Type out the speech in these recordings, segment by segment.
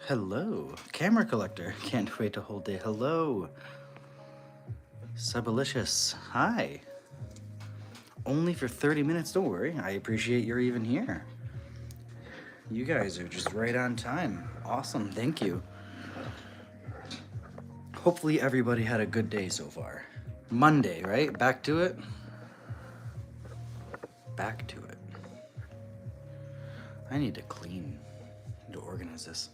Hello, camera collector. Can't wait to hold day. Hello, Subalicious. Hi. Only for 30 minutes, don't worry. I appreciate you're even here. You guys are just right on time. Awesome, thank you. Hopefully everybody had a good day so far. Monday, right? Back to it? Back to it. I need to clean, to organize this.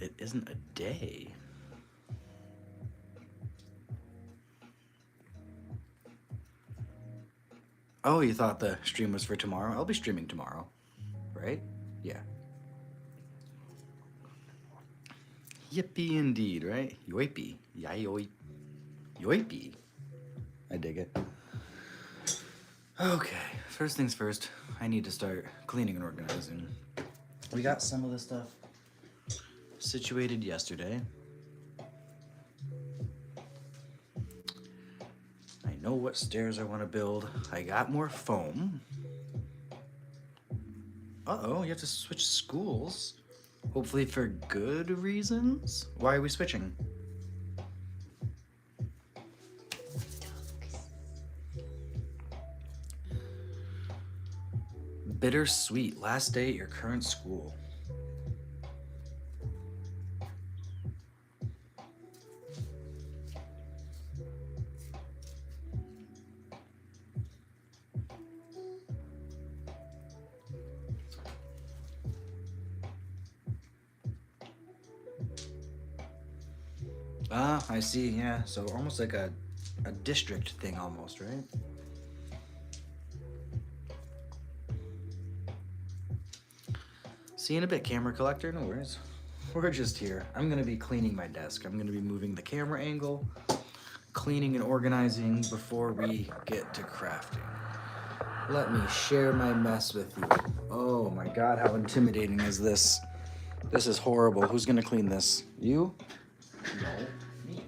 It isn't a day. Oh, you thought the stream was for tomorrow? I'll be streaming tomorrow, right? Yeah. Yippee indeed, right? Yoipee. Yayoi. Yoipee. I dig it. Okay, first things first, I need to start cleaning and organizing. We got some of the stuff situated yesterday. I know what stairs I want to build. I got more foam. Uh-oh, you have to switch schools. Hopefully for good reasons. Why are we switching? Bittersweet, last day at your current school. Ah, I see, yeah. So almost like a district thing almost, right? See you in a bit, camera collector, no worries. We're just here. I'm gonna be cleaning my desk. I'm gonna be moving the camera angle, cleaning and organizing before we get to crafting. Let me share my mess with you. Oh my god, how intimidating is this? This is horrible. Who's gonna clean this? You? No. Me.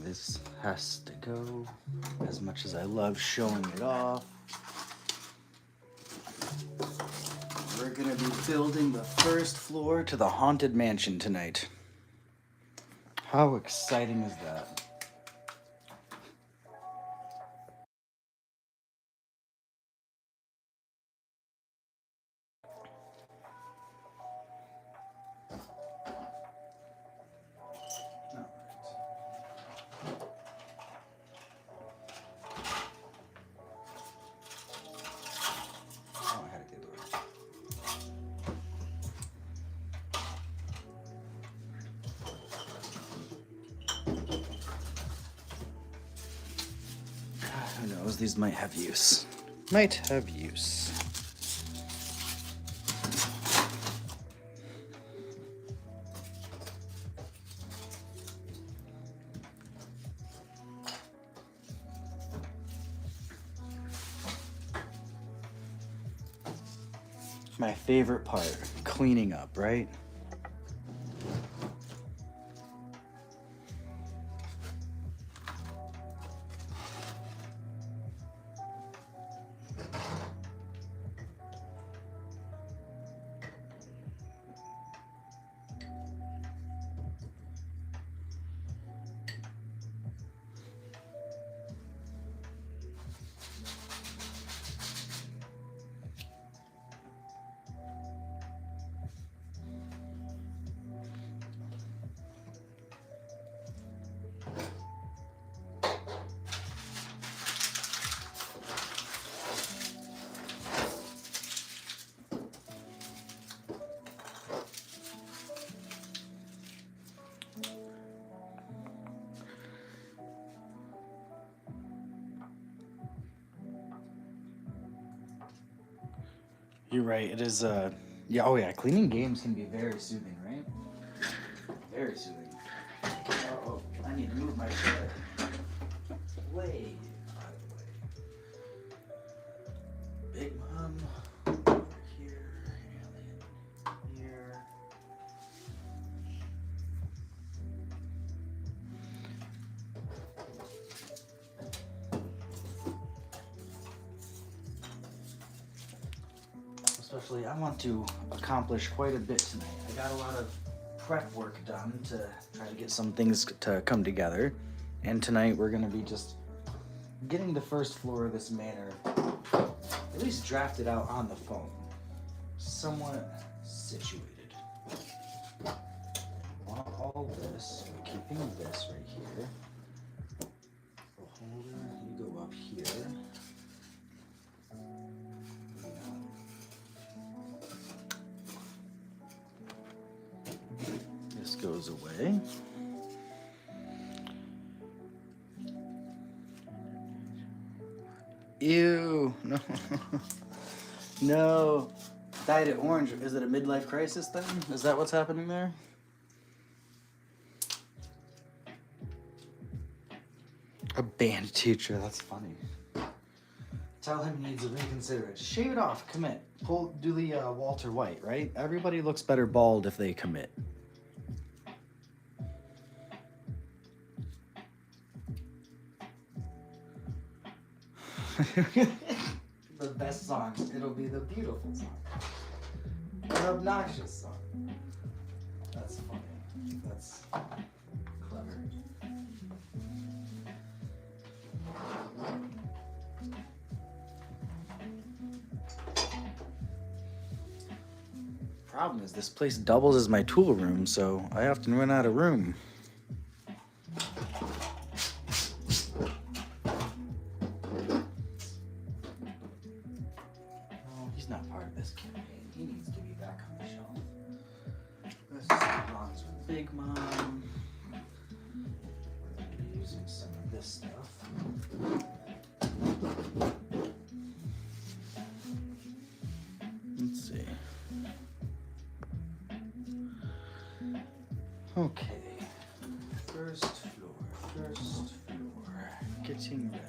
This has to go, as much as I love showing it off. We're gonna be building the first floor to the Haunted Mansion tonight. How exciting is that? Oh, I had to do it. Who knows, these might have use. Might have use. My favorite part, cleaning up, right? You're right, it is, yeah, oh yeah, cleaning games can be very soothing, right? Very soothing. Oh, I need to move my chair. Way out of the way. Big Mom over here. Alien here. Especially, I want to accomplish quite a bit tonight. I got a lot of prep work done to try to get some things to come together. And tonight we're gonna be just getting the first floor of this manor at least drafted out on the phone. Somewhat situated. Want all this, we're keeping this right here. The holder, you go up here. This goes away. Ew, no. No. Dyed it orange. Is it a midlife crisis then? Is that what's happening there? A band teacher, that's funny. Tell him he needs to reconsider it. Shave it off, commit. Do the Walter White, right? Everybody looks better bald if they commit. The best song. It'll be the beautiful song. The obnoxious song. That's funny. That's clever. Problem is, this place doubles as my tool room, so I often run out of room. He's not part of this campaign. He needs to be back on the shelf. This belongs with Big Mom. We're going to be using some of this stuff. Let's see. Okay. First floor. Getting ready.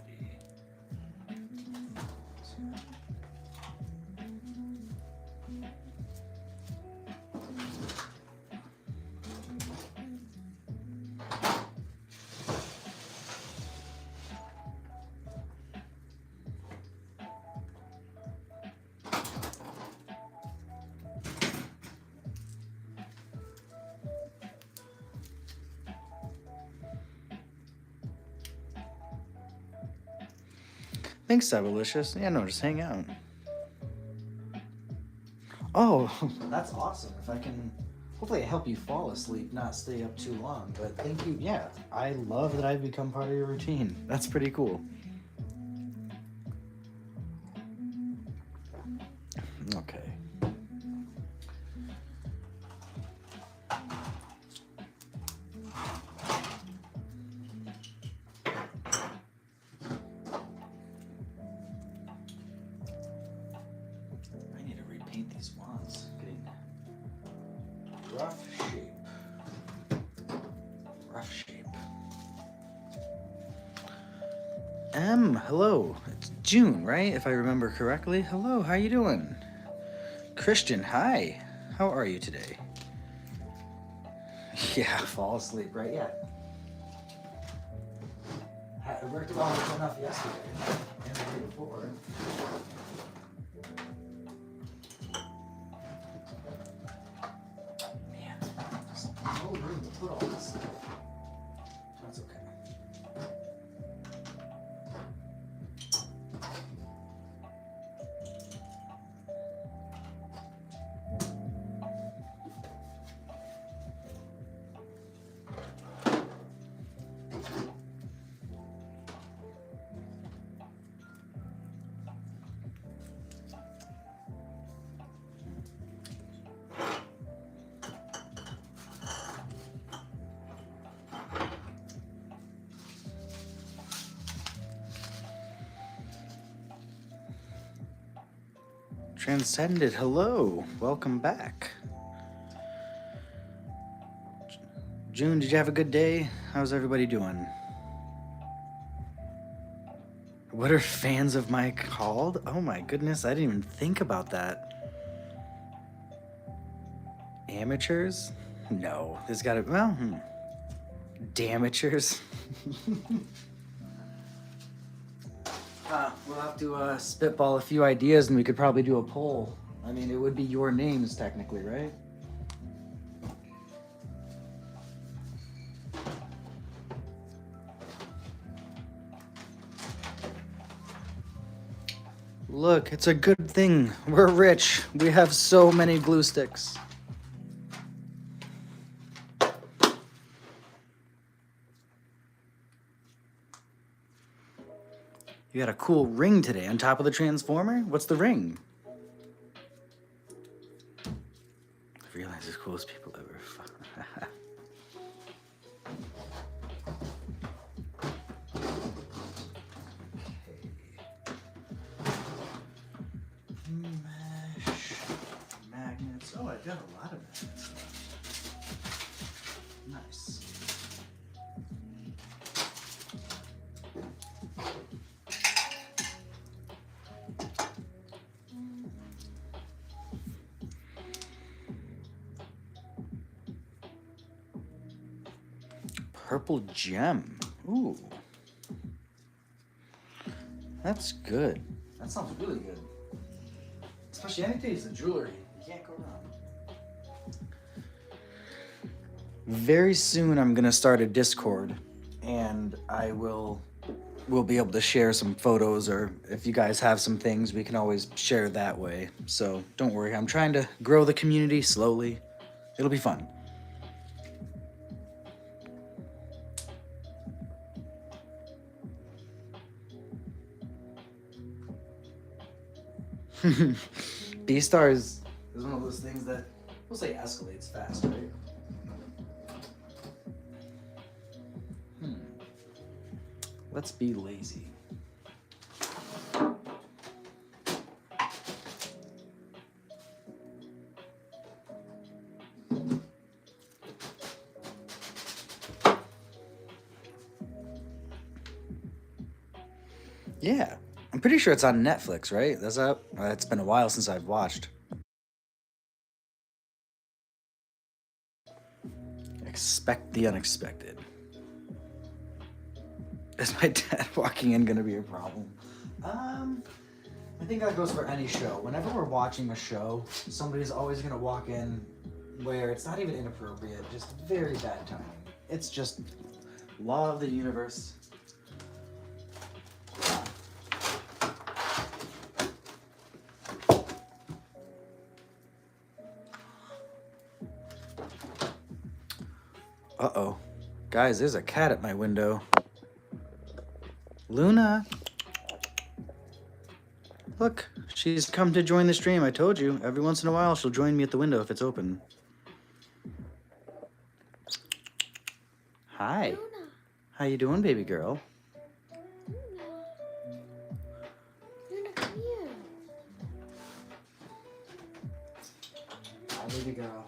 Thanks, Sabalicious. Yeah, no, just hang out. Oh, that's awesome. If I can, hopefully I help you fall asleep, not stay up too long. But thank you. Yeah, I love that I've become part of your routine. That's pretty cool. Okay. These wands getting rough shape. Hello. It's June, right? If I remember correctly. Hello, how you doing? Christian, hi. How are you today? Yeah, fall asleep, right? Yeah. I worked well enough yesterday and the day before. No room to put all this stuff. That's okay. Transcended, hello, welcome back. June, did you have a good day? How's everybody doing? What are fans of my called? Oh my goodness, I didn't even think about that. Amateurs? No, there's gotta, well, DnDAmateurs. We'll have to spitball a few ideas and we could probably do a poll. I mean, it would be your names technically, right? Look, it's a good thing. We're rich. We have so many glue sticks. You got a cool ring today on top of the transformer? What's the ring? I realize as coolest people ever. Mesh, magnets. Oh, I've got a lot of magnets. Nice. Purple gem. Ooh. That's good. That sounds really good. Especially any piece of jewelry. You can't go wrong. Very soon I'm gonna start a Discord and we'll be able to share some photos, or if you guys have some things we can always share that way. So don't worry, I'm trying to grow the community slowly. It'll be fun. B-Star is one of those things that, we'll say, escalates fast, right? Let's be lazy. Yeah. I'm pretty sure it's on Netflix, right? That's up. It's been a while since I've watched. Expect the unexpected. Is my dad walking in gonna be a problem? I think that goes for any show. Whenever we're watching a show, somebody's always gonna walk in where it's not even inappropriate, just very bad timing. It's just law of the universe. Uh-oh. Guys, there's a cat at my window. Luna! Look, she's come to join the stream. I told you, every once in a while she'll join me at the window if it's open. Hi. Luna. How you doing, baby girl? Luna, come here. Hi, baby girl.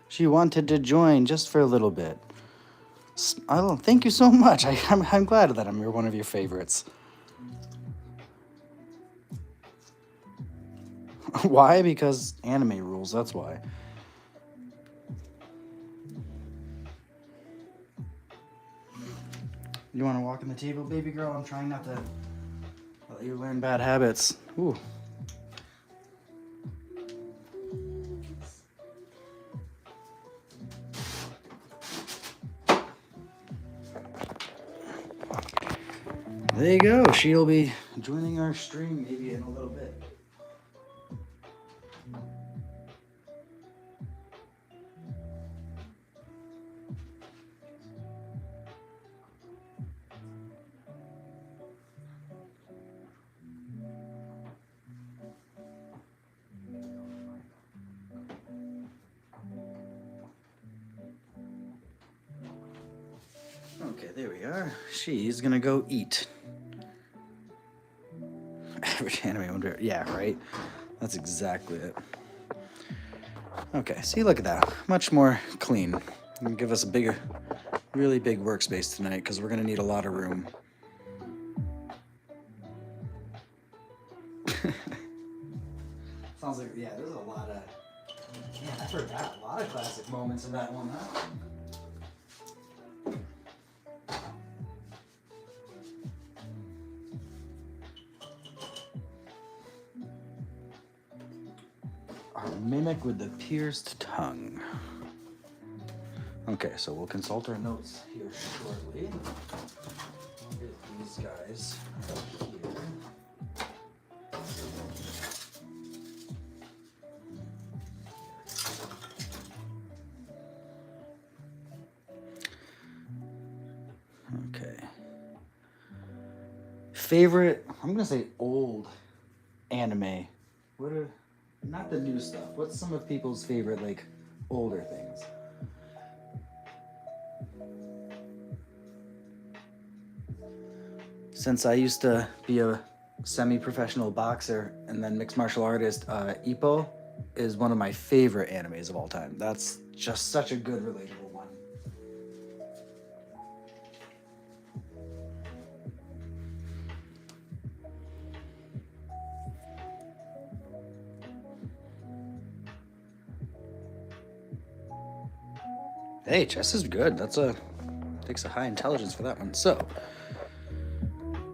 She wanted to join just for a little bit. Thank you so much. I'm glad that I'm one of your favorites. Why? Because anime rules, that's why. You want to walk on the table, baby girl? I'm trying not to let you learn bad habits. Ooh. There you go. She'll be joining our stream maybe in a little bit. Okay, there we are. She's gonna go eat. Which anime? Yeah, right? That's exactly it. Okay, see, look at that. Much more clean. And give us a bigger, really big workspace tonight because we're going to need a lot of room. Sounds like, yeah, there's a lot of, man, I forgot a lot of classic moments in that one, huh? Our mimic with the pierced tongue. Okay, so we'll consult our notes here shortly. I'll get these guys right here. Okay. Favorite, I'm gonna say old anime. What are, not the new stuff. What's some of people's favorite, like, older things? Since I used to be a semi-professional boxer and then mixed martial artist, Ippo is one of my favorite animes of all time. That's just such a good, relatable one. Hey, chess is good. Takes a high intelligence for that one. So,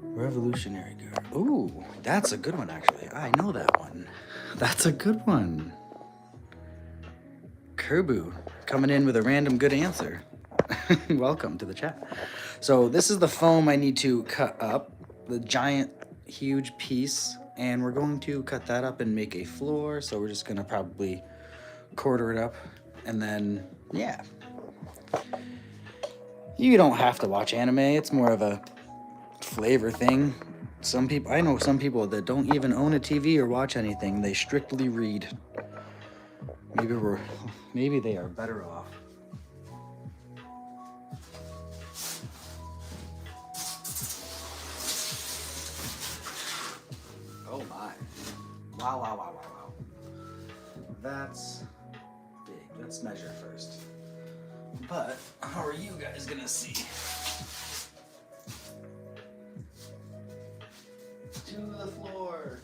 Revolutionary Guard. Ooh, that's a good one, actually. I know that one. That's a good one. Kerbu coming in with a random good answer. Welcome to the chat. So this is the foam I need to cut up, the giant, huge piece, and we're going to cut that up and make a floor. So we're just gonna probably quarter it up, and then, yeah. You don't have to watch anime. It's more of a flavor thing. I know some people that don't even own a TV or watch anything. They strictly read. Maybe they are better off. Oh my. Wow. That's big. Let's measure first. But how are you guys gonna see? To the floor.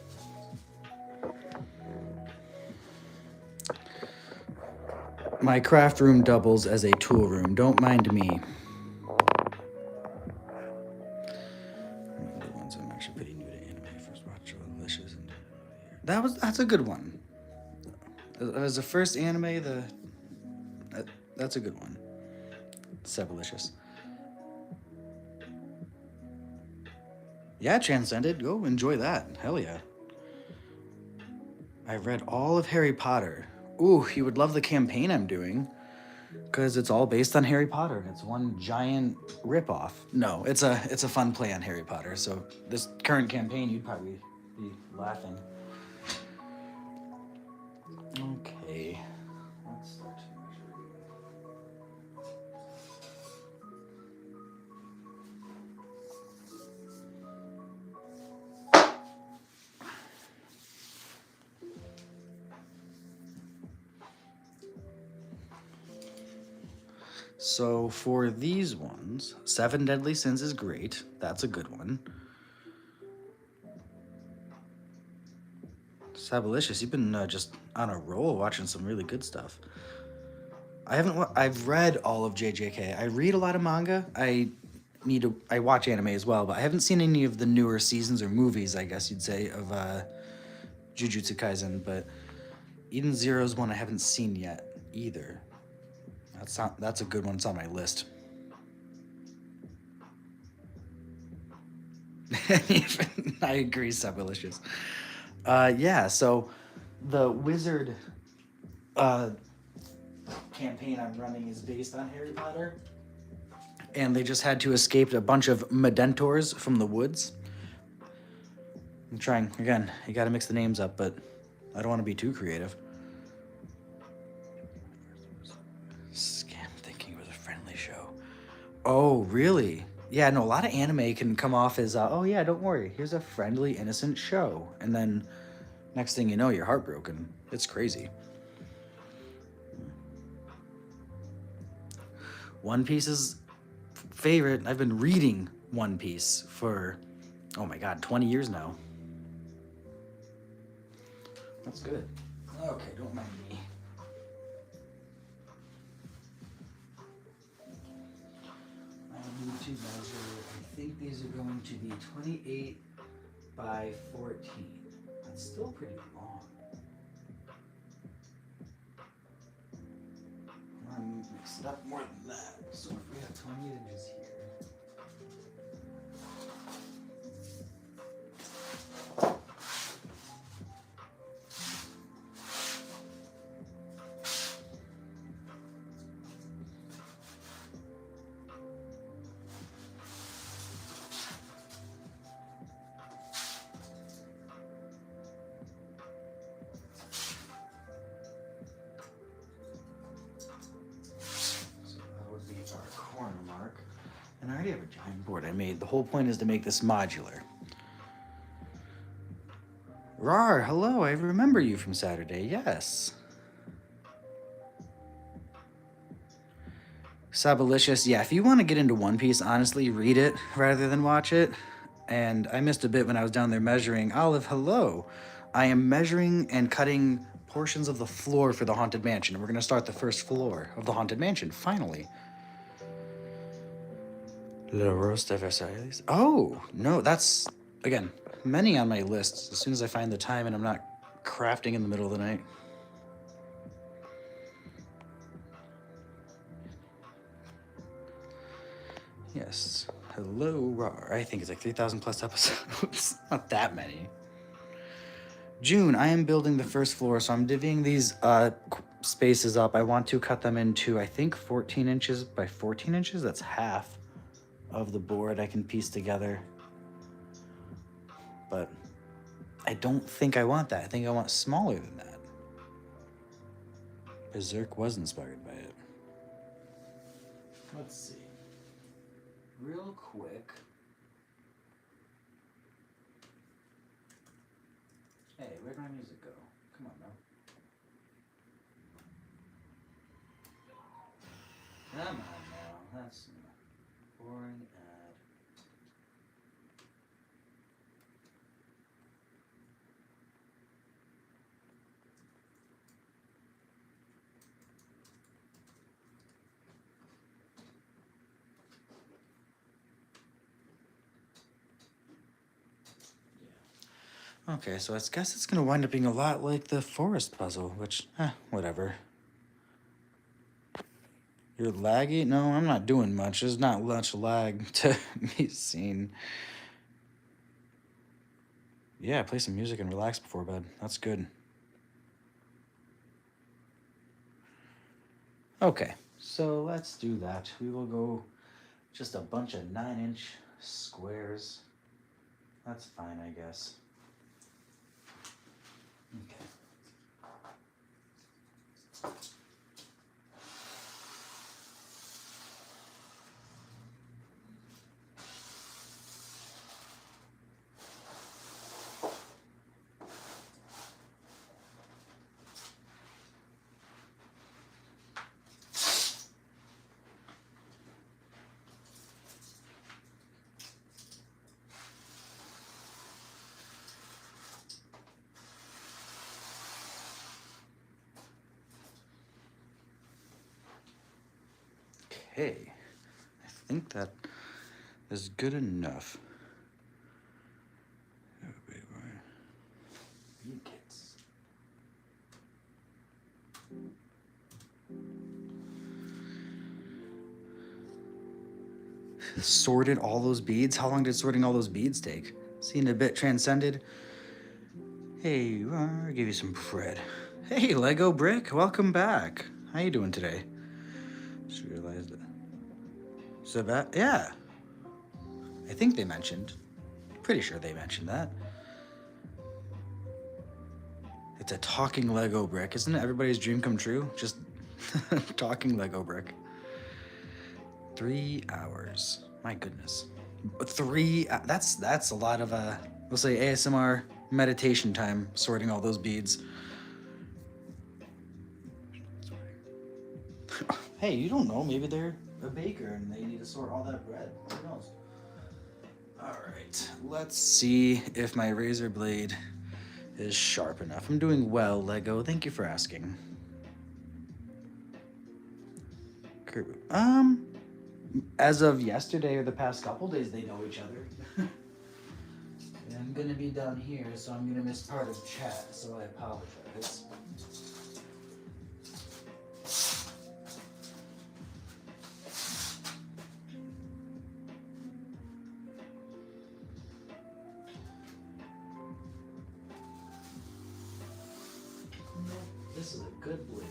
My craft room doubles as a tool room. Don't mind me. The ones I'm actually pretty new to anime. First watch Delicious and that's a good one. As the first anime, that's a good one. Sebelicious. Yeah, Transcended. Go enjoy that. Hell yeah. I read all of Harry Potter. Ooh, you would love the campaign I'm doing. Because it's all based on Harry Potter and it's one giant ripoff. No, it's a fun play on Harry Potter. So this current campaign, you'd probably be laughing. Okay. Let's start measuring. So for these ones, 7 Deadly Sins is great. That's a good one. Sabelicious, you've been just on a roll watching some really good stuff. I've read all of JJK. I read a lot of manga. I watch anime as well, but I haven't seen any of the newer seasons or movies, I guess you'd say, of Jujutsu Kaisen, but Eden Zero's one I haven't seen yet either. That's a good one. It's on my list. I agree, Sabelicious. Yeah, so the wizard campaign I'm running is based on Harry Potter. And they just had to escape a bunch of Medentors from the woods. I'm trying, again, you gotta mix the names up, but I don't want to be too creative. Scam thinking was a friendly show. Oh, really? Yeah, no, a lot of anime can come off as, oh yeah, don't worry, here's a friendly, innocent show. And then next thing you know, you're heartbroken. It's crazy. One Piece is favorite. I've been reading One Piece for, oh my god, 20 years now. That's good. Okay, don't mind me. I need to measure, I think these are going to be 28 by 14. That's still pretty long. I'm mix it up more than that. So if we have 28 inches here. Mark. And I already have a giant board I made. The whole point is to make this modular. Rar, hello, I remember you from Saturday, yes. Sabalicious, yeah, if you want to get into One Piece, honestly, read it rather than watch it. And I missed a bit when I was down there measuring. Olive, hello. I am measuring and cutting portions of the floor for the Haunted Mansion. We're going to start the first floor of the Haunted Mansion, finally. Le Roast de Versailles. Oh, no, that's, again, many on my list as soon as I find the time and I'm not crafting in the middle of the night. Yes. Hello, Rar. I think it's like 3,000 plus episodes. Not that many. June, I am building the first floor, so I'm divvying these spaces up. I want to cut them into, I think, 14 inches by 14 inches. That's half of the board I can piece together. But I don't think I want that. I think I want smaller than that. Berserk was inspired by it. Let's see. Real quick. Hey, where'd my music go? Come on now. Come on now. That's boring ad. Yeah. Okay, so I guess it's gonna wind up being a lot like the forest puzzle, which, whatever. You're laggy? No, I'm not doing much. There's not much lag to be seen. Yeah, play some music and relax before bed. That's good. Okay, so let's do that. We will go just a bunch of 9-inch squares. That's fine, I guess. Okay. Okay, I think that is good enough. Beadkits. Sorted all those beads? How long did sorting all those beads take? Seen a bit transcended. Hey, I'll give you some bread. Hey, Lego Brick, welcome back. How you doing today? Just realized it. Yeah. I think they mentioned. Pretty sure they mentioned that. It's a talking Lego brick. Isn't it everybody's dream come true? Just talking Lego brick. 3 hours. My goodness. 3, that's a lot of, we'll say ASMR meditation time sorting all those beads. Hey, you don't know. Maybe they're a baker and they need to sort all that bread. Who knows? All right, let's see if my razor blade is sharp enough. I'm doing well, Lego. Thank you for asking. As of yesterday or the past couple days, they know each other. And I'm gonna be down here, so I'm gonna miss part of chat, so I apologize. This is a good blade.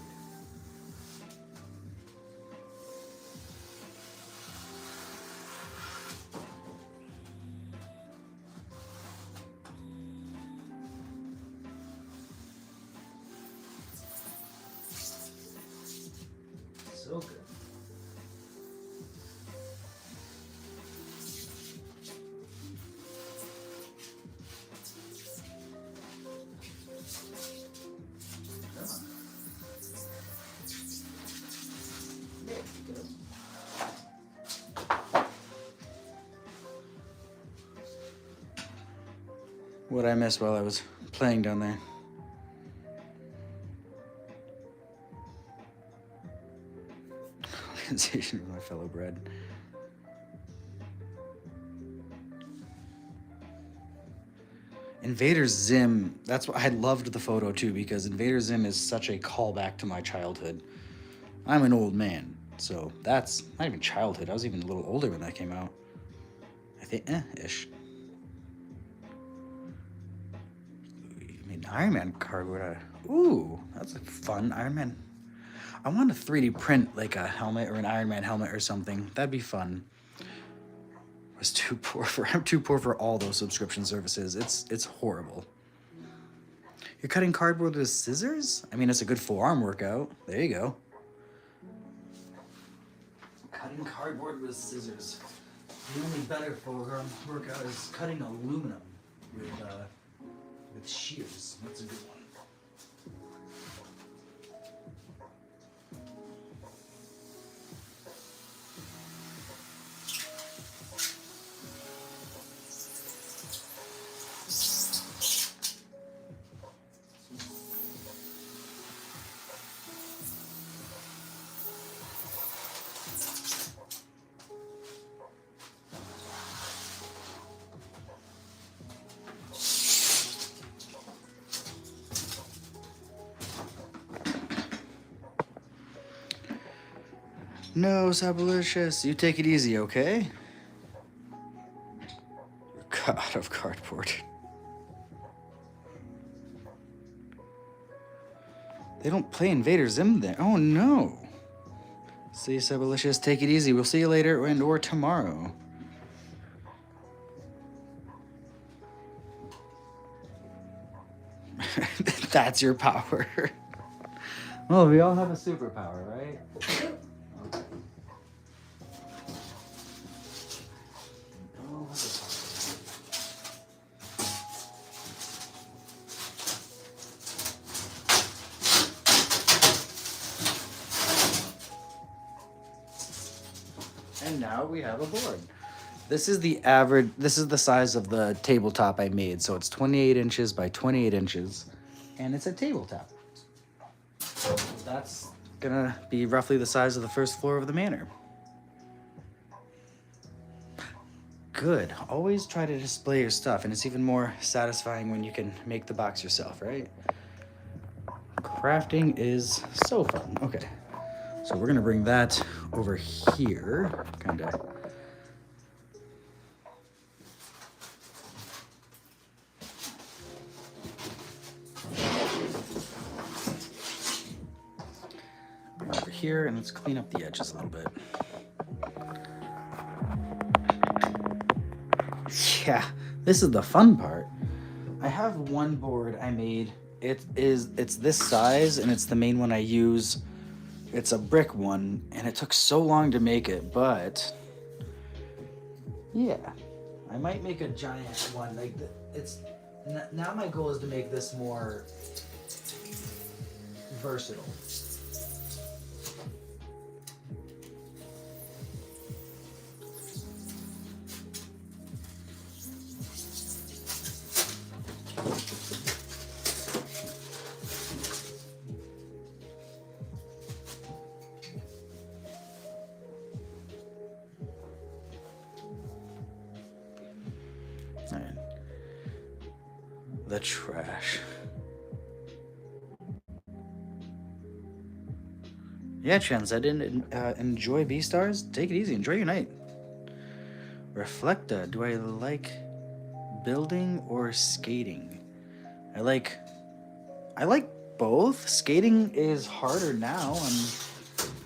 So good. Come on. There you go. What I missed while I was playing down there. Organization with my fellow bread. Invader Zim, that's what I loved the photo too, because Invader Zim is such a callback to my childhood. I'm an old man, so that's not even childhood. I was even a little older when that came out. I think, ish. I mean, Iron Man cardboard. Ooh, that's a fun Iron Man. I want to 3D print like a helmet or an Iron Man helmet or something. That'd be fun. I'm too poor for all those subscription services. It's horrible. You're cutting cardboard with scissors? I mean, it's a good forearm workout. There you go. Cutting cardboard with scissors. The only better forearm workout is cutting aluminum with shears. That's a good one. No, Sabalicious, you take it easy, okay? You're cut out of cardboard. They don't play Invader Zim there. Oh no. See, Sabalicious, take it easy. We'll see you later and or tomorrow. That's your power. Well, we all have a superpower, right? Okay. And now we have a board. This is the average, this is the size of the tabletop I made. So it's 28 inches by 28 inches, and it's a tabletop. That's gonna be roughly the size of the first floor of the manor. Good, always try to display your stuff, and it's even more satisfying when you can make the box yourself, right? Crafting is so fun. Okay, so we're gonna bring that over here, kinda. Over here, and let's clean up the edges a little bit. Yeah, this is the fun part. I have one board I made. It's this size, and it's the main one I use. It's a brick one, and it took so long to make it, but Yeah, I might make a giant one. Like now my goal is to make this more versatile. Alright. The trash. Yeah, Chance, I didn't enjoy B-Stars. Take it easy. Enjoy your night. Reflecta, do I like building or skating? I like both. Skating is harder now.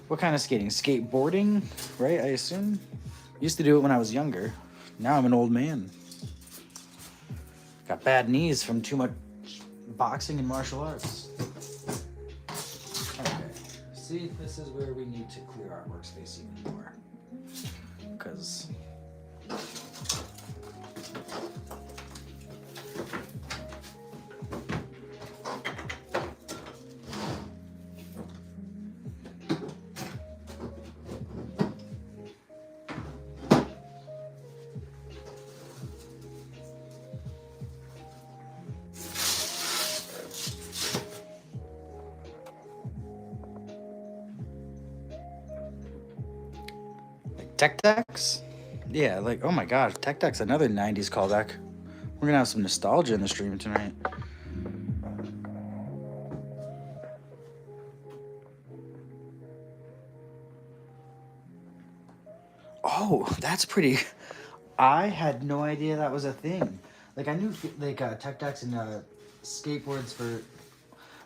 What kind of skating? Skateboarding, right? I assume. Used to do it when I was younger. Now I'm an old man. Got bad knees from too much boxing and martial arts. Okay. See, this is where we need to clear our workspace even more. Because Tech Decks? Yeah, like, oh my gosh, Tech Deck's another 90s callback. We're gonna have some nostalgia in the stream tonight. Oh, that's pretty. I had no idea that was a thing. Like, I knew, like, Tech Decks and skateboards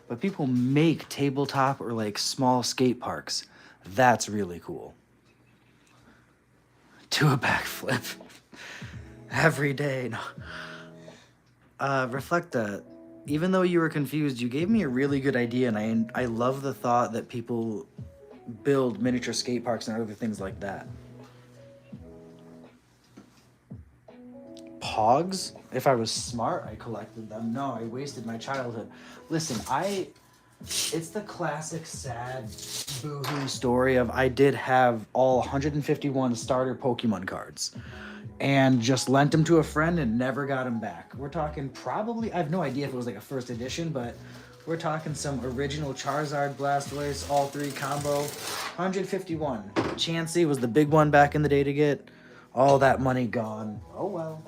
but people make tabletop or, like, small skate parks. That's really cool. Do a backflip every day. No. Reflecta, even though you were confused, you gave me a really good idea, and I love the thought that people build miniature skate parks and other things like that. Pogs? If I was smart, I collected them. No, I wasted my childhood. Listen, it's the classic sad boohoo story of I did have all 151 starter Pokemon cards and just lent them to a friend and never got them back. We're talking probably, I have no idea if it was like a first edition, but we're talking some original Charizard, Blastoise, all three combo. 151. Chansey was the big one back in the day to get. All that money gone. Oh well.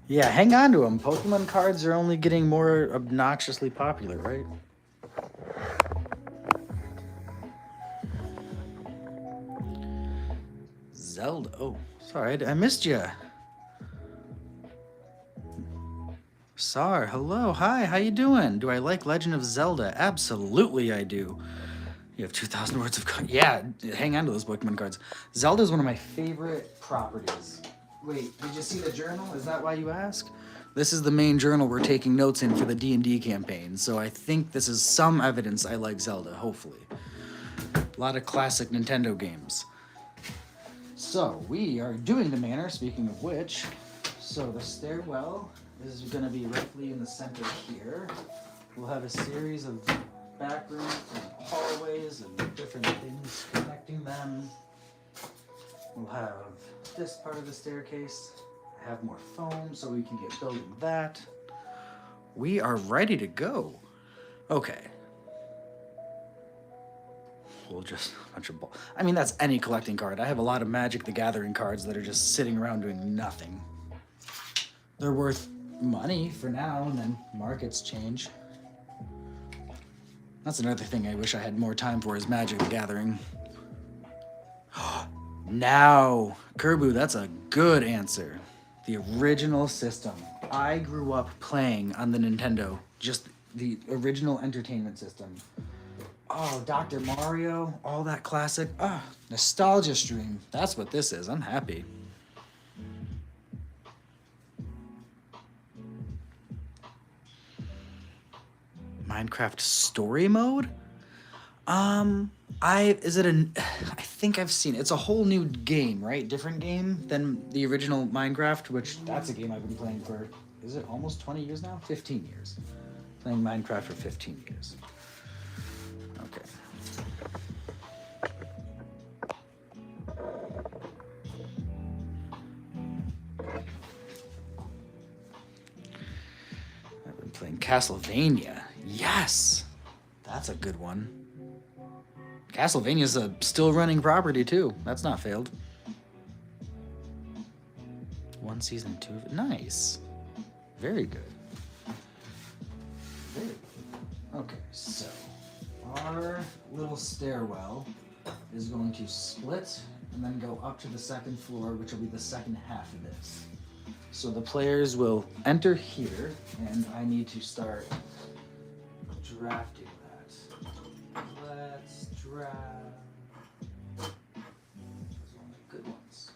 Yeah, hang on to them. Pokemon cards are only getting more obnoxiously popular, right? Zelda. Oh, sorry, I missed you. Sar, hello, hi, how you doing? Do I like Legend of Zelda? Absolutely I do. You have 2,000 words of cards. Yeah, hang on to those Pokemon cards. Zelda is one of my favorite properties. Wait, did you see the journal? Is that why you ask? This is the main journal we're taking notes in for the D&D campaign, so I think this is some evidence I like Zelda, hopefully. A lot of classic Nintendo games. So, we are doing the manor, speaking of which. So, the stairwell is going to be roughly in the center here. We'll have a series of back rooms and hallways and different things connecting them. We'll have this part of the staircase have more foam so we can get building that. We are ready to go. Okay. We'll just a bunch of I mean, that's any collecting card. I have a lot of Magic the Gathering cards that are just sitting around doing nothing. They're worth money for now, and then markets change. That's another thing I wish I had more time for is Magic the Gathering. Now, Kerbu, that's a good answer. The original system. I grew up playing on the Nintendo, just the original entertainment system. Oh, Dr. Mario, all that classic. Ah, nostalgia stream. That's what this is. I'm happy. Minecraft story mode? I think I've seen it. It's a whole new game, right? Different game than the original Minecraft, which that's a game I've been playing for, is it almost 20 years now? 15 years. Playing Minecraft for 15 years. Okay. I've been playing Castlevania. Yes! That's a good one. Castlevania's a still running property too. That's not failed. 1 season 2 of it. Nice. Very good. Very good. Okay, so our little stairwell is going to split and then go up to the second floor, which will be the second half of this. So the players will enter here, and I need to start drafting that. Let's draft. Those are the good ones.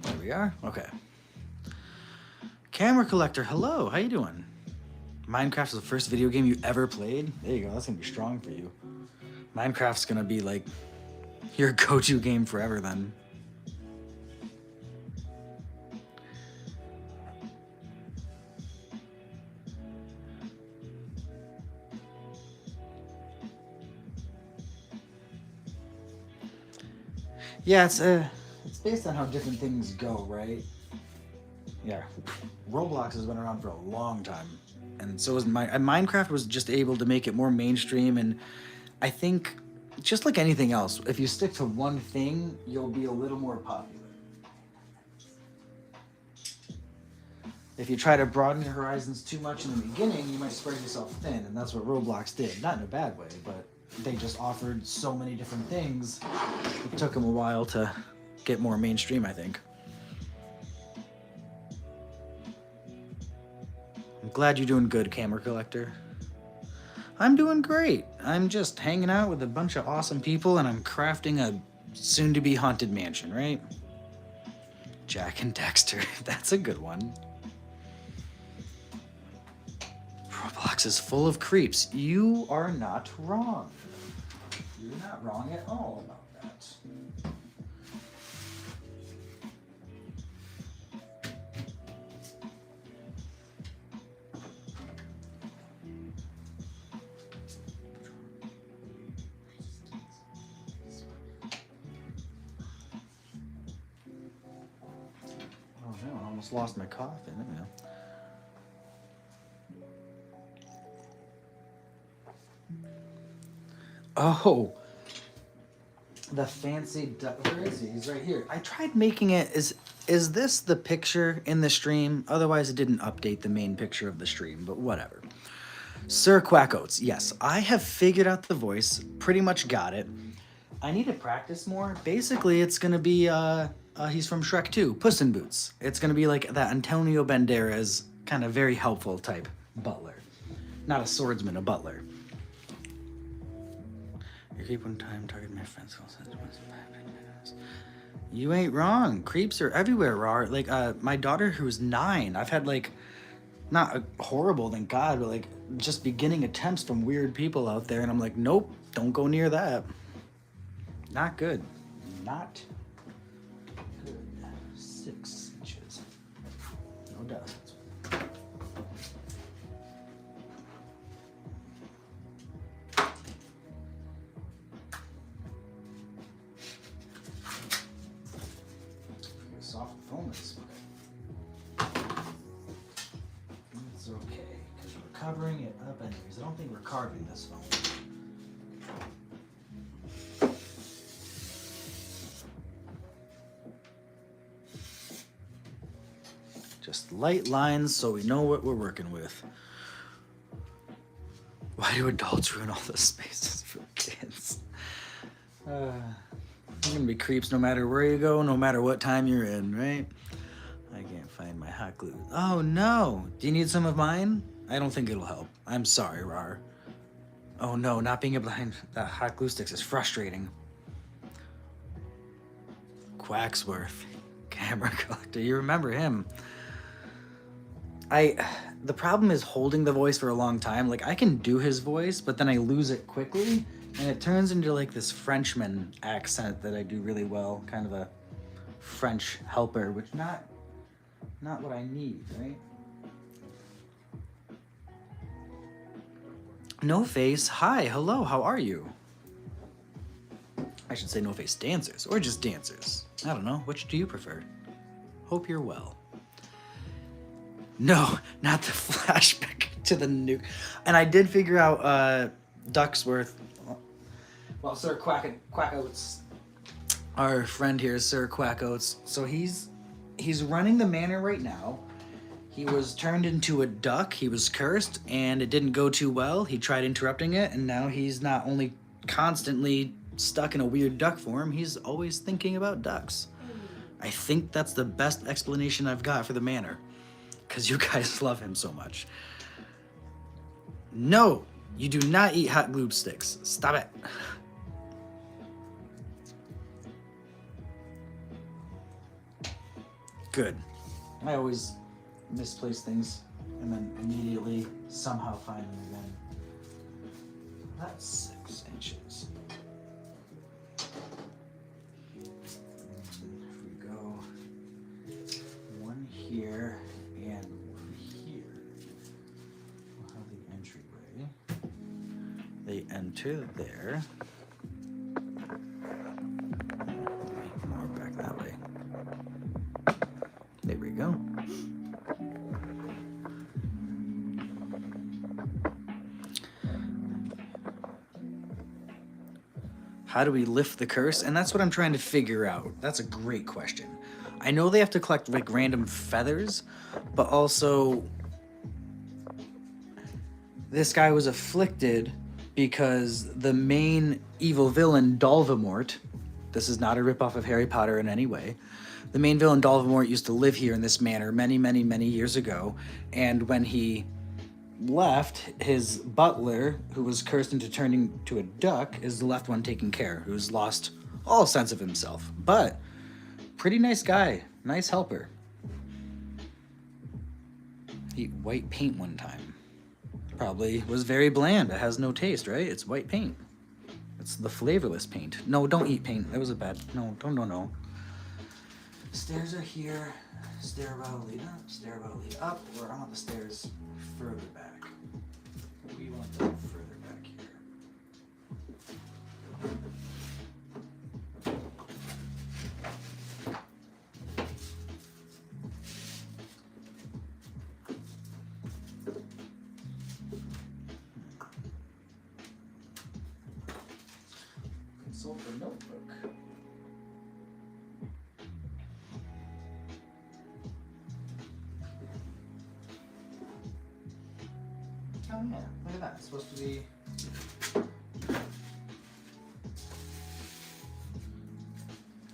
There we are. Okay. Camera collector, hello. How you doing? Minecraft is the first video game you ever played? There you go. That's gonna be strong for you. Minecraft's gonna be like your go-to game forever then. Yeah, it's based on how different things go, right? Yeah, Roblox has been around for a long time, and so was Minecraft was just able to make it more mainstream, and I think just like anything else, if you stick to one thing, you'll be a little more popular. If you try to broaden your horizons too much in the beginning, you might spread yourself thin, and that's what Roblox did. Not in a bad way, but they just offered so many different things. It took them a while to get more mainstream, I think. I'm glad you're doing good, camera collector. I'm doing great. I'm just hanging out with a bunch of awesome people, and I'm crafting a soon-to-be haunted mansion, right? Jack and Dexter. That's a good one. Roblox is full of creeps. You are not wrong. You're not wrong at all about that. Oh no, I almost lost my coffin. There we go. Oh, the fancy where is he? He's right here. I tried making it. Is this the picture in the stream? Otherwise, it didn't update the main picture of the stream, but whatever. Sir Quackoats. Yes, I have figured out the voice. Pretty much got it. I need to practice more. Basically, it's gonna be he's from Shrek 2, Puss in Boots. It's gonna be like that Antonio Banderas kind of very helpful type butler, not a swordsman, a butler. You keep one time targeting my friends. You ain't wrong. Creeps are everywhere, Rar. Like my daughter who's 9, I've had like not horrible, thank God, but like just beginning attempts from weird people out there, and I'm like, nope, don't go near that. Not good. Not good. 6 inches. No doubt. Soft foam is it's okay, because we're covering it up anyways. I don't think we're carving this foam. Just light lines so we know what we're working with. Why do adults ruin all the spaces for kids? You're gonna be creeps no matter where you go, no matter what time you're in, right? I can't find my hot glue. Oh no! Do you need some of mine? I don't think it'll help. I'm sorry, Rar. Oh no, not being able to find that hot glue sticks is frustrating. Quacksworth, camera collector. You remember him? The problem is holding the voice for a long time. Like, I can do his voice, but then I lose it quickly, and it turns into like this Frenchman accent that I do really well, kind of a French helper, which not what I need, right? No Face, hi, hello, how are you? I should say No Face dancers, or just dancers. I don't know, which do you prefer? Hope you're well. No, not the flashback to the nuke. And I did figure out Ducksworth. Well, Sir Quackoats, our friend here, Sir Quackoats. So he's running the manor right now. He was turned into a duck. He was cursed, and it didn't go too well. He tried interrupting it, and now he's not only constantly stuck in a weird duck form, he's always thinking about ducks. I think that's the best explanation I've got for the manor. Because you guys love him so much. No, you do not eat hot glue sticks. Stop it. Good. I always misplace things and then immediately somehow find them again. That's 6 inches. And if we go one here and one here, we'll have the entryway. They enter there. More back that way. There we go. How do we lift the curse? And that's what I'm trying to figure out. That's a great question. I know they have to collect like random feathers, but also this guy was afflicted because the main evil villain, Dolvamort, this is not a ripoff of Harry Potter in any way. The main villain, Dolvamort, used to live here in this manor many, many, many years ago. And when he left, his butler, who was cursed into turning to a duck, is the left one taking care, who's lost all sense of himself. But pretty nice guy, nice helper. He white paint one time. Probably was very bland. It has no taste, right? It's white paint. It's the flavorless paint. No, don't eat paint. That was a bad. No. Stairs are here. Stairwell lead up. Stairwell lead up. Or I want the stairs further back. We want them further back here. Consult the notebook. Oh yeah, look at that. It's supposed to be.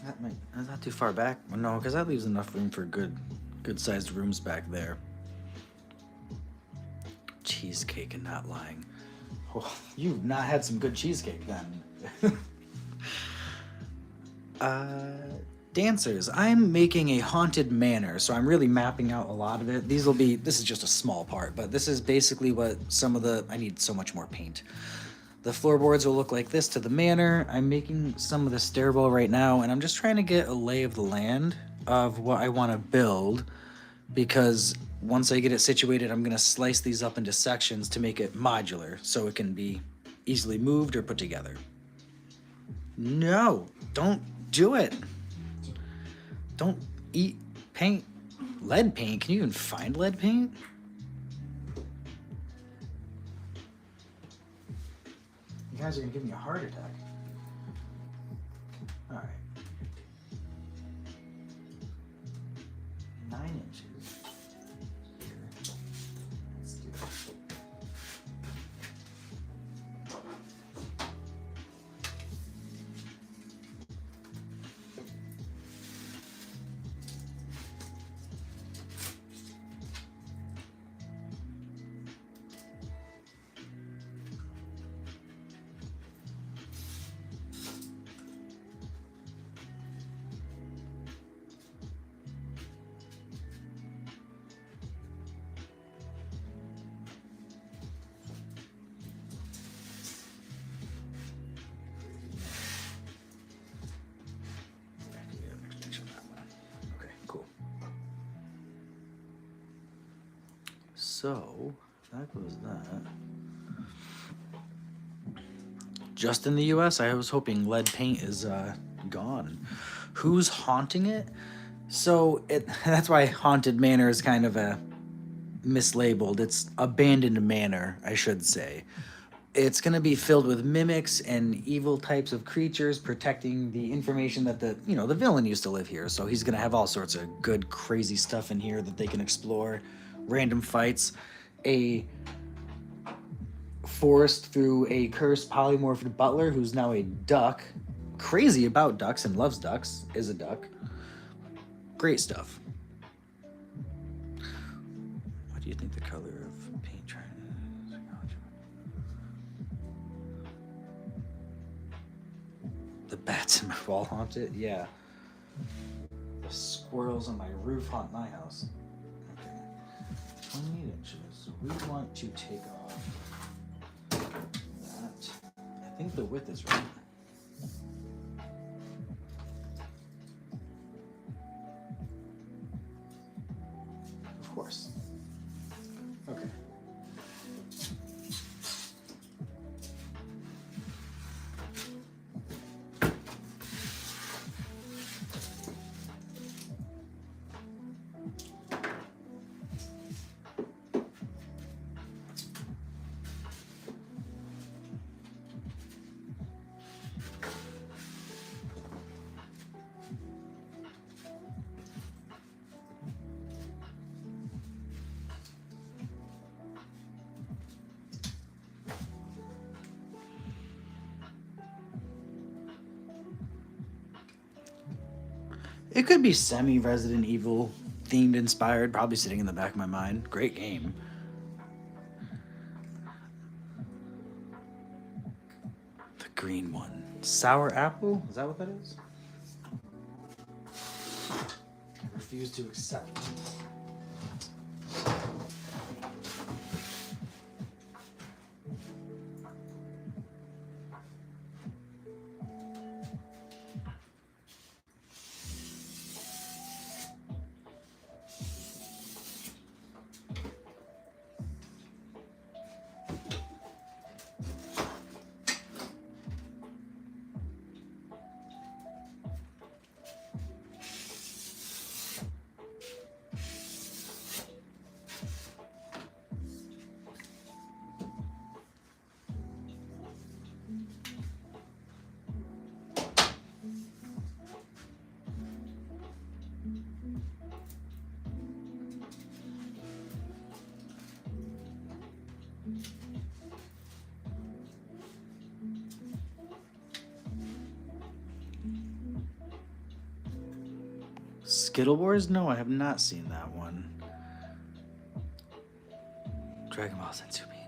That's not too far back. No, because that leaves enough room for good-sized rooms back there. Cheesecake and not lying. Oh, you've not had some good cheesecake then. Dancers. I'm making a haunted manor, so I'm really mapping out a lot of it. This is just a small part, but this is basically what I need so much more paint. The floorboards will look like this to the manor. I'm making some of the stairwell right now, and I'm just trying to get a lay of the land of what I want to build, because once I get it situated, I'm going to slice these up into sections to make it modular, so it can be easily moved or put together. No, don't do it. Don't eat paint. Lead paint? Can you even find lead paint? You guys are gonna give me a heart attack. All right. 9 inches. Here. Let's do it. So that goes that. Just in the US, I was hoping lead paint is gone. Who's haunting it? So that's why Haunted Manor is kind of a mislabeled. It's abandoned manor, I should say. It's going to be filled with mimics and evil types of creatures protecting the information that the villain used to live here. So he's going to have all sorts of good crazy stuff in here that they can explore, random fights, a forced through a cursed polymorphed butler who's now a duck, crazy about ducks and loves ducks, is a duck. Great stuff. What do you think the color of paint trying is? The bats in my wall haunt it? Yeah. The squirrels on my roof haunt my house. Okay. 28 inches. So we want to take off that. I think the width is right. Of course. Okay. It could be semi-Resident Evil themed inspired, probably sitting in the back of my mind. Great game. The green one. Sour apple? Is that what that is? I refuse to accept. Skittle Wars? No, I have not seen that one. Dragon Ball Senzu Bean.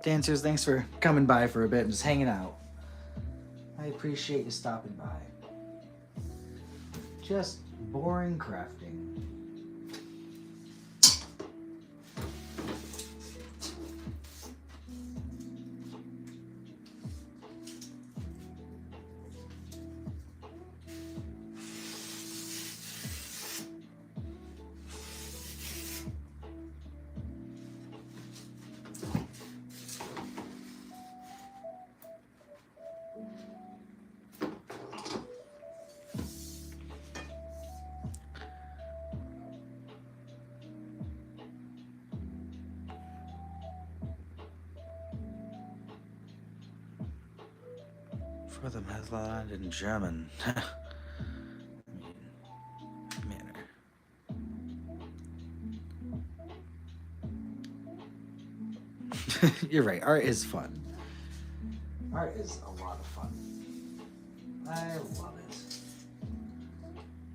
Dancers, thanks for coming by for a bit and just hanging out. I appreciate you stopping by. Just boring crafting. For the Motherland in German. Manner. You're right, art is fun. Art is a lot of fun. I love it.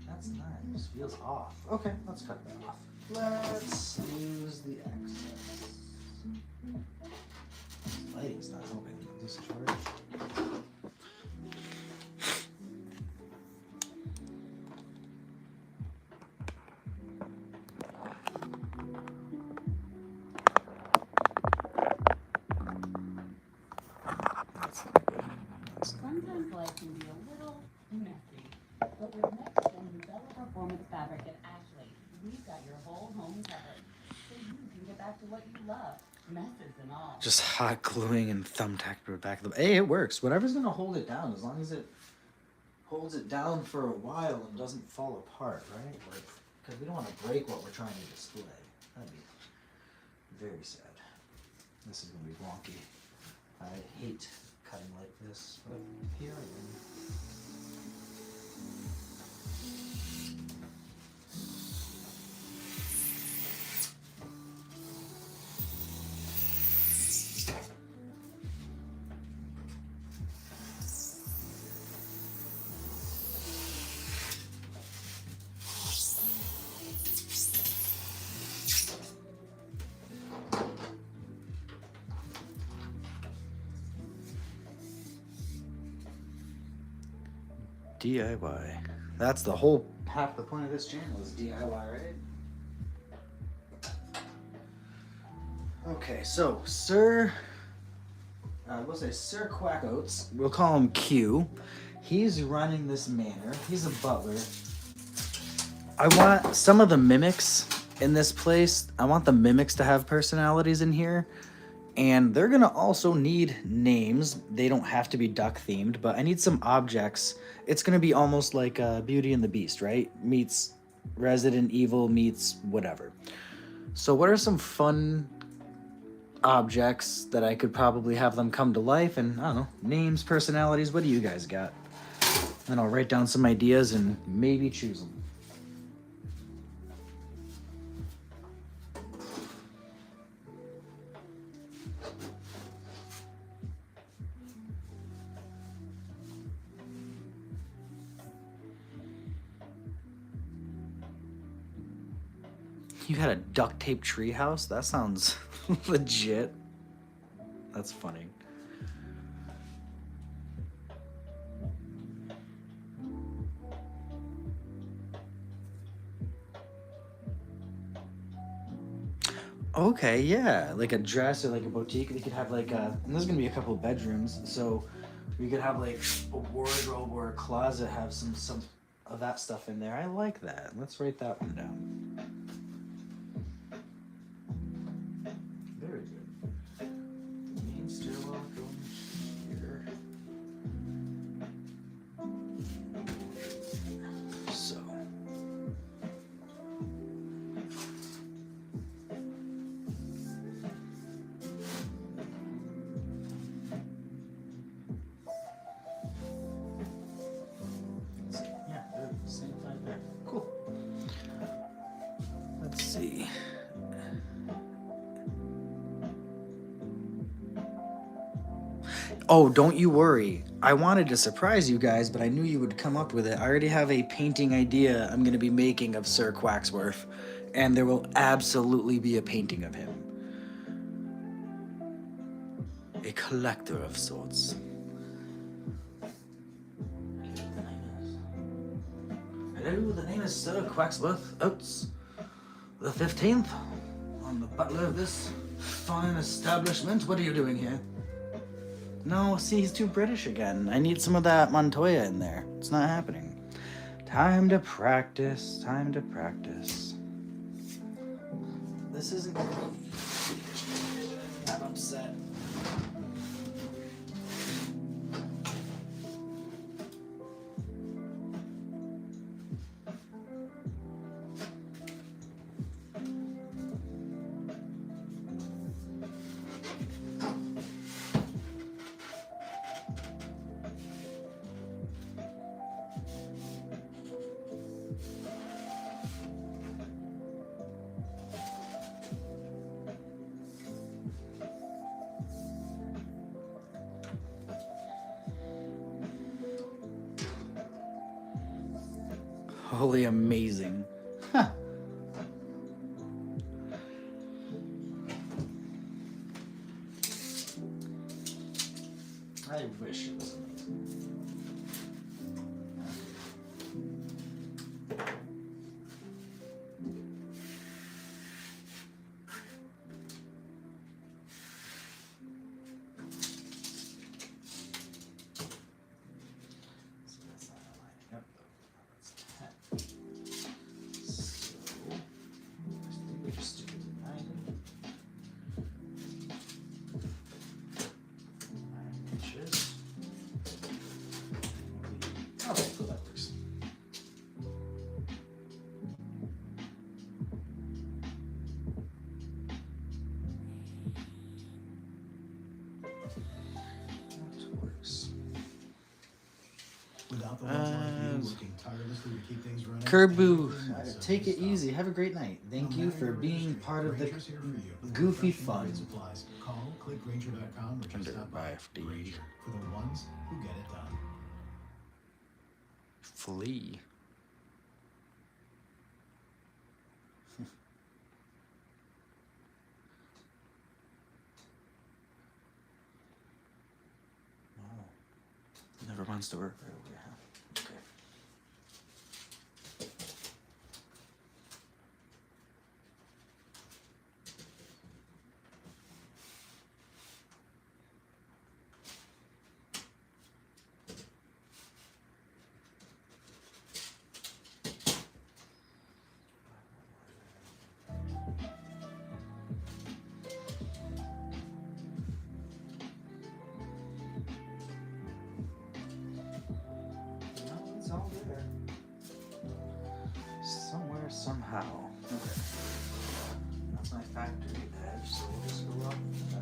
That's nice. Feels off. Okay, let's cut that off. Let's use the excess. Lighting's not helping this charge. life can be a little messy. But with next-gen Bella Performance Fabric at Ashley, we've got your whole home covered. So you can get back to what you love, messes and all. Just hot gluing and thumbtack to the back of the... Hey, it works. Whatever's gonna hold it down, as long as it holds it down for a while and doesn't fall apart, right? Like, because we don't want to break what we're trying to display. That'd be very sad. This is gonna be wonky. I hate cutting like this, but here I am. DIY. That's the whole half the point of this channel is DIY, right? Okay, so Sir Quack Oats, we'll call him Q. He's running this manor. He's a butler. I want some of the mimics in this place. I want the mimics to have personalities in here. And they're gonna also need names. They don't have to be duck themed, but I need some objects. It's gonna be almost like Beauty and the Beast, right? Meets Resident Evil meets whatever. So what are some fun objects that I could probably have them come to life? And I don't know, names, personalities, what do you guys got? Then I'll write down some ideas and maybe choose them. You got a duct tape treehouse? That sounds legit. That's funny. Okay, yeah, like a dress or like a boutique. They could have like a, and there's gonna be a couple of bedrooms, so we could have like a wardrobe or a closet, have some of that stuff in there. I like that. Let's write that one down. Very good. Main stairwell going here. So. Yeah, they're the same time there. Cool. Let's see. Oh, don't you worry. I wanted to surprise you guys, but I knew you would come up with it. I already have a painting idea I'm going to be making of Sir Quacksworth, and there will absolutely be a painting of him. A collector of sorts. Hello, the name is Sir Quacksworth Oates, the 15th. I'm the butler of this fine establishment. What are you doing here? No, see, he's too British again. I need some of that Montoya in there. It's not happening. Time to practice. Time to practice. This isn't gonna be easy. I'm upset. Holy amazing. Huh. I wish it was amazing. the ones like you working tirelessly to keep things running. Kerbu, Everything is take it stuff. easy. Have a great night. Thank No you matter for your being industry, part of the Granger's here for you with goofy refreshing fun. great supplies. Call clickgranger.com or just Under stop by. IFD. Granger, for the ones who get it done. Flee. Wow. Never wants to work right over here. Okay. No, it's all there. Somewhere, somehow. Okay. That's my factory edge, so we'll just go up that.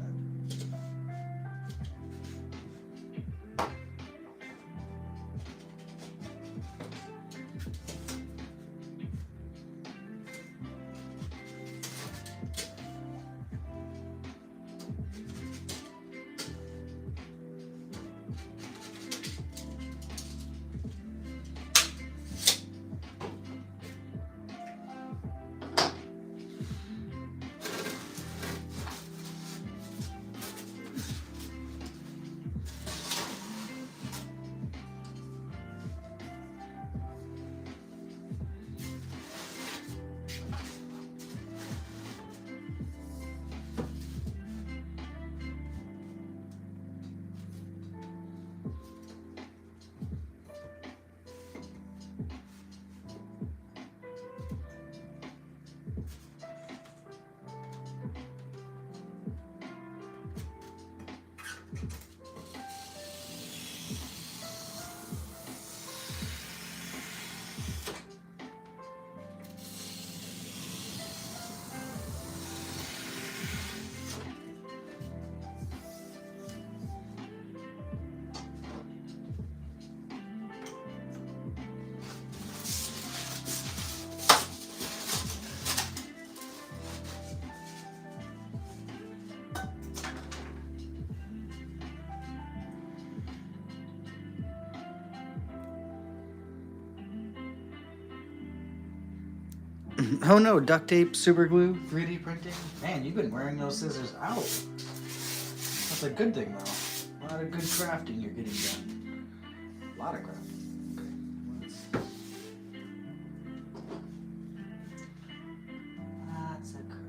Oh no, duct tape, super glue, 3D printing. Man, you've been wearing those scissors out. That's a good thing though. A lot of good crafting you're getting done. A lot of crafting. Okay, let's see. Lots of craft.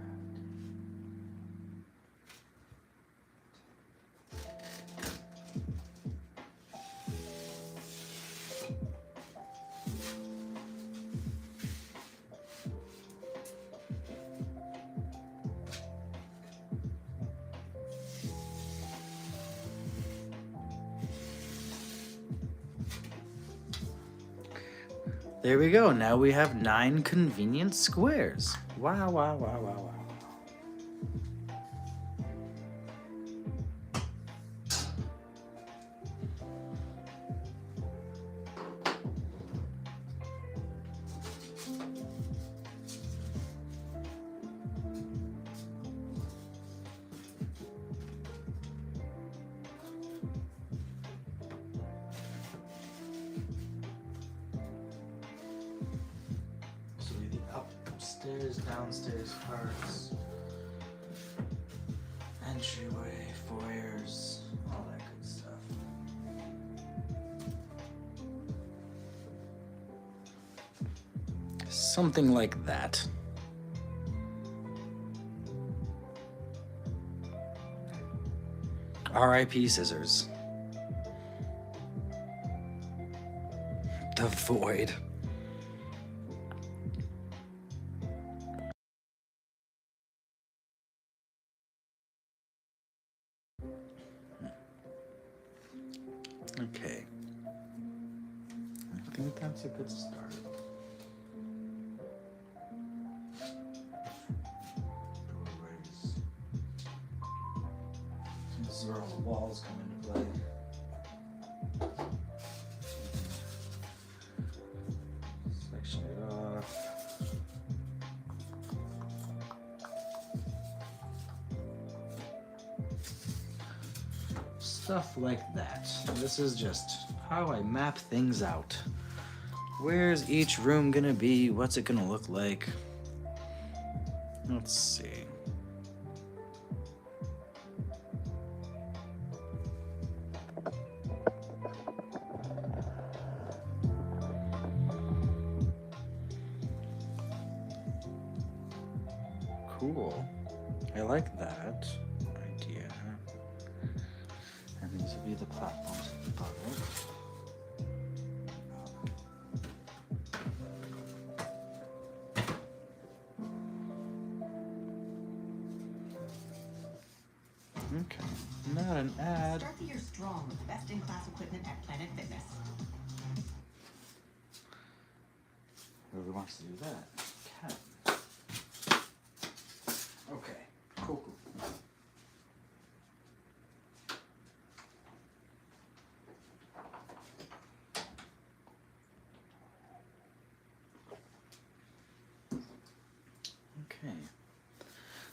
There we go. Now we have 9 convenient squares. Wow, wow, wow, wow, wow. So we have the upstairs, downstairs parts, entryway, foyers, all that good stuff. Something like that. R.I.P. scissors. The void. Okay. I think that's a good start. Doorways. This is where all the walls come into play. stuff like that. This is just how I map things out. Where's each room gonna be? What's it gonna look like? Let's see. Cool. I like that idea. And these will be the platforms at the bottom. Okay, not an ad. Start the year strong with best-in-class equipment at Planet Fitness. Whoever wants to do that can. Okay, cool. Okay.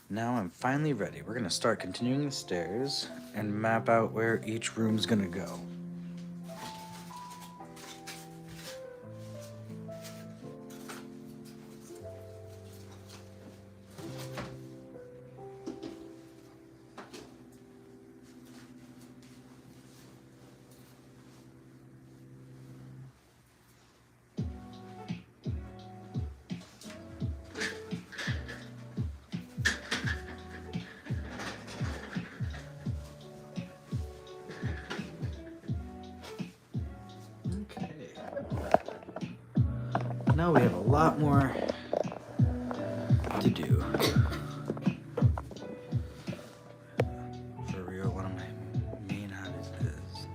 Now I'm finally ready. We're gonna start continuing the stairs and map out where each room's gonna go. Now we have a lot more to do. For real, one of my main habits is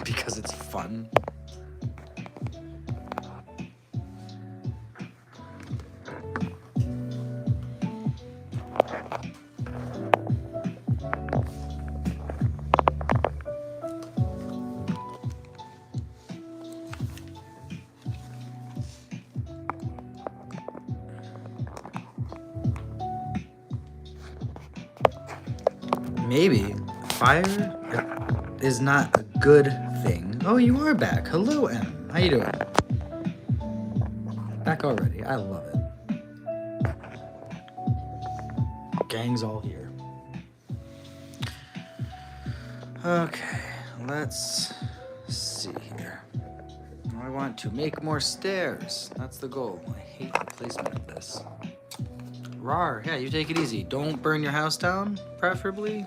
because it's fun. Maybe fire is not a good thing. Oh, you are back. Hello, Em. How you doing? Back already. I love it. Gang's all here. Okay, let's see here. I want to make more stairs. That's the goal. I hate the placement of this. Rar, yeah, you take it easy. Don't burn your house down, preferably.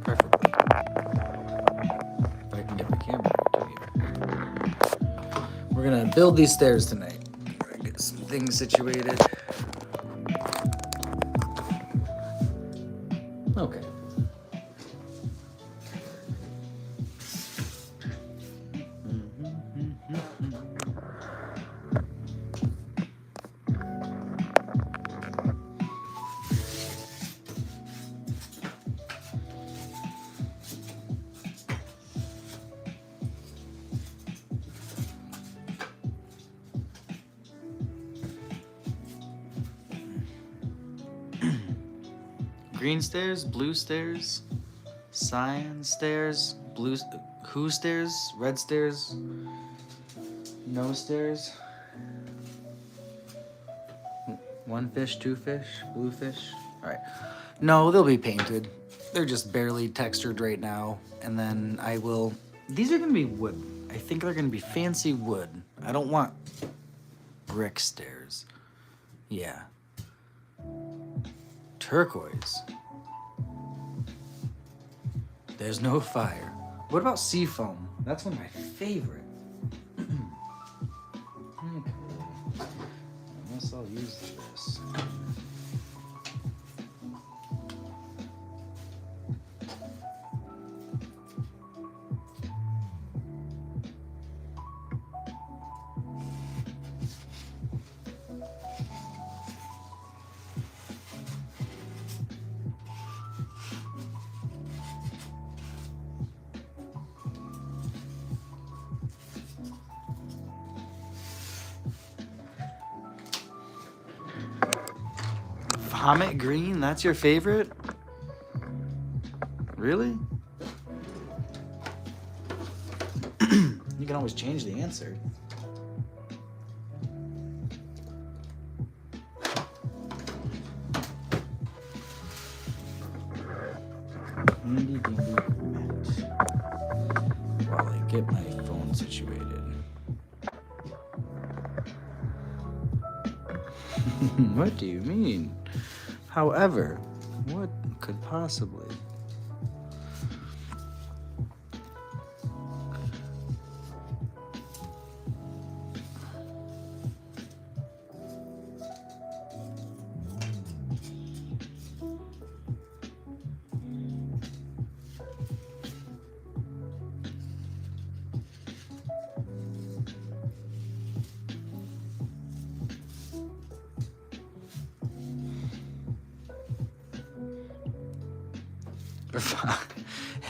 Preferably. If I can get my camera to here. We're gonna build these stairs tonight. We're gonna get some things situated. Okay. Green stairs, blue stairs, cyan stairs, blue, who stairs, red stairs, no stairs. One fish, two fish, blue fish. All right. No, they'll be painted. They're just barely textured right now. And then I will, these are gonna be wood. I think they're gonna be fancy wood. I don't want brick stairs. Yeah. Turquoise. There's no fire. What about seafoam? That's one of my favorite. Okay. I guess I'll use this. Vomit green? That's your favorite? Really? You can always change the answer. Handy dandy match. While I get my phone situated. What do you mean? However, what could possibly?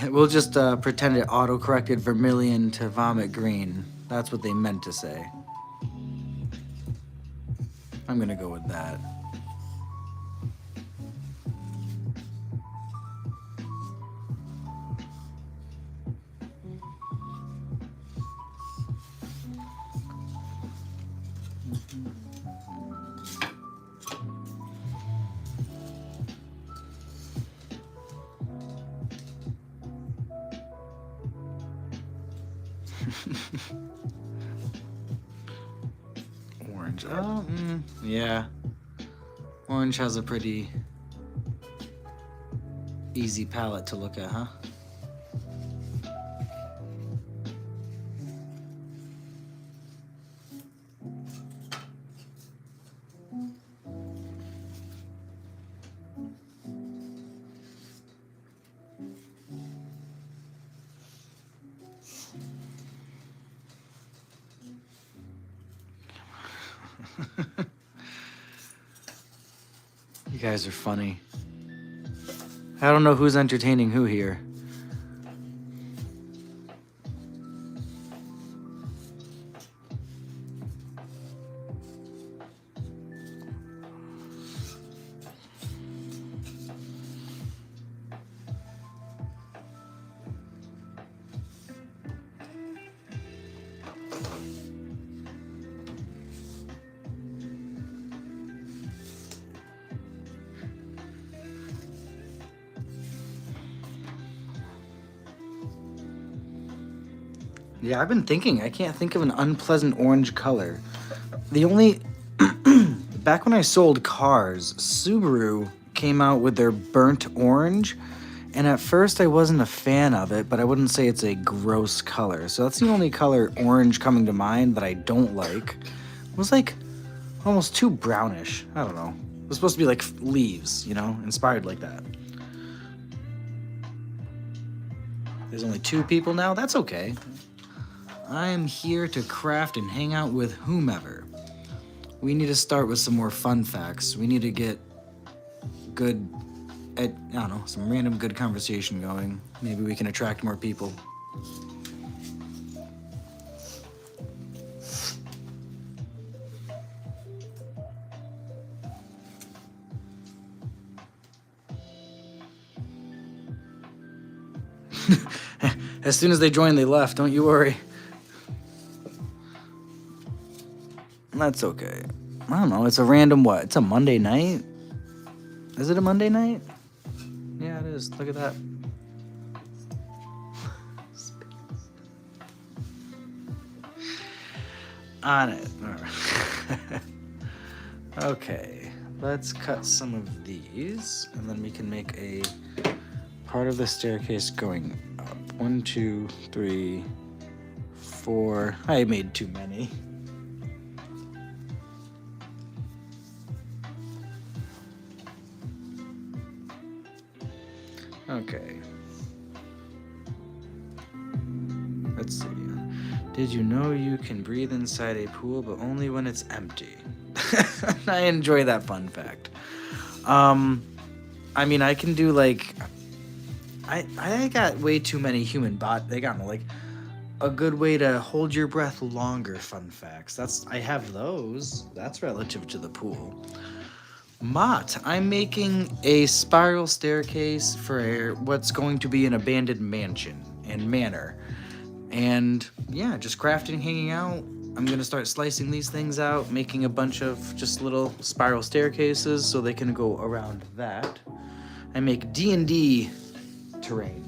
We'll just pretend it auto-corrected vermilion to vomit green. That's what they meant to say. I'm gonna go with that. Orange. Oh, yeah. Orange has a pretty easy palette to look at, huh? You guys are funny. I don't know who's entertaining who here. Yeah, I've been thinking. I can't think of an unpleasant orange color. The only... Back when I sold cars, Subaru came out with their burnt orange, and at first I wasn't a fan of it, but I wouldn't say it's a gross color. So that's the only color orange coming to mind that I don't like. It was like almost too brownish. I don't know. It was supposed to be like leaves, you know, inspired like that. There's only 2 people now. That's okay. I am here to craft and hang out with whomever. We need to start with some more fun facts. We need to get good, I don't know, some random good conversation going. Maybe we can attract more people. As soon as they joined, they left. Don't you worry. That's okay. I don't know. It's a random what? It's a Monday night? Is it a Monday night? Yeah, it is. Look at that. On it. All right. Okay. Let's cut some of these, and then we can make a part of the staircase going up. 1, 2, 3, 4. I made too many. Okay. Let's see. Did you know you can breathe inside a pool, but only when it's empty? I enjoy that fun fact. I mean, I can do like... I got way too many they got me like a good way to hold your breath longer fun facts. I have those. That's relative to the pool. Mott, I'm making a spiral staircase for what's going to be an abandoned mansion and manor. And yeah, just crafting, hanging out. I'm gonna start slicing these things out, making a bunch of just little spiral staircases so they can go around that. I make D&D terrain.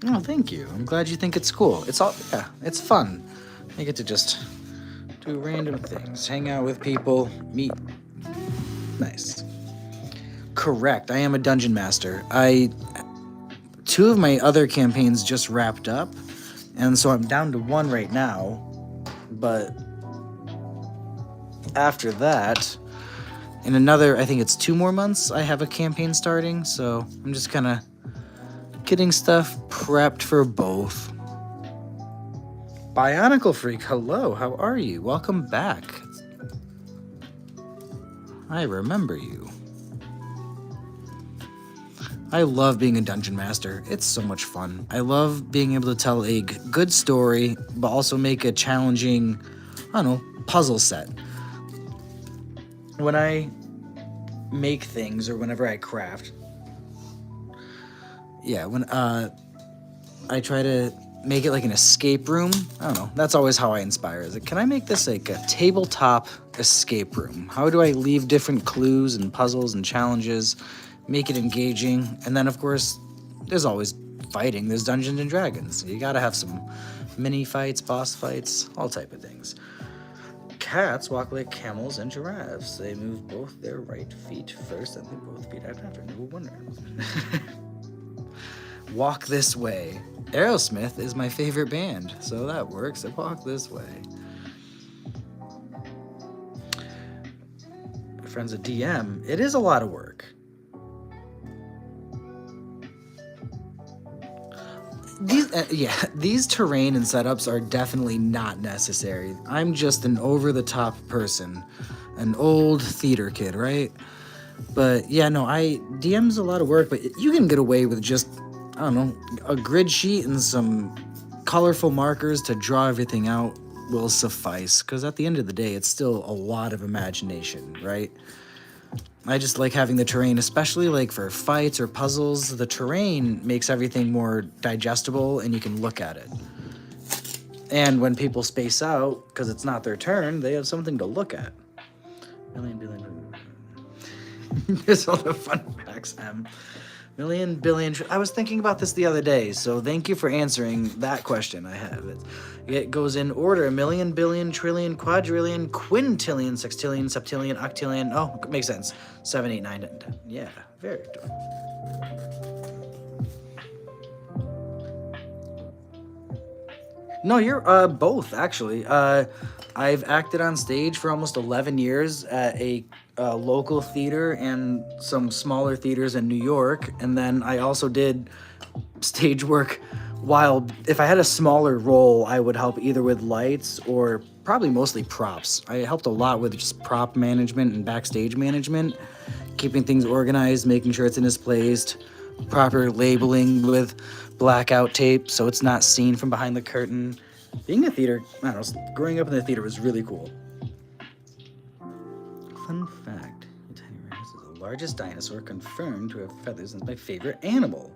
Oh, thank you. I'm glad you think it's cool. It's all, yeah, it's fun. I get to just do random things, hang out with people, meet. Nice. Correct. I am a dungeon master. Two of my other campaigns just wrapped up, and so I'm down to one right now. But after that, in another, I think it's 2 more months, I have a campaign starting. So I'm just kind of getting stuff prepped for both. Bionicle Freak, hello. How are you? Welcome back. I remember you. I love being a dungeon master. It's so much fun. I love being able to tell a good story, but also make a challenging, I don't know, puzzle set. When I make things or whenever I craft, when I try to make it like an escape room. I don't know. That's always how I inspire. Is it, can I make this like a tabletop escape room? How do I leave different clues and puzzles and challenges, make it engaging? And then, of course, there's always fighting. There's Dungeons and Dragons. You gotta have some mini fights, boss fights, all type of things. Cats walk like camels and giraffes. They move both their right feet first and then both feet after. No wonder. Walk This Way. Aerosmith is my favorite band, so that works. I walk this way. Friends of DM, it is a lot of work. These terrain and setups are definitely not necessary. I'm just an over-the-top person, an old theater kid, right? But yeah, no, DM's a lot of work, but you can get away with just, I don't know, a grid sheet and some colorful markers to draw everything out will suffice. Because at the end of the day, it's still a lot of imagination, right? I just like having the terrain, especially like for fights or puzzles. The terrain makes everything more digestible and you can look at it. And when people space out, because it's not their turn, they have something to look at. There's all the fun facts, M. Million, billion, I was thinking about this the other day, so thank you for answering that question I have. It goes in order: million, billion, trillion, quadrillion, quintillion, sextillion, septillion, octillion. Oh, makes sense. 7, 8, 9, 10. Yeah, very good. No, you're both, actually. I've acted on stage for almost 11 years at a local theater and some smaller theaters in New York. And then I also did stage work while, if I had a smaller role, I would help either with lights or probably mostly props. I helped a lot with just prop management and backstage management, keeping things organized, making sure it's in its place, proper labeling with blackout tape so it's not seen from behind the curtain. Being a theater, I don't know, growing up in the theater was really cool. Fun fact, Tyrannus is the largest dinosaur confirmed to have feathers and is my favorite animal.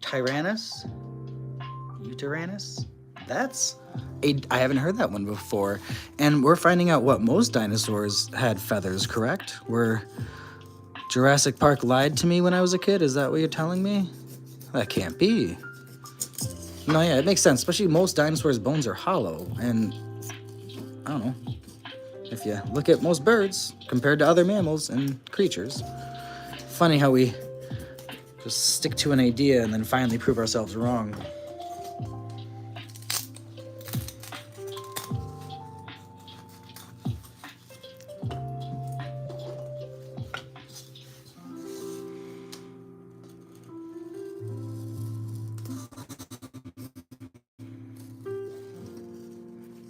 Tyrannus? That's I haven't heard that one before. And we're finding out what most dinosaurs had feathers, correct? Where Jurassic Park lied to me when I was a kid? Is that what you're telling me? That can't be. No, yeah, it makes sense. Especially most dinosaurs' bones are hollow. And I don't know. If you look at most birds compared to other mammals and creatures, funny how we just stick to an idea and then finally prove ourselves wrong.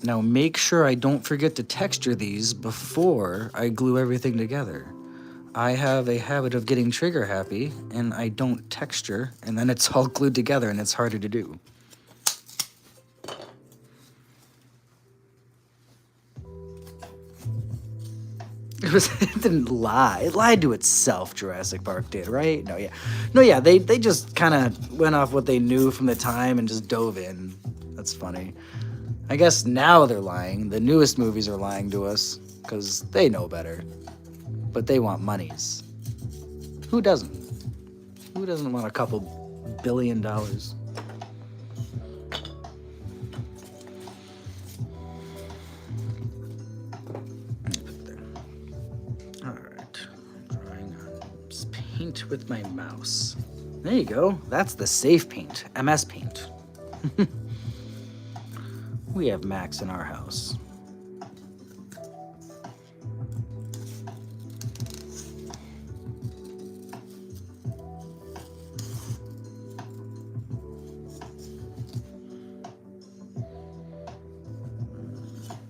Now make sure I don't forget to texture these before I glue everything together. I have a habit of getting trigger happy and I don't texture and then it's all glued together and it's harder to do. It didn't lie. It lied to itself. Jurassic Park did, right? No, yeah. They just kind of went off what they knew from the time and just dove in. That's funny. I guess now they're lying. The newest movies are lying to us because they know better. But they want monies. Who doesn't? Who doesn't want a couple $1 billion? Alright. Drawing on paint with my mouse. There you go. That's the safe paint. MS Paint. We have Macs in our house.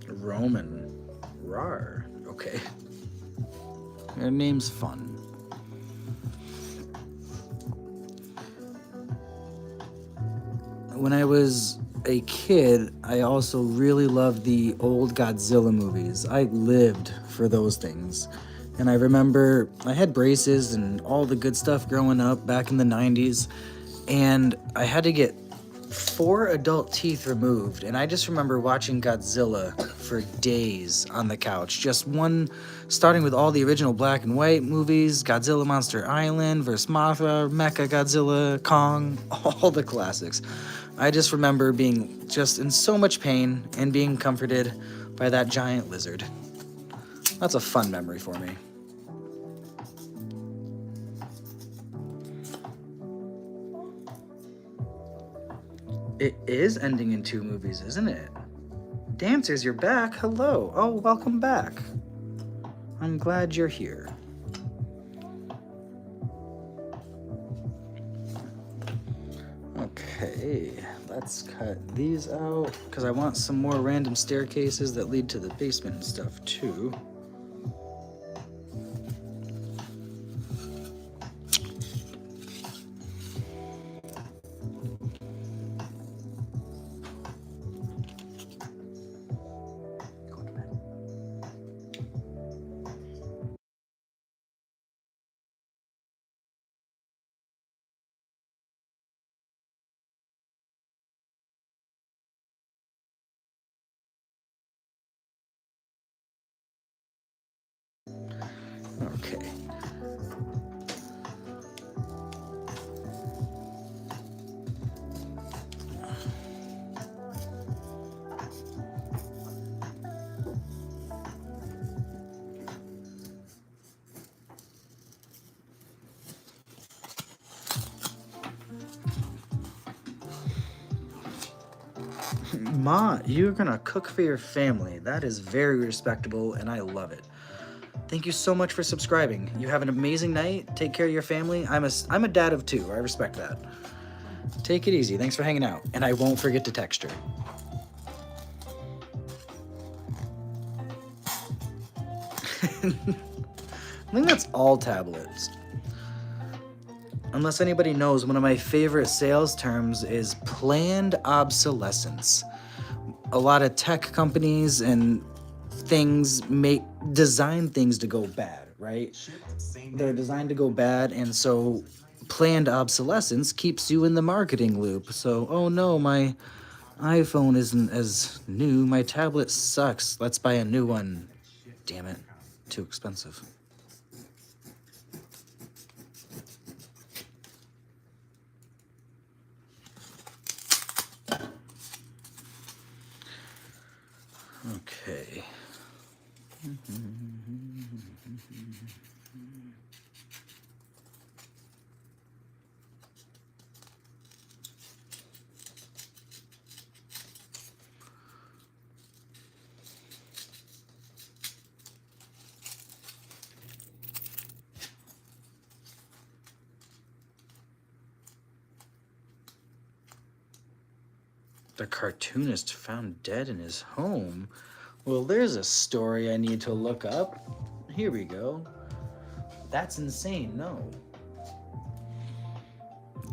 Roman. Rar. Okay. Her name's fun. When I was a kid, I also really loved the old Godzilla movies. I lived for those things. And I remember I had braces and all the good stuff growing up back in the 90s. And I had to get 4 adult teeth removed. And I just remember watching Godzilla for days on the couch. Just one, starting with all the original black and white movies, Godzilla Monster Island vs. Mothra, Mecha Godzilla, Kong, all the classics. I just remember being just in so much pain and being comforted by that giant lizard. That's a fun memory for me. It is ending in 2 movies, isn't it? Dancers, you're back. Hello. Oh, welcome back. I'm glad you're here. Okay, let's cut these out because I want some more random staircases that lead to the basement and stuff too. Okay. Ma, you're gonna cook for your family. That is very respectable, and I love it. Thank you so much for subscribing. You have an amazing night. Take care of your family. I'm a dad of 2. I respect that. Take it easy. Thanks for hanging out. And I won't forget to text her. I think that's all tablets. Unless anybody knows, one of my favorite sales terms is planned obsolescence. A lot of tech companies and things design things to go bad, right? They're designed to go bad, and so planned obsolescence keeps you in the marketing loop. So, oh no, my iPhone isn't as new, my tablet sucks, let's buy a new one. Damn it, too expensive. Okay. The cartoonist found dead in his home. Well, there's a story I need to look up. Here we go. That's insane, no.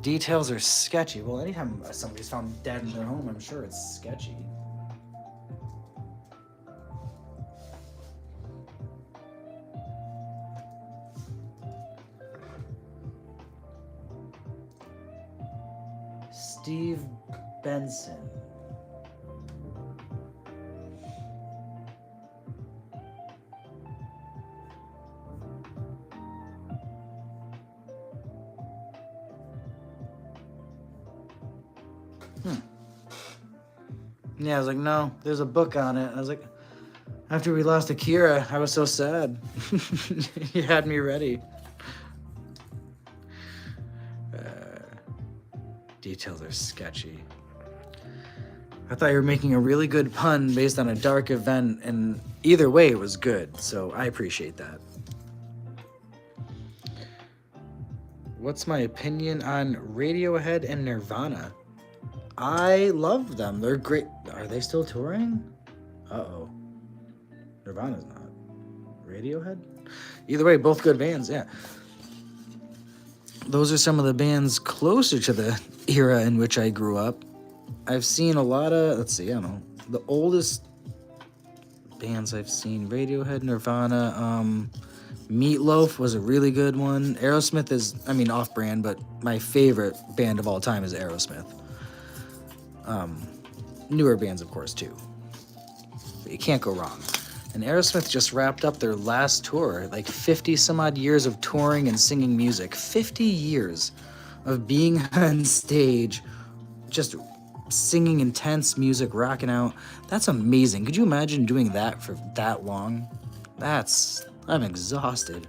Details are sketchy. Well, anytime somebody's found dead in their home, I'm sure it's sketchy. Steve Benson. Yeah, I was like, no, there's a book on it. I was like, after we lost Akira, I was so sad. You had me ready. Details are sketchy. I thought you were making a really good pun based on a dark event, and either way it was good, so I appreciate that. What's my opinion on Radiohead and Nirvana? I love them. They're great. Are they still touring? Uh-oh. Nirvana's not. Radiohead? Either way, both good bands, yeah. Those are some of the bands closer to the era in which I grew up. I've seen a lot of, let's see, I don't know. The oldest bands I've seen, Radiohead, Nirvana, Meatloaf was a really good one. Aerosmith is, I mean, off-brand, but my favorite band of all time is Aerosmith. Newer bands, of course, too. But you can't go wrong. And Aerosmith just wrapped up their last tour, like 50 some odd years of touring and singing music. 50 years of being on stage, just singing intense music, rocking out. That's amazing. Could you imagine doing that for that long? I'm exhausted.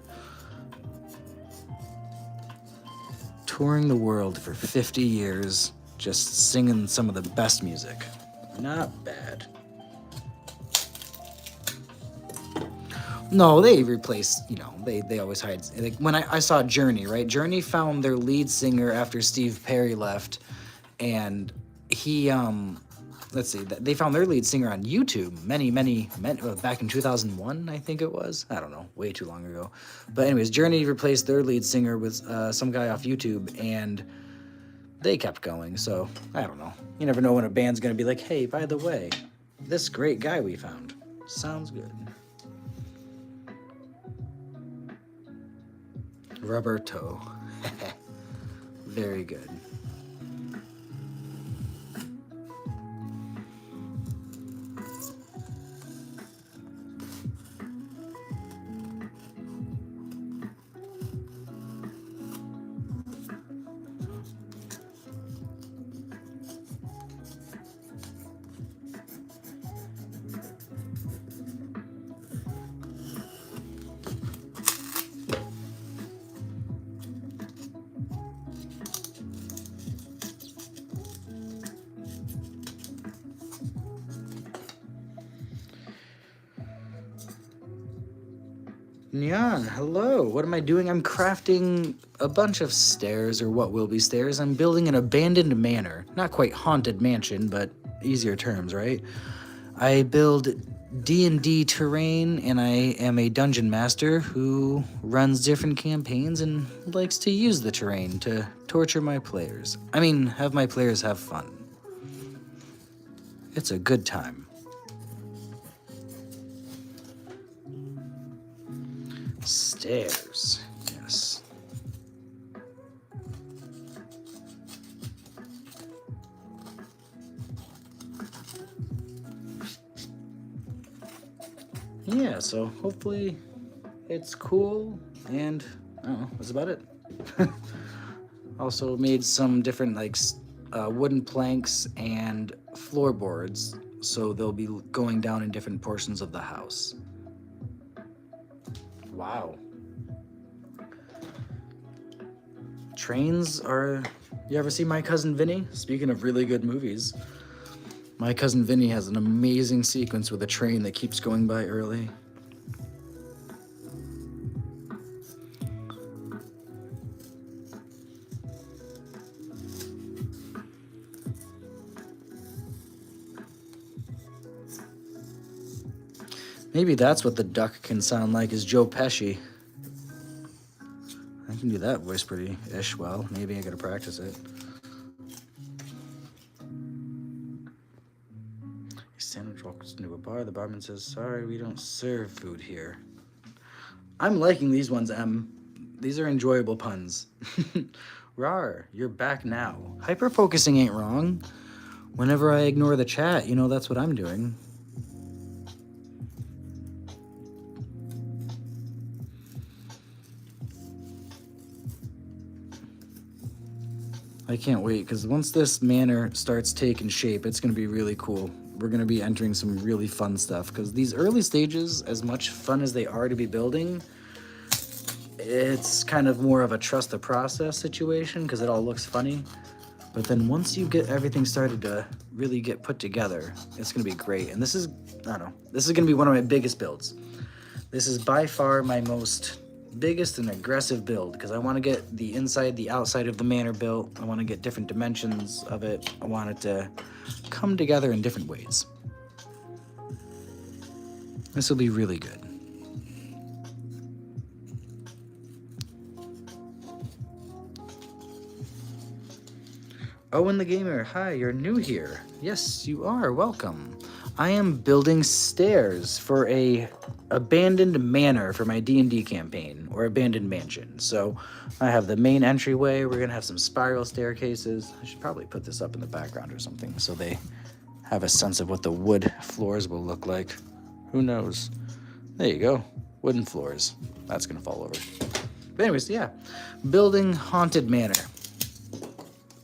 Touring the world for 50 years, just singing some of the best music. Not bad. No, they replaced, they always hide. Like when I saw Journey, right? Journey found their lead singer after Steve Perry left, and he, let's see, they found their lead singer on YouTube many, back in 2001, I think it was. I don't know, way too long ago. But anyways, Journey replaced their lead singer with some guy off YouTube, and they kept going, so I don't know. You never know when a band's gonna be like, hey, by the way, this great guy we found. Sounds good. Rubber toe. Very good. Nyan, hello. What am I doing? I'm crafting a bunch of stairs, or what will be stairs. I'm building an abandoned manor. Not quite haunted mansion, but easier terms, right? I build D&D terrain, and I am a dungeon master who runs different campaigns and likes to use the terrain to torture my players. I mean, have my players have fun. It's a good time. Stairs, yes. Yeah, so hopefully it's cool, and I don't know, that's about it. Also made some different wooden planks and floorboards, so they'll be going down in different portions of the house. Wow. Trains are... You ever see My Cousin Vinny? Speaking of really good movies, My Cousin Vinny has an amazing sequence with a train that keeps going by early. Maybe that's what the duck can sound like, is Joe Pesci. I can do that voice pretty-ish well. Maybe I gotta practice it. A sandwich walks into a bar. The barman says, sorry, we don't serve food here. I'm liking these ones, Em. These are enjoyable puns. Rar, you're back now. Hyper-focusing ain't wrong. Whenever I ignore the chat, you know that's what I'm doing. I can't wait, because once this manor starts taking shape, it's going to be really cool. We're going to be entering some really fun stuff, because these early stages, as much fun as they are to be building, it's kind of more of a trust the process situation, because it all looks funny. But then once you get everything started to really get put together, it's going to be great. And this is, I don't know, this is going to be one of my biggest builds. This is by far my most biggest and aggressive build, because I want to get the inside, the outside of the manor built. I want to get different dimensions of it. I want it to come together in different ways. This will be really good. Owen the Gamer, hi, you're new here. Yes, you are, welcome. I am building stairs for a abandoned manor for my D&D campaign, or abandoned mansion. So I have the main entryway, we're gonna have some spiral staircases. I should probably put this up in the background or something so they have a sense of what the wood floors will look like. Who knows? There you go, wooden floors. That's gonna fall over. But anyways, yeah, building haunted manor.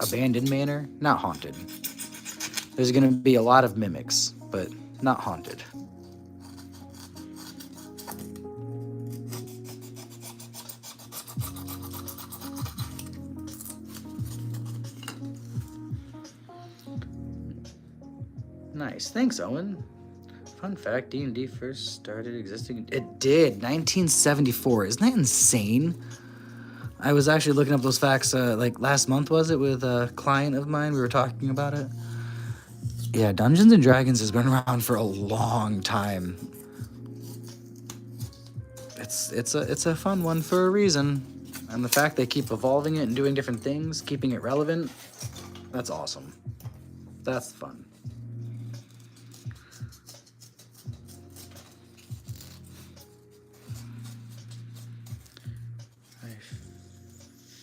Abandoned manor, not haunted. There's gonna be a lot of mimics, but not haunted. Nice, thanks, Owen. Fun fact, D&D first started existing. It did, 1974. Isn't that insane? I was actually looking up those facts, like last month, was it, with a client of mine? We were talking about it. Yeah, Dungeons and Dragons has been around for a long time. It's a fun one for a reason. And the fact they keep evolving it and doing different things, keeping it relevant, that's awesome. That's fun.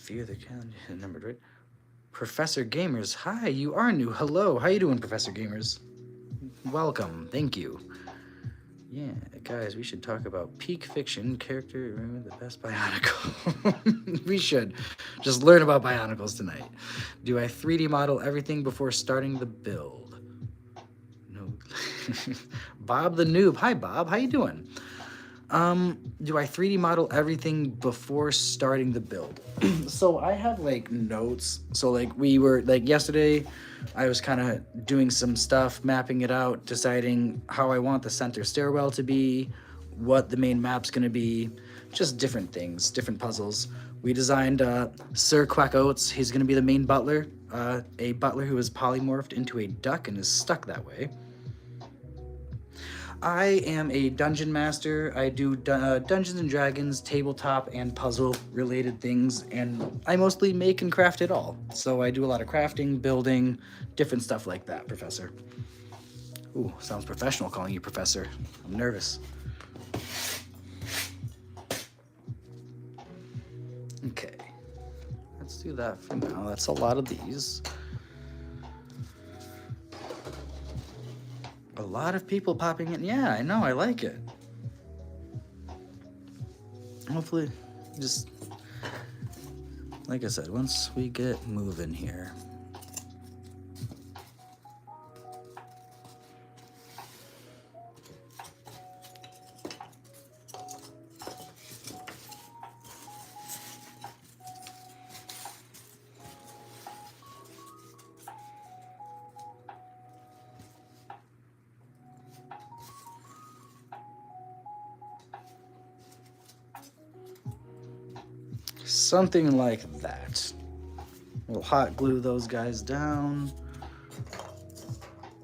Fear the calendar numbered, right? Professor Gamers, hi, you are new. Hello, how you doing, Professor Gamers? Welcome, thank you. Yeah, guys, we should talk about peak fiction character. Remember the best Bionicle. We should just learn about Bionicles tonight. Do I 3D model everything before starting the build? No. Bob the Noob, hi Bob, how you doing? Do I 3D model everything before starting the build? So I have like notes. So like we were like yesterday, I was kind of doing some stuff, mapping it out, deciding how I want the center stairwell to be, what the main map's gonna be, just different things, different puzzles. We designed Sir Quack Oats. He's gonna be the main butler, a butler who is polymorphed into a duck and is stuck that way. I am a dungeon master. I do Dungeons and Dragons, tabletop, and puzzle related things, and I mostly make and craft it all. So I do a lot of crafting, building, different stuff like that, Professor. Ooh, sounds professional calling you Professor. I'm nervous. Okay, let's do that for now. That's a lot of these. A lot of people popping in. Yeah, I know, I like it. Hopefully, just like I said, once we get moving here. Something like that. We'll hot glue those guys down.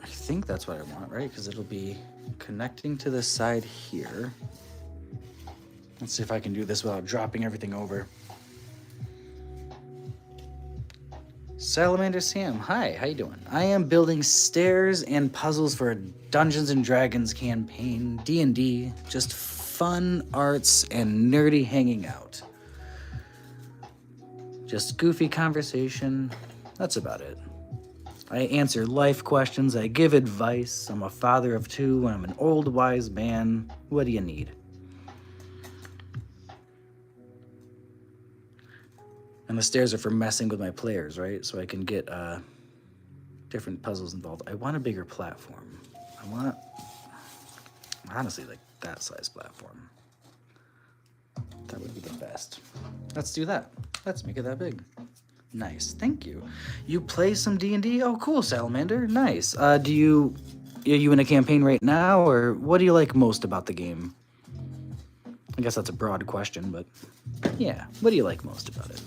I think that's what I want, right? Because it'll be connecting to the side here. Let's see if I can do this without dropping everything over. Salamander Sam, hi, how you doing? I am building stairs and puzzles for a Dungeons and Dragons campaign, D&D, just fun arts and nerdy hanging out. Just goofy conversation. That's about it. I answer life questions. I give advice. I'm a father of 2. I'm an old wise man. What do you need? And the stairs are for messing with my players, right? So I can get different puzzles involved. I want a bigger platform. I want, honestly, like that size platform. That would be the best. Let's do that. Let's make it that big. Nice, thank you. You play some D&D? Oh, cool, Salamander. Nice. Are you in a campaign right now, or what do you like most about the game? I guess that's a broad question, but yeah, what do you like most about it?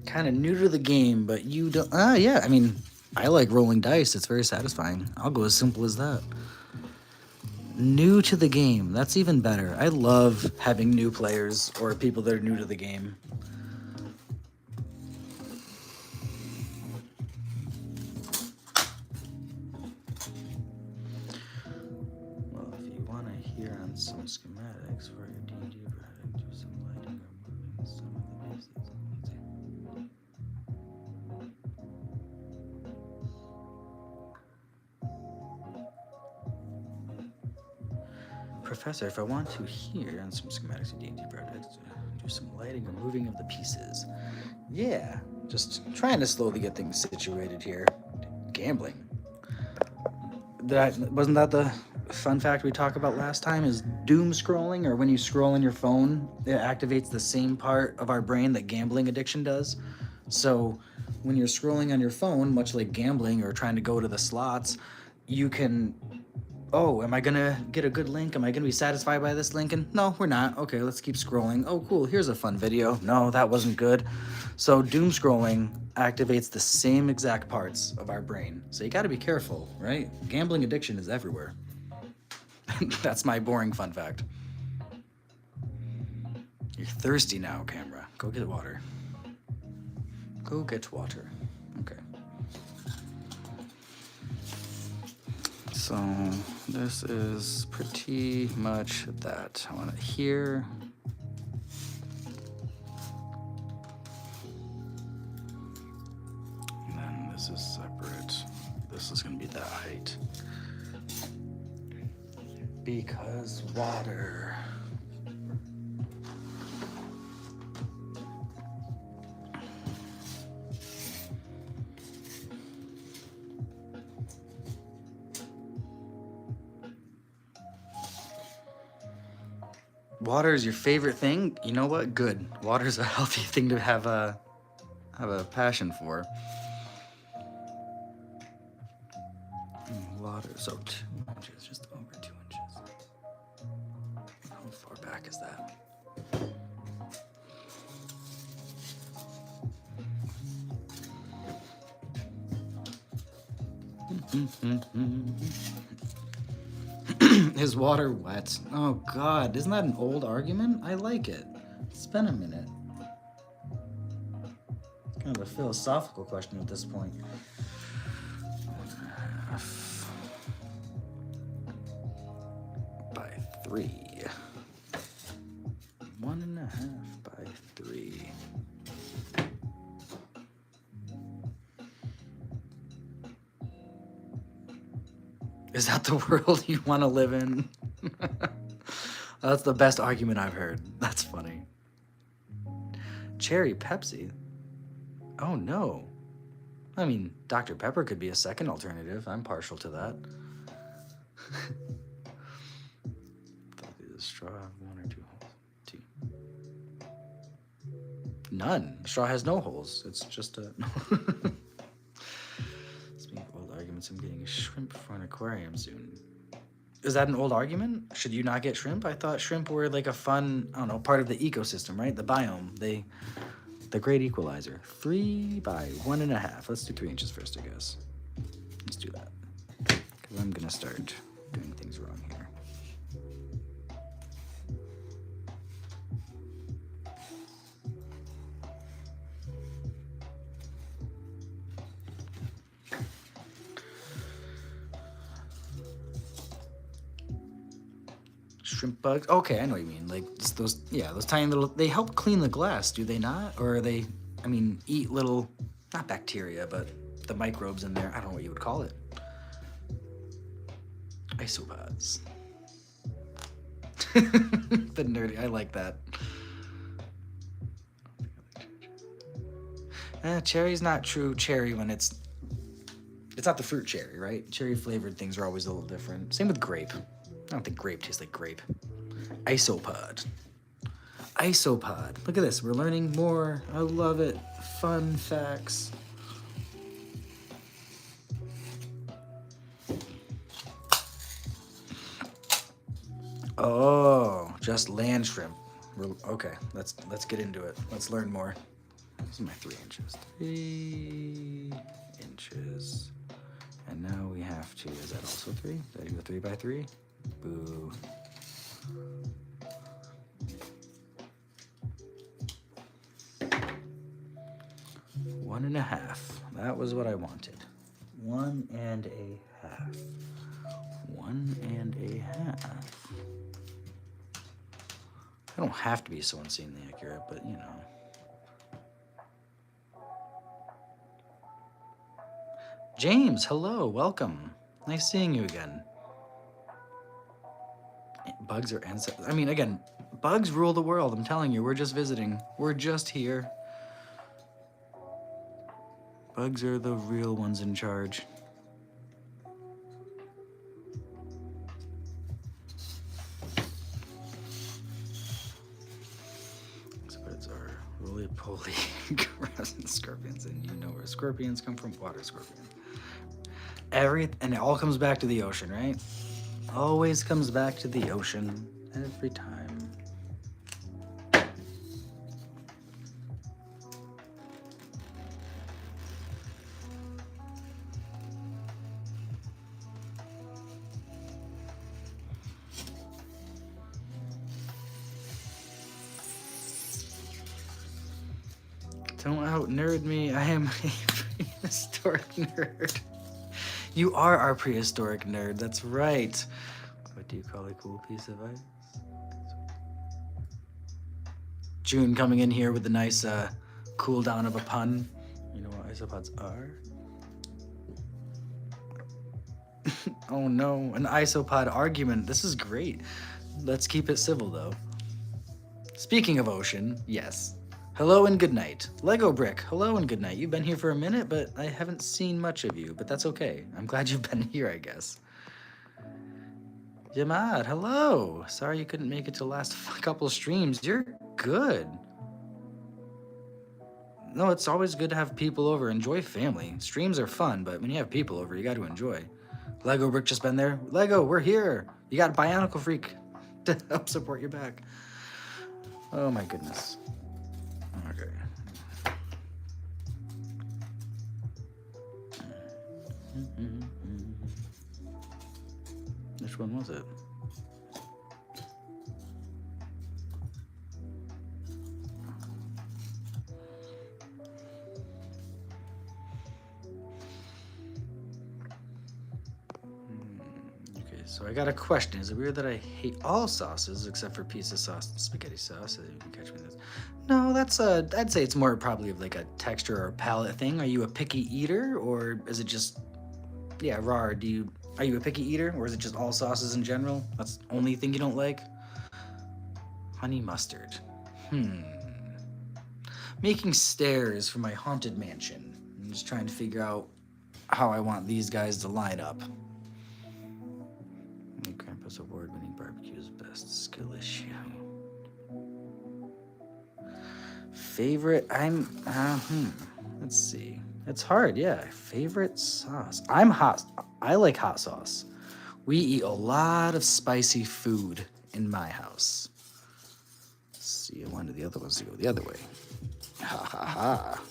Kind of new to the game, but you don't. Yeah, I mean, I like rolling dice. It's very satisfying. I'll go as simple as that. New to the game. That's even better. I love having new players or people that are new to the game. Well, if you want to hear on some schematics for your D&D product, do some lighting or moving some of the pieces. Professor, if I want to hear on some schematics of D&D projects, do some lighting or moving of the pieces. Yeah, just trying to slowly get things situated here. Gambling. Wasn't that the fun fact we talked about last time? Is doom scrolling, or when you scroll on your phone, it activates the same part of our brain that gambling addiction does. So when you're scrolling on your phone, much like gambling or trying to go to the slots, you can... Oh, am I gonna get a good link? Am I gonna be satisfied by this link? And no, we're not. Okay, let's keep scrolling. Oh, cool, here's a fun video. No, that wasn't good. So doom scrolling activates the same exact parts of our brain. So you gotta be careful, right? Gambling addiction is everywhere. That's my boring fun fact. You're thirsty now, camera. Go get water. Go get water. Okay. So this is pretty much that. I want it here. And then this is separate. This is gonna be that height. Because water. Water is your favorite thing? You know what? Good. Water's a healthy thing to have a passion for. Water, so 2 inches, just over 2 inches. How far back is that? Is water wet? Oh God, isn't that an old argument? I like it. It's been a minute. Kind of a philosophical question at this point. 1.5 by 3. 1.5 by 3. Is that the world you want to live in? That's the best argument I've heard. That's funny. Cherry Pepsi? Oh no. I mean, Dr. Pepper could be a second alternative. I'm partial to that. Does straw have 1 or 2 holes? 2. None. Straw has no holes. It's just a... Arguments. I'm getting a shrimp for an aquarium soon. Is that an old argument? Should you not get shrimp? I thought shrimp were like a fun, I don't know, part of the ecosystem, right? The biome. The great equalizer. 3 by 1.5. Let's do 3 inches first, I guess. Let's do that. Because I'm gonna start doing things wrong here. Shrimp bugs. Okay, I know what you mean. Like those, yeah, those tiny little. They help clean the glass, do they not? Or are they? I mean, eat little, not bacteria, but the microbes in there. I don't know what you would call it. Isopods. The nerdy. I like that. Cherry's not true cherry when it's not the fruit cherry, right? Cherry flavored things are always a little different. Same with grape. I don't think grape tastes like grape. Isopod. Isopod. Look at this. We're learning more. I love it. Fun facts. Oh, just land shrimp. Okay, let's get into it. Let's learn more. This is my 3 inches. 3 inches. And now we have to, is that also 3? Did I do a 3 by 3? Boo. One and a half. That was what I wanted. 1 and a half. 1 and a half. I don't have to be so insanely accurate, but you know. James, hello, welcome. Nice seeing you again. Bugs are ancestors. I mean, again, bugs rule the world. I'm telling you, we're just visiting. We're just here. Bugs are the real ones in charge. Bugs are roly-poly grass and scorpions, and you know where scorpions come from. Water scorpions. And it all comes back to the ocean, right? Always comes back to the ocean every time. Don't out nerd me. I am a prehistoric nerd. You are our prehistoric nerd, that's right. What do you call a cool piece of ice? June coming in here with a nice cool down of a pun. You know what isopods are? Oh no, an isopod argument. This is great. Let's keep it civil though. Speaking of ocean, yes. Hello and good night. Lego Brick, hello and good night. You've been here for a minute, but I haven't seen much of you, but that's okay. I'm glad you've been here, I guess. Jamad, hello. Sorry you couldn't make it to the last couple streams. You're good. No, it's always good to have people over. Enjoy family. Streams are fun, but when you have people over, you got to enjoy. Lego Brick just been there. Lego, we're here. You got Bionicle Freak to help support your back. Oh my goodness. Okay. Which one was it? Okay, so I got a question. Is it weird that I hate all sauces except for pizza sauce and spaghetti sauce? You can catch me this. No, that's I'd say it's more probably of like a texture or palate thing. Are you a picky eater, or is it just, yeah, raw? Are you a picky eater, or is it just all sauces in general? That's the only thing you don't like? Honey mustard. Making stairs for my haunted mansion. I'm just trying to figure out how I want these guys to line up. Grandpa's award-winning barbecue's best skill issue. Favorite, let's see. It's hard, yeah. Favorite sauce. I'm hot. I like hot sauce. We eat a lot of spicy food in my house. Let's see, I wanted the other ones to go the other way. Ha ha ha.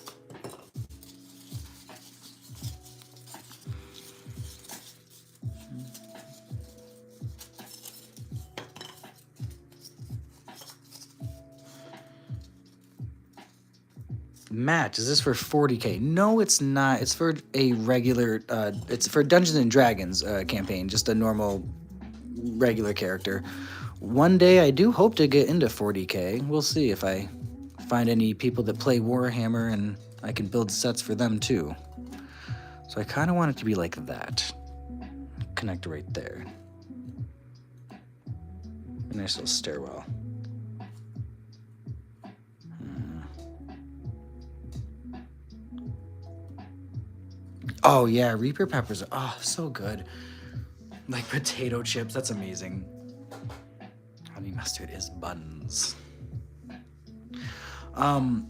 Match, is this for 40k? No, it's not. It's for a regular, it's for Dungeons and Dragons campaign, just a normal, regular character one day I do hope to get into 40K. We'll see if I find any people that play Warhammer and I can build sets for them too. So I kind of want it to be like that. Connect right there. A nice little stairwell. Oh yeah, Reaper peppers are so good. Like potato chips, that's amazing. Honey mustard is buns.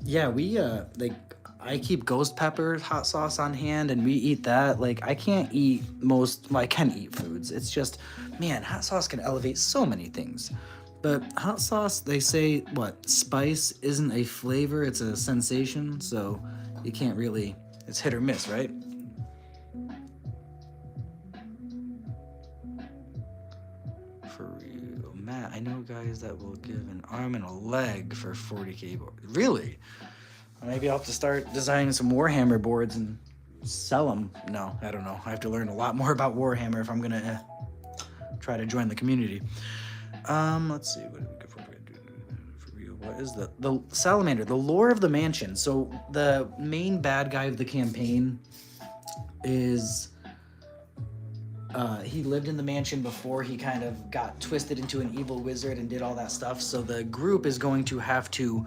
Yeah, we like I keep ghost pepper hot sauce on hand and we eat that. Like I can't eat well, I can eat foods. It's just, man, hot sauce can elevate so many things. But hot sauce, they say, what, spice isn't a flavor, it's a sensation, so you can't really, it's hit or miss, right? For real. Matt, I know guys that will give an arm and a leg for 40K board. Really? Maybe I'll have to start designing some Warhammer boards and sell them. No, I don't know. I have to learn a lot more about Warhammer if I'm gonna try to join the community. Let's see. What do we go for? For real, what is the salamander? The lore of the mansion. So the main bad guy of the campaign is he lived in the mansion before he kind of got twisted into an evil wizard and did all that stuff. So the group is going to have to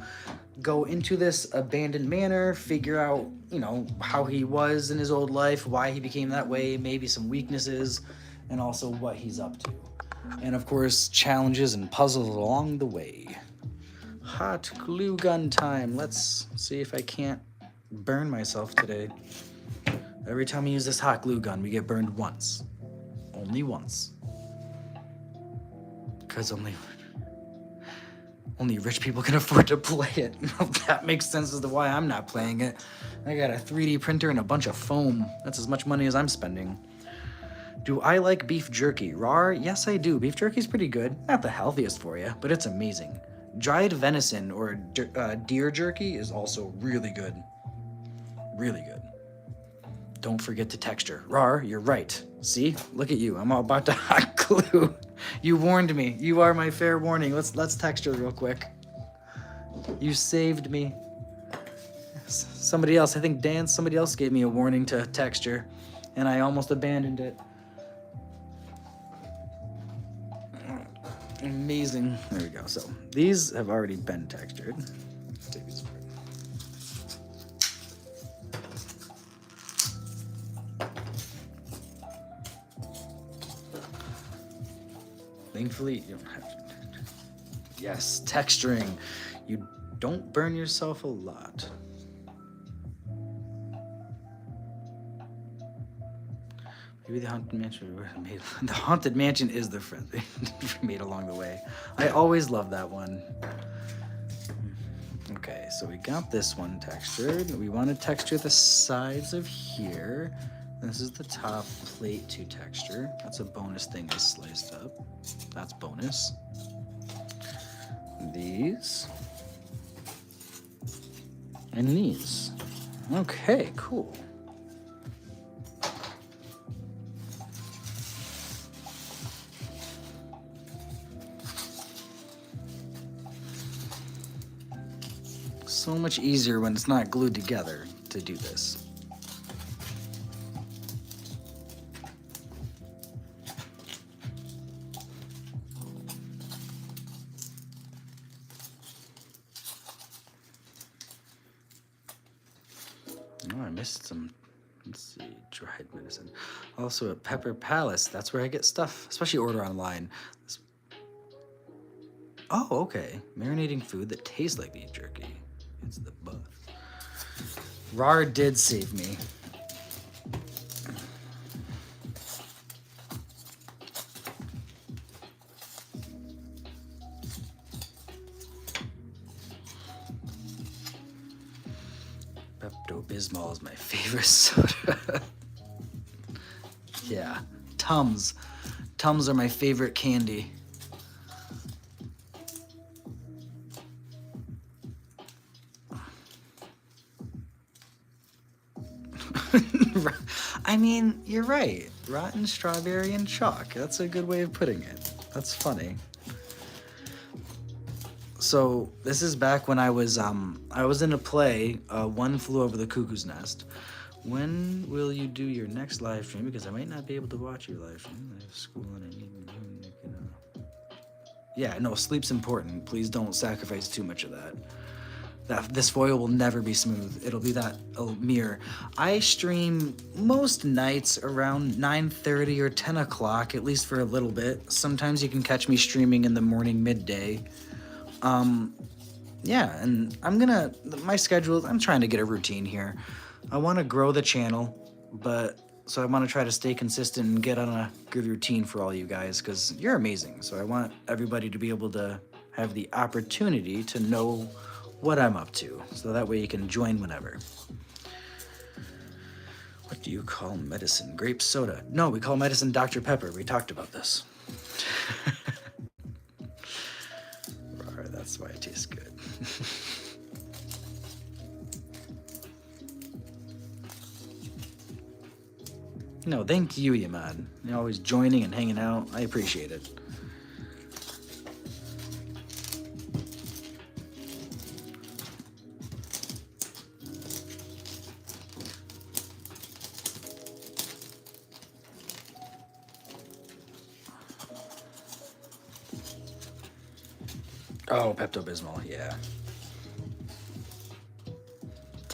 go into this abandoned manor, figure out, you know, how he was in his old life, why he became that way, maybe some weaknesses, and also what he's up to. And of course, challenges and puzzles along the way. Hot glue gun time. Let's see if I can't burn myself today. Every time we use this hot glue gun, we get burned once. Only once. Because only rich people can afford to play it. That makes sense as to why I'm not playing it. I got a 3D printer and a bunch of foam. That's as much money as I'm spending. Do I like beef jerky? Rar? Yes, I do. Beef jerky's pretty good. Not the healthiest for you, but it's amazing. Dried venison or deer jerky is also really good. Really good. Don't forget to texture. Rar, you're right. See? Look at you. I'm all about to hot glue. You warned me. You are my fair warning. Let's texture real quick. You saved me. Somebody else, I think somebody else gave me a warning to texture, and I almost abandoned it. Amazing. There we go. So these have already been textured. Let's take these apart. Thankfully, you don't have to. Yes, texturing. You don't burn yourself a lot. Maybe the haunted mansion made. The haunted mansion is the friend they made along the way. I always love that one. Okay, so we got this one textured. We want to texture the sides of here. This is the top plate to texture. That's a bonus thing I sliced up. That's bonus. These. And these. Okay, cool. So much easier when it's not glued together to do this. Oh, I missed some. Let's see, dried medicine. Also at Pepper Palace, that's where I get stuff, especially order online. Oh, okay. Marinating food that tastes like beef jerky. It's the buff. Rar did save me. Pepto-Bismol is my favorite soda. Yeah, Tums. Tums are my favorite candy. I mean, you're right. Rotten strawberry and chalk. That's a good way of putting it. That's funny. So this is back when I was in a play, One Flew Over the Cuckoo's Nest. When will you do your next live stream? Because I might not be able to watch your live stream. I have school and I need. Yeah, no, sleep's important. Please don't sacrifice too much of that. This foil will never be smooth. It'll be that mirror. I stream most nights around 9:30 or 10 o'clock, at least for a little bit. Sometimes you can catch me streaming in the morning, midday. Yeah, and my schedule, I'm trying to get a routine here. I want to grow the channel, so I want to try to stay consistent and get on a good routine for all you guys, because you're amazing. So I want everybody to be able to have the opportunity to know what I'm up to, so that way you can join whenever. What do you call medicine? Grape soda? No, we call medicine Dr. Pepper. We talked about this. That's why it tastes good. No, thank you, Yaman. You're always joining and hanging out. I appreciate it. Oh, Pepto-Bismol, yeah.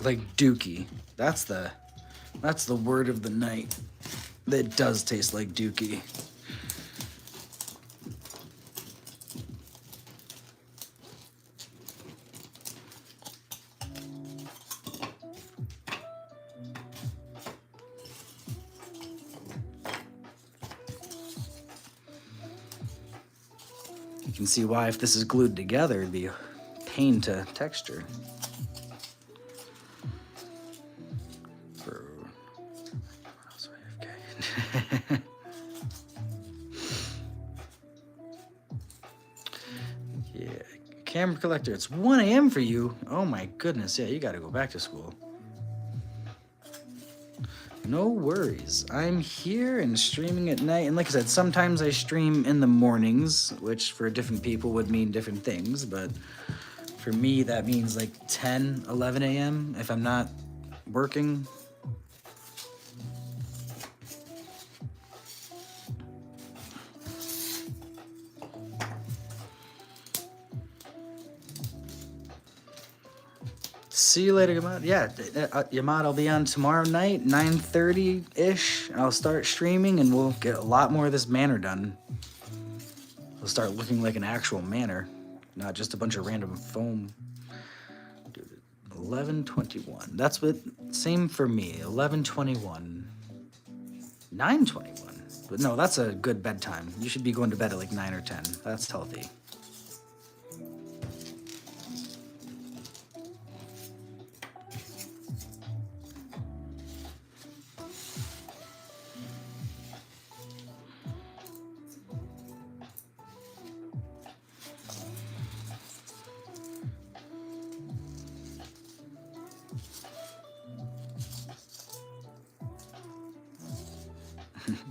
Like Dookie. That's the word of the night. That does taste like Dookie. You can see why if this is glued together, it'd be a pain to texture. Yeah, camera collector, it's 1 a.m. for you. Oh my goodness, yeah, you gotta go back to school. No worries. I'm here and streaming at night. And like I said, sometimes I stream in the mornings, which for different people would mean different things. But for me, that means like 10, 11 a.m. if I'm not working. See you later, Yamad. Yeah, Yamad, I'll be on tomorrow night, 9:30-ish. I'll start streaming, and we'll get a lot more of this manor done. We'll start looking like an actual manor, not just a bunch of random foam. Dude, 11:21. That's what, same for me, 11:21. 9:21. But no, that's a good bedtime. You should be going to bed at like 9 or 10. That's healthy.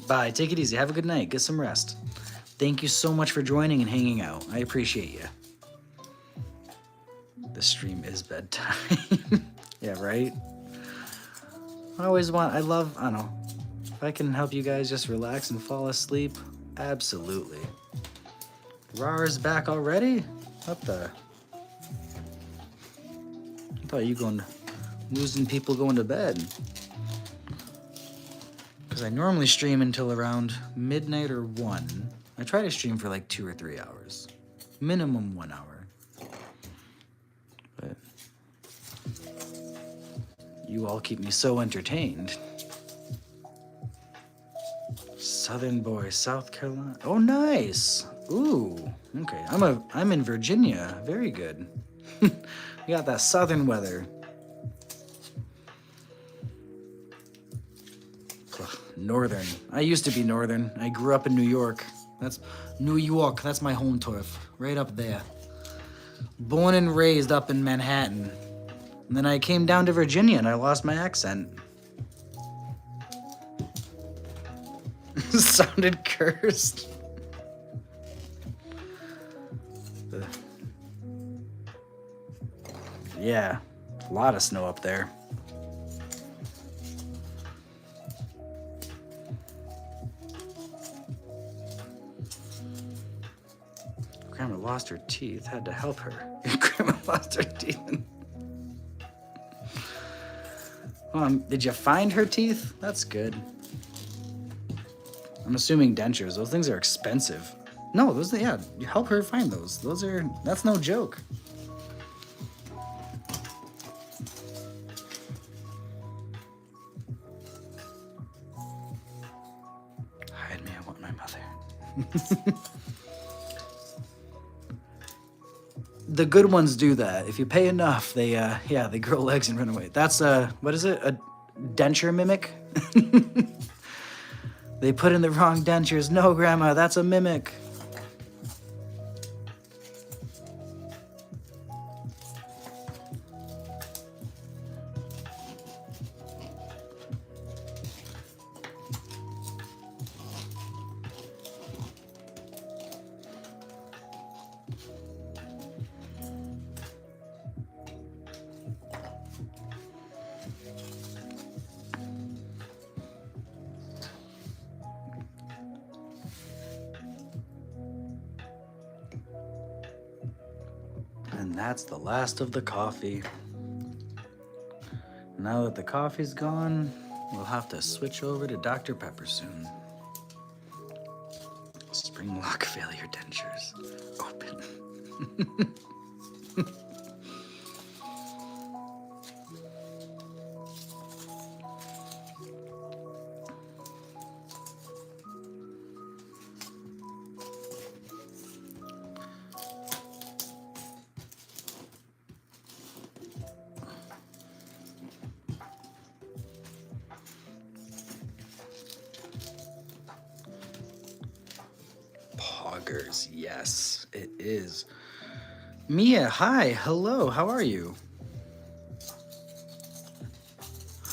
Bye. Take it easy. Have a good night. Get some rest. Thank you so much for joining and hanging out. I appreciate you. The stream is bedtime. Yeah, right? I don't know. If I can help you guys just relax and fall asleep, absolutely. Rar's back already? What the? I thought you losing people going to bed. Because I normally stream until around midnight or 1. I try to stream for like 2 or 3 hours. Minimum 1 hour. But you all keep me so entertained. Southern boy, South Carolina. Oh, nice. Ooh, okay. I'm in Virginia. Very good. We got that southern weather. Northern. I used to be northern. I grew up in New York. That's New York. That's my home turf. Right up there. Born and raised up in Manhattan. And then I came down to Virginia and I lost my accent. Sounded cursed. Yeah, a lot of snow up there. Grandma lost her teeth, had to help her. Grandma lost her teeth. Did you find her teeth? That's good. I'm assuming dentures. Those things are expensive. No, those, yeah, you help her find those. That's no joke. Hide me, I want my mother. The good ones do that. If you pay enough, they grow legs and run away. That's what is it? A denture mimic? They put in the wrong dentures. No, Grandma, that's a mimic. And that's the last of the coffee. Now that the coffee's gone, we'll have to switch over to Dr. Pepper soon. Spring lock failure dentures. Open. Poggers, yes, it is. Mia, hi, hello, how are you?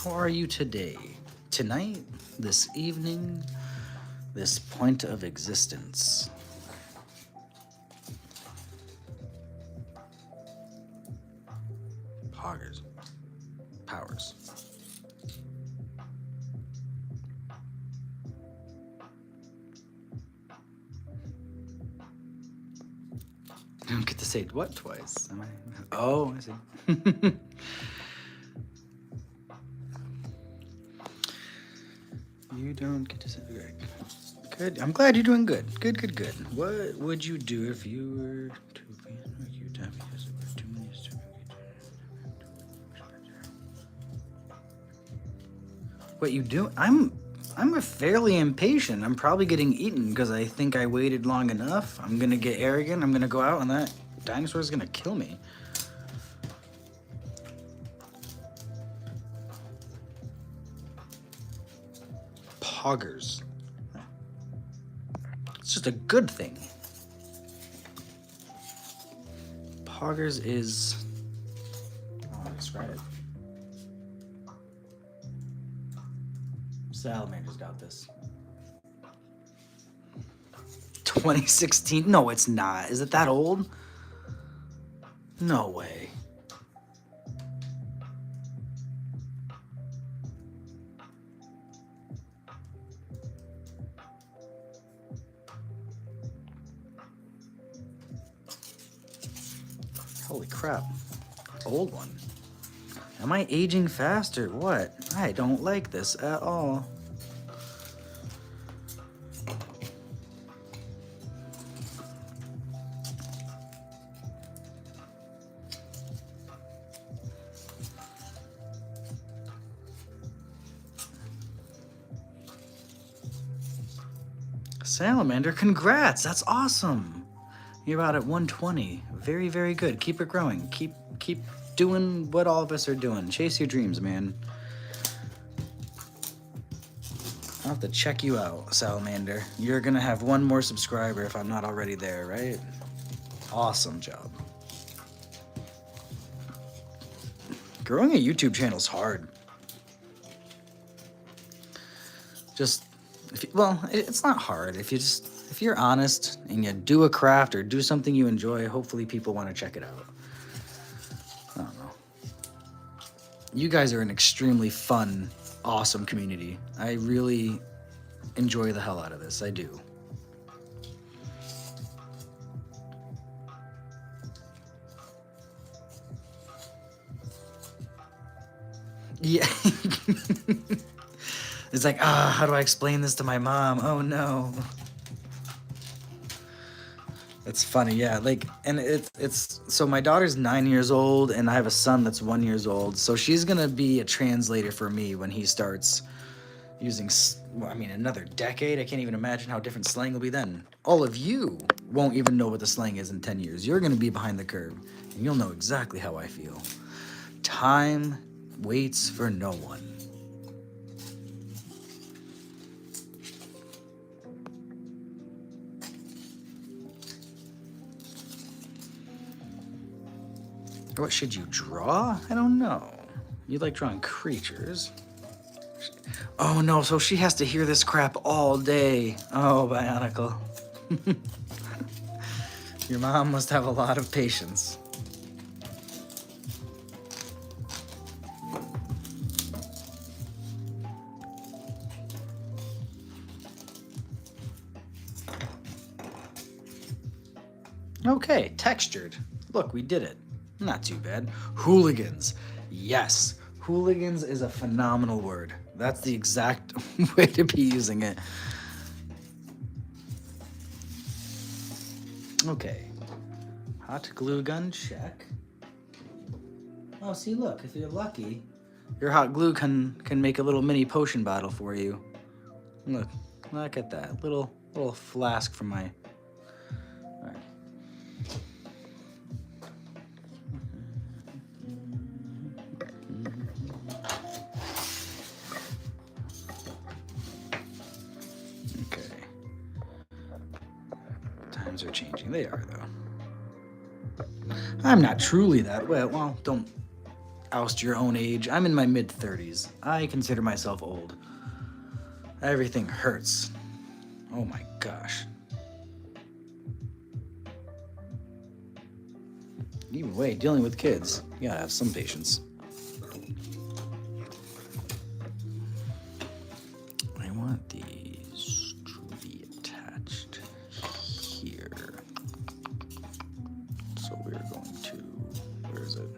How are you today? Tonight? This evening? This point of existence? Poggers. Powers. I don't get to say what twice. Am I? Oh, I see. You don't get to say okay. Good. I'm glad you're doing good. Good, good, good. What would you do if you were to be in you tell me yes, it was 2 minutes to What you do? I'm fairly impatient. I'm probably getting eaten because I think I waited long enough. I'm gonna get arrogant. I'm gonna go out and that dinosaur's gonna kill me. Poggers. It's just a good thing. Poggers is... Oh, I describe it. Salamander's got this. 2016? No, it's not. Is it that old? No way. Holy crap. Old one. Am I aging fast or what? I don't like this at all. Salamander, congrats! That's awesome! You're about at 120. Very, very good. Keep it growing. Keep doing what all of us are doing. Chase your dreams, man. I'll have to check you out, Salamander. You're gonna have one more subscriber if I'm not already there, right? Awesome job. Growing a YouTube channel is hard. It's not hard. If you're honest and you do a craft or do something you enjoy, hopefully people want to check it out. I don't know. You guys are an extremely fun, awesome community. I really enjoy the hell out of this. I do. Yeah. It's like, how do I explain this to my mom? Oh no. It's funny, yeah. Like, and it's so my daughter's 9 years old, and I have a son that's 1 year old. So she's gonna be a translator for me when he starts using. Well, I mean, another decade. I can't even imagine how different slang will be then. All of you won't even know what the slang is in 10 years. You're gonna be behind the curve, and you'll know exactly how I feel. Time waits for no one. What should you draw? I don't know. You like drawing creatures. Oh no, so she has to hear this crap all day. Oh, Bionicle. Your mom must have a lot of patience. Okay, textured. Look, we did it. Not too bad. Hooligans. Yes. Hooligans is a phenomenal word. That's the exact way to be using it. Okay. Hot glue gun, check. Oh, see, look, if you're lucky, your hot glue can make a little mini potion bottle for you. Look at that. Little flask from my... All right. Times are changing. They are, though. I'm not truly that well. Well, don't oust your own age. I'm in my mid-30s. I consider myself old. Everything hurts. Oh my gosh. Even way, dealing with kids. You gotta have some patience. I want these to be attached here. So we're going to, where is it?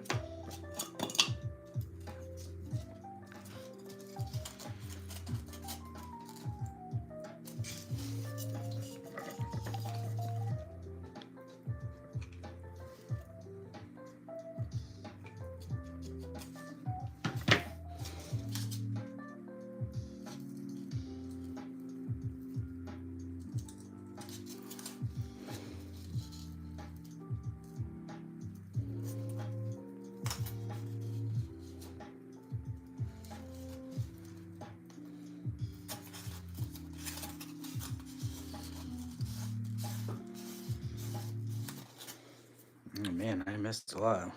Oh man, I missed a lot.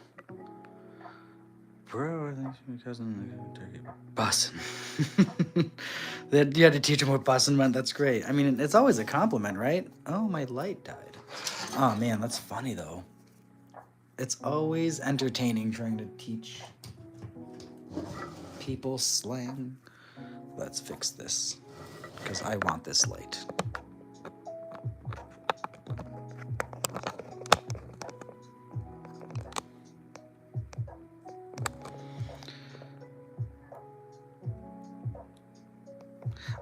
Bro, I think my cousin bussin'. You had to teach him what bussin' meant. That's great. I mean, it's always a compliment, right? Oh, my light died. Oh man, that's funny though. It's always entertaining trying to teach people slang. Let's fix this because I want this light.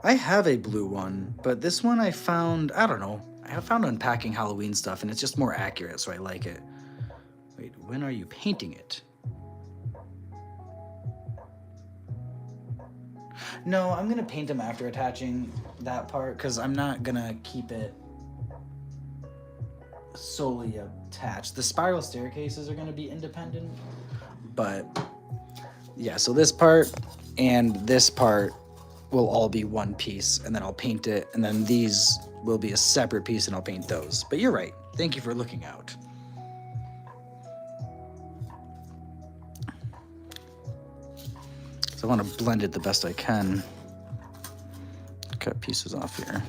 I have a blue one, but this one I found, I don't know. I found unpacking Halloween stuff and it's just more accurate, so I like it. Wait, when are you painting it? No, I'm gonna paint them after attaching that part because I'm not gonna keep it solely attached. The spiral staircases are gonna be independent, but yeah, so this part and this part will all be one piece, and then I'll paint it, and then these will be a separate piece and I'll paint those. But you're right. Thank you for looking out. So I want to blend it the best I can. Cut pieces off here.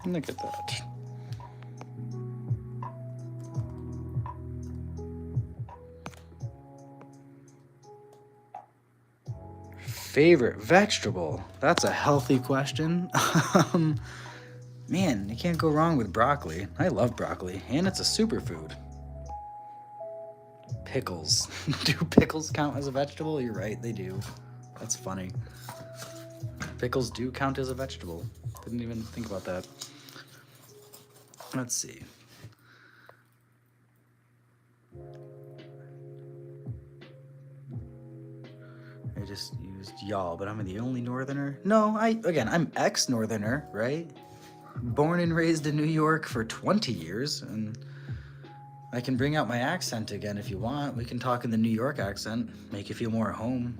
Look at that. Favorite vegetable? That's a healthy question. Man, you can't go wrong with broccoli. I love broccoli, and it's a superfood. Pickles. Do pickles count as a vegetable? You're right, they do. That's funny. Pickles do count as a vegetable. Didn't even think about that. Let's see. I just used y'all, but I'm the only northerner. No, I'm ex-northerner, right? Born and raised in New York for 20 years, and I can bring out my accent again if you want. We can talk in the New York accent, make you feel more at home.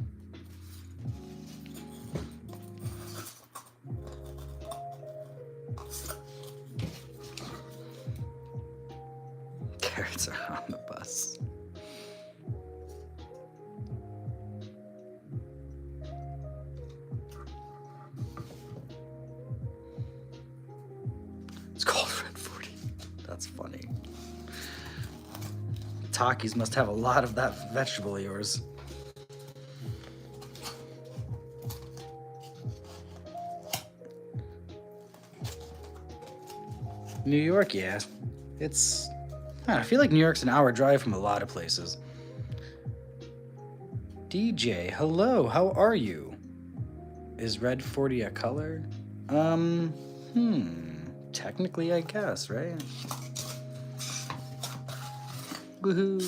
Carrots are on the bus. It's called Red 40. That's funny. Takis must have a lot of that vegetable of yours. New York, yeah. I feel like New York's an hour drive from a lot of places. DJ, hello, how are you? Is red 40 a color? Technically, I guess, right? Woohoo.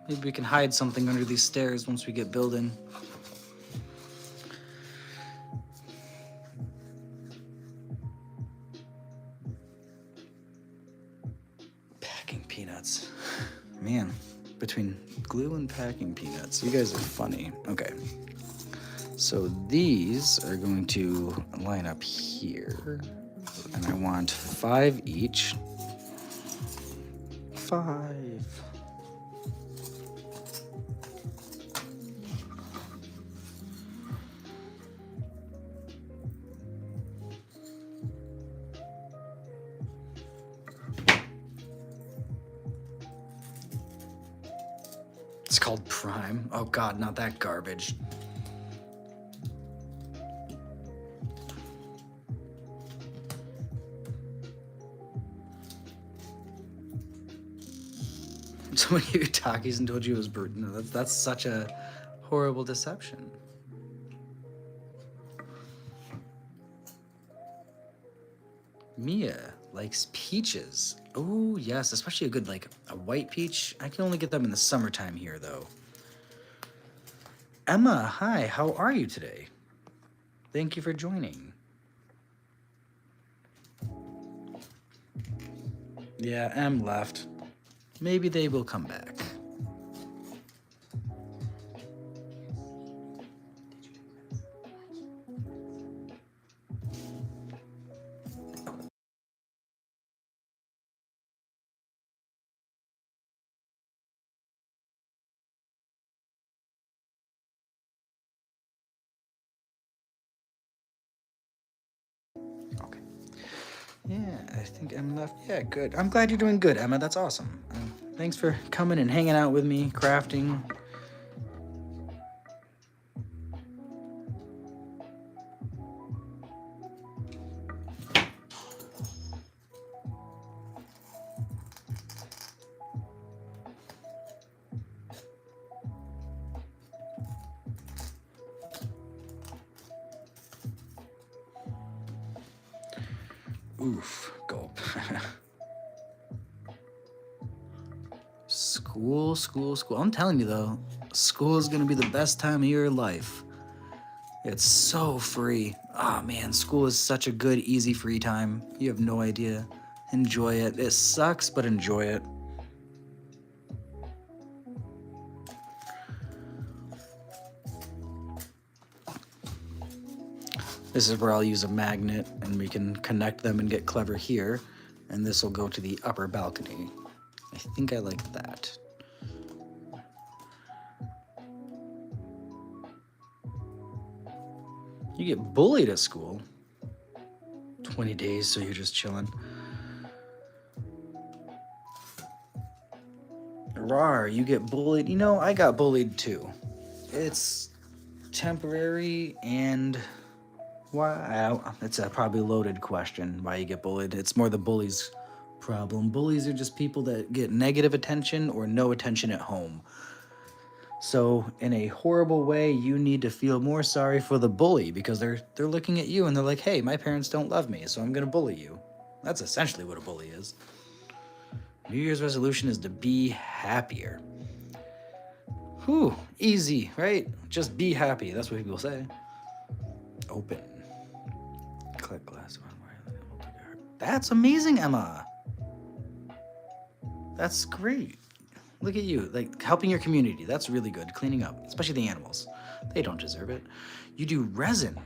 Maybe we can hide something under these stairs once we get building. Packing peanuts. Man, between glue and packing peanuts, you guys are funny. Okay. So these are going to line up here. And I want 5 each. 5. It's called Prime. Oh God, not that garbage. Someone gave you Takis and told you it was bird. No, that's such a horrible deception. Mia likes peaches. Oh yes, especially a good a white peach. I can only get them in the summertime here though. Emma, hi, how are you today? Thank you for joining. Yeah, Em left. Maybe they will come back. Okay. Yeah, I think Em left. Yeah, good. I'm glad you're doing good, Emma. That's awesome. Thanks for coming and hanging out with me, crafting. Oof, gulp. School. I'm telling you though, school is gonna be the best time of your life. It's so free. Oh man, school is such a good, easy, free time. You have no idea. Enjoy it. It sucks, but enjoy it. This is where I'll use a magnet and we can connect them and get clever here. And this will go to the upper balcony. I think I like that. You get bullied at school. 20 days, so you're just chilling. Rar, you get bullied. You know, I got bullied too. It's temporary, and why? It's a probably loaded question why you get bullied. It's more the bully's problem. Bullies are just people that get negative attention or no attention at home. So in a horrible way, you need to feel more sorry for the bully because they're looking at you and they're like, hey, my parents don't love me, so I'm gonna bully you. That's essentially what a bully is. New Year's resolution is to be happier. Whew, easy, right? Just be happy. That's what people say. Open. Click glass. That's amazing, Emma. That's great. Look at you, like helping your community. That's really good. Cleaning up, especially the animals. They don't deserve it. You do resin.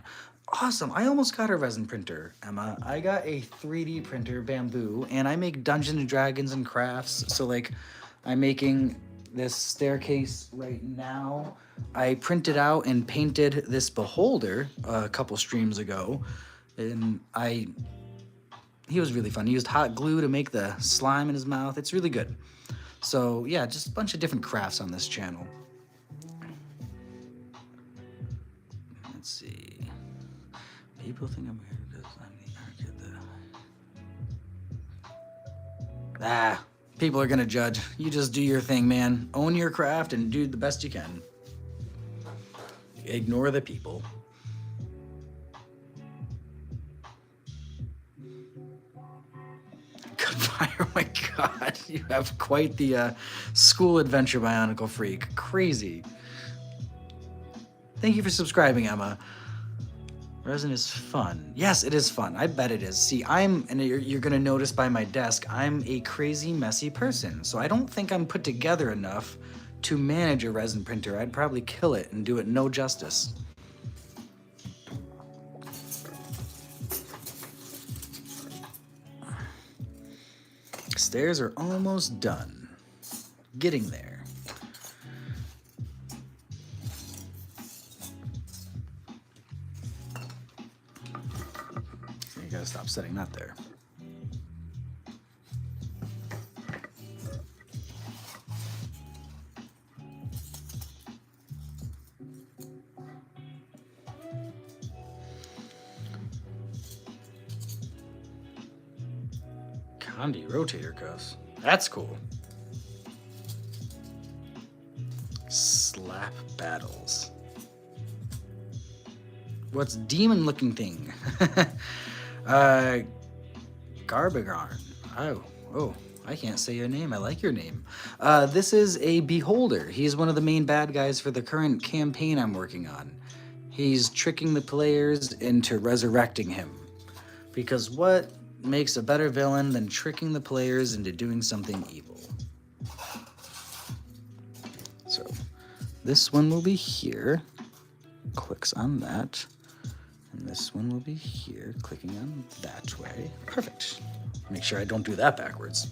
Awesome. I almost got a resin printer, Emma. I got a 3D printer, bamboo, and I make Dungeons and Dragons and crafts. So like, I'm making this staircase right now. I printed out and painted this beholder a couple streams ago, and he was really fun. He used hot glue to make the slime in his mouth. It's really good. So yeah, just a bunch of different crafts on this channel. Let's see. People think I'm weird because I'm the architect. People are gonna judge. You just do your thing, man. Own your craft and do the best you can. Ignore the people. Goodbye. Oh my god, you have quite the school adventure, Bionicle Freak. Crazy. Thank you for subscribing, Emma. Resin is fun. Yes, it is fun. I bet it is. See, and you're gonna notice by my desk, I'm a crazy, messy person. So I don't think I'm put together enough to manage a resin printer. I'd probably kill it and do it no justice. Stairs are almost done. Getting there. You gotta stop setting that there. Condi rotator cuffs. That's cool. Slap battles. What's demon looking thing? Garbagarn. Oh, I can't say your name. I like your name. This is a beholder. He's one of the main bad guys for the current campaign I'm working on. He's tricking the players into resurrecting him. Because what makes a better villain than tricking the players into doing something evil? So, this one will be here. Clicks on that. And this one will be here, clicking on that way. Perfect. Make sure I don't do that backwards.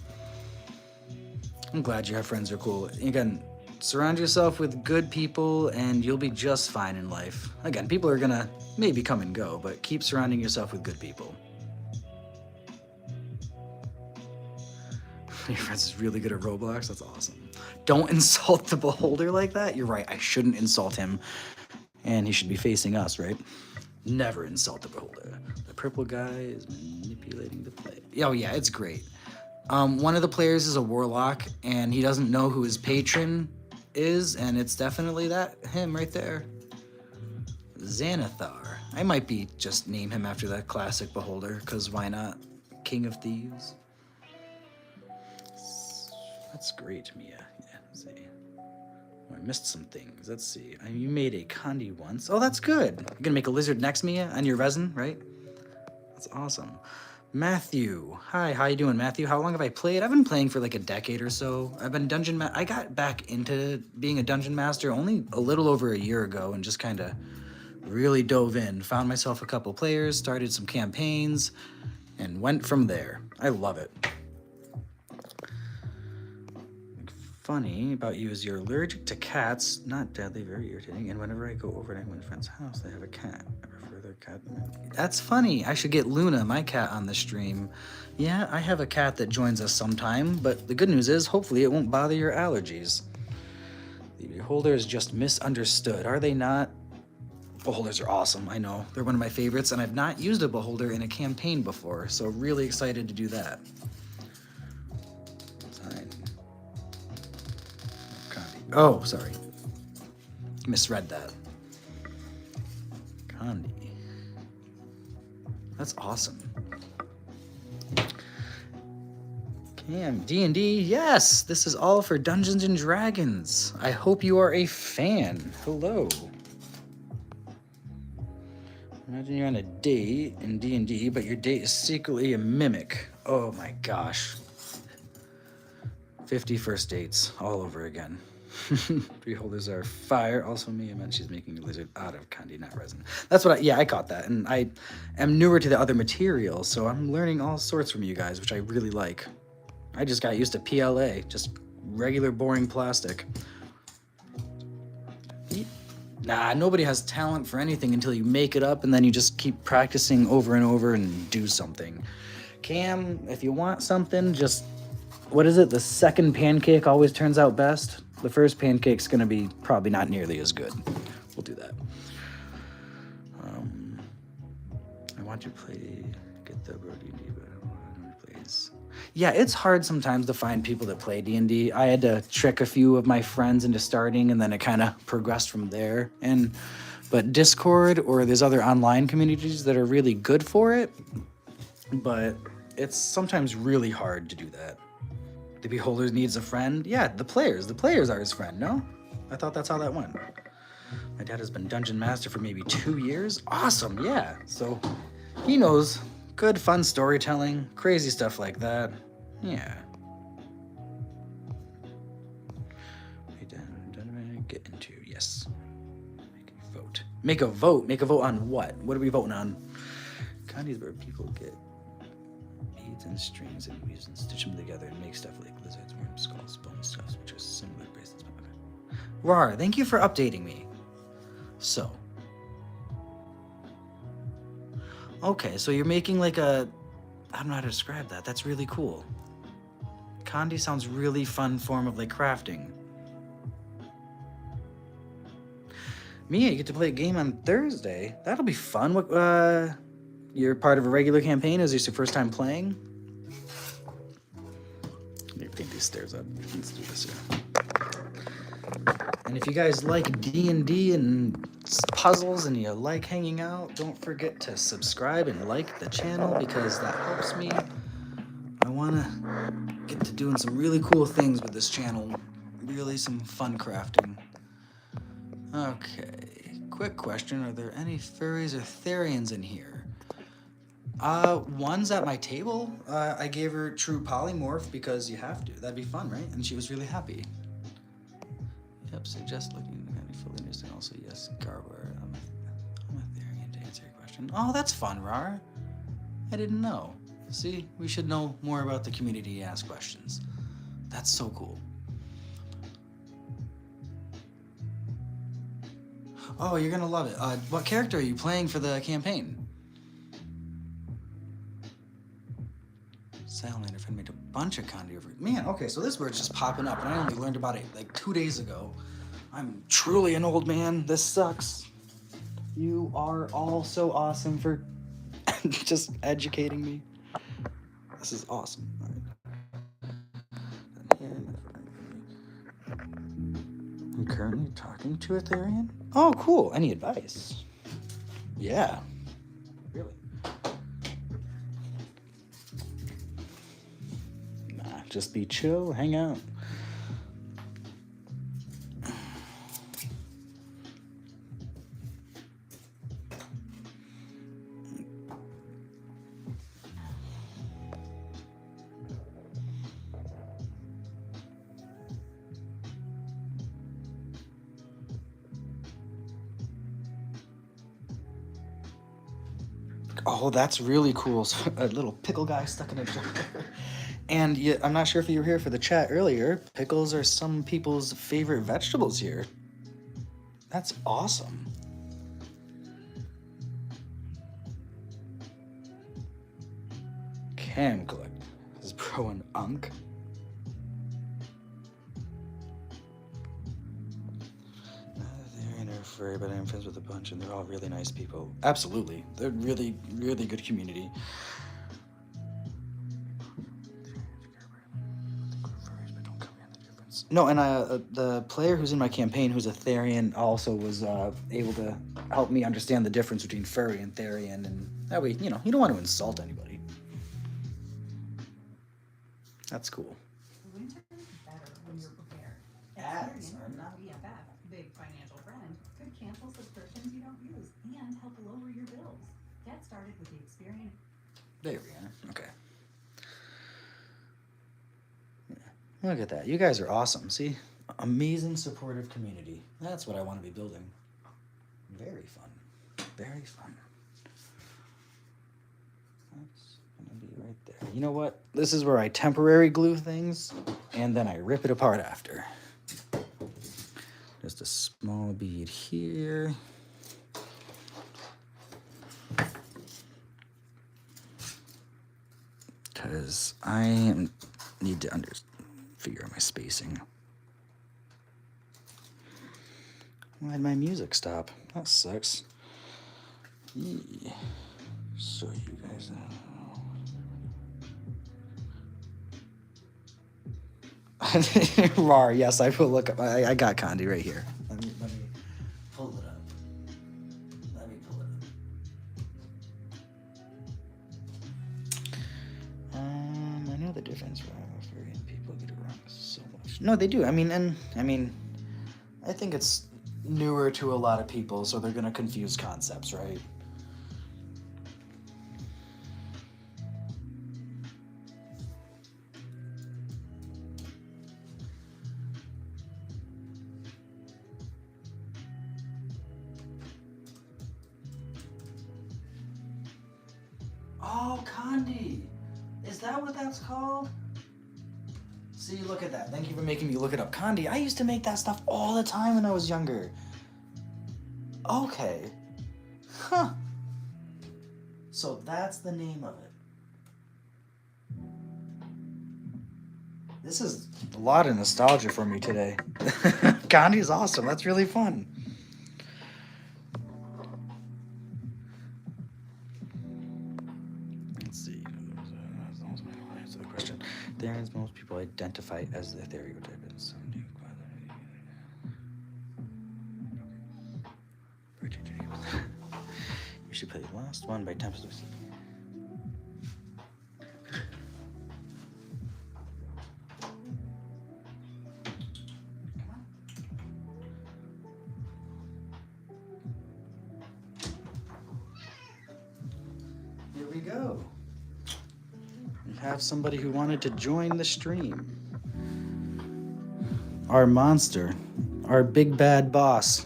I'm glad you have friends who are cool. Again, surround yourself with good people and you'll be just fine in life. Again, people are gonna maybe come and go, but keep surrounding yourself with good people. Your friends is really good at Roblox. That's awesome. Don't insult the beholder like that. You're right. I shouldn't insult him. And he should be facing us, right? Never insult the beholder. The purple guy is manipulating the play. Oh yeah, it's great. One of the players is a warlock, and he doesn't know who his patron is, and it's definitely him right there. Xanathar. I might be just name him after that classic beholder, because why not? King of Thieves. That's great, Mia. Yeah, let's see. Oh, I missed some things. Let's see. You made a Condi once. Oh, that's good. You're gonna make a lizard next, Mia, on your resin, right? That's awesome. Matthew. Hi, how you doing, Matthew? How long have I played? I've been playing for like a decade or so. I've been I got back into being a dungeon master only a little over a year ago and just kind of really dove in. Found myself a couple players, started some campaigns, and went from there. I love it. Funny about you is you're allergic to cats, not deadly, very irritating, and whenever I go over to anyone's friend's house, they have a cat. I prefer their cat. That's funny. I should get Luna, my cat, on the stream. Yeah, I have a cat that joins us sometime, but the good news is hopefully it won't bother your allergies. The beholder is just misunderstood, are they not? Beholders are awesome, I know. They're one of my favorites, and I've not used a beholder in a campaign before, so really excited to do that. Oh, sorry. Misread that. Condi. That's awesome. Cam, D&D, yes! This is all for Dungeons & Dragons. I hope you are a fan. Hello. Imagine you're on a date in D&D, but your date is secretly a mimic. Oh my gosh. 50 first dates all over again. Beholders are fire. Also, Mia meant she's making a lizard out of candy, not resin. That's what I caught that. And I am newer to the other material, so I'm learning all sorts from you guys, which I really like. I just got used to PLA, just regular boring plastic. Nah, nobody has talent for anything until you make it up and then you just keep practicing over and over and do something. Cam, if you want something, just, what is it? The second pancake always turns out best. The first pancake's gonna be probably not nearly as good. We'll do that. I want to play, get the D&D, but I don't know who plays. Yeah, it's hard sometimes to find people that play D&D. I had to trick a few of my friends into starting, and then it kind of progressed from there. But Discord or there's other online communities that are really good for it, but it's sometimes really hard to do that. The beholder needs a friend. Yeah, the players are his friend, no? I thought that's how that went. My dad has been Dungeon Master for maybe 2 years. Awesome, yeah. So he knows good, fun storytelling, crazy stuff like that. Yeah. Get into, yes. Make a vote. Make a vote? Make a vote on what? What are we voting on? Candies where people get beads and strings and weaves and stitch them together and make stuff like lizards, worms, skulls, bone stuffs, which are similar bracelets. Okay. Rar, thank you for updating me. So. Okay, so you're making like a, I don't know how to describe that. That's really cool. Candy sounds really fun form of like crafting. Mia, you get to play a game on Thursday. That'll be fun. What, you're part of a regular campaign? Is this your first time playing? I think these stairs up. Let's do this here. And if you guys like D&D and puzzles and you like hanging out, don't forget to subscribe and like the channel because that helps me. I want to get to doing some really cool things with this channel. Really some fun crafting. Okay, quick question. Are there any furries or therians in here? One's at my table. I gave her true polymorph because you have to. That'd be fun, right? And she was really happy. Yep, suggest looking at any fully understand. Also, yes, Garware. I'm a therian to answer your question. Oh, that's fun, Rar. I didn't know. See, we should know more about the community and ask questions. That's so cool. Oh, you're gonna love it. What character are you playing for the campaign? Salamander friend made a bunch of candy over. Man, okay, so this word's just popping up, and I only learned about it like 2 days ago. I'm truly an old man. This sucks. You are all so awesome for just educating me. This is awesome. All right. I'm currently talking to a Therian. Oh, cool. Any advice? Yeah. Really? Nah, just be chill, hang out. Oh, that's really cool. So, a little pickle guy stuck in a jar. And I'm not sure if you were here for the chat earlier. Pickles are some people's favorite vegetables here. That's awesome. Hand collect. Is bro an unk? They're furry, but I'm friends with a bunch, and they're all really nice people. Absolutely, they're really, really good community. No, and the player who's in my campaign, who's a Therian, also was able to help me understand the difference between furry and Therian, and that way, you know, you don't want to insult anybody. That's cool. Winter is better when you're prepared. Ads Experian, are not- BFF, big financial friend, could cancel subscriptions you don't use and help lower your bills. Get started with the Experian. There we are. Okay. Yeah. Look at that. You guys are awesome. See? Amazing supportive community. That's what I want to be building. Very fun. Very fun. That's gonna be right there. You know what? This is where I temporary glue things and then I rip it apart after. Just a small bead here. Because I need to figure out my spacing. Why'd my music stop? That sucks. Yee. So you guys know. Rar, yes, I will look up. I got Condi right here. Let me pull it up. Let me pull it up. I know the difference. Furry people get it wrong so much. No, they do. I think it's newer to a lot of people, so they're gonna confuse concepts, right? Oh, Condi! Is that what that's called? See, look at that. Thank you for making me look it up. Condi, I used to make that stuff all the time when I was younger. Okay. Huh. So that's the name of it. This is a lot of nostalgia for me today. Condi's awesome. That's really fun. Let's see. Answer the question. There's most people identify as the stereotype in some new You should play the last one by Tempest. Here we go. We have somebody who wanted to join the stream. Our monster. Our big bad boss.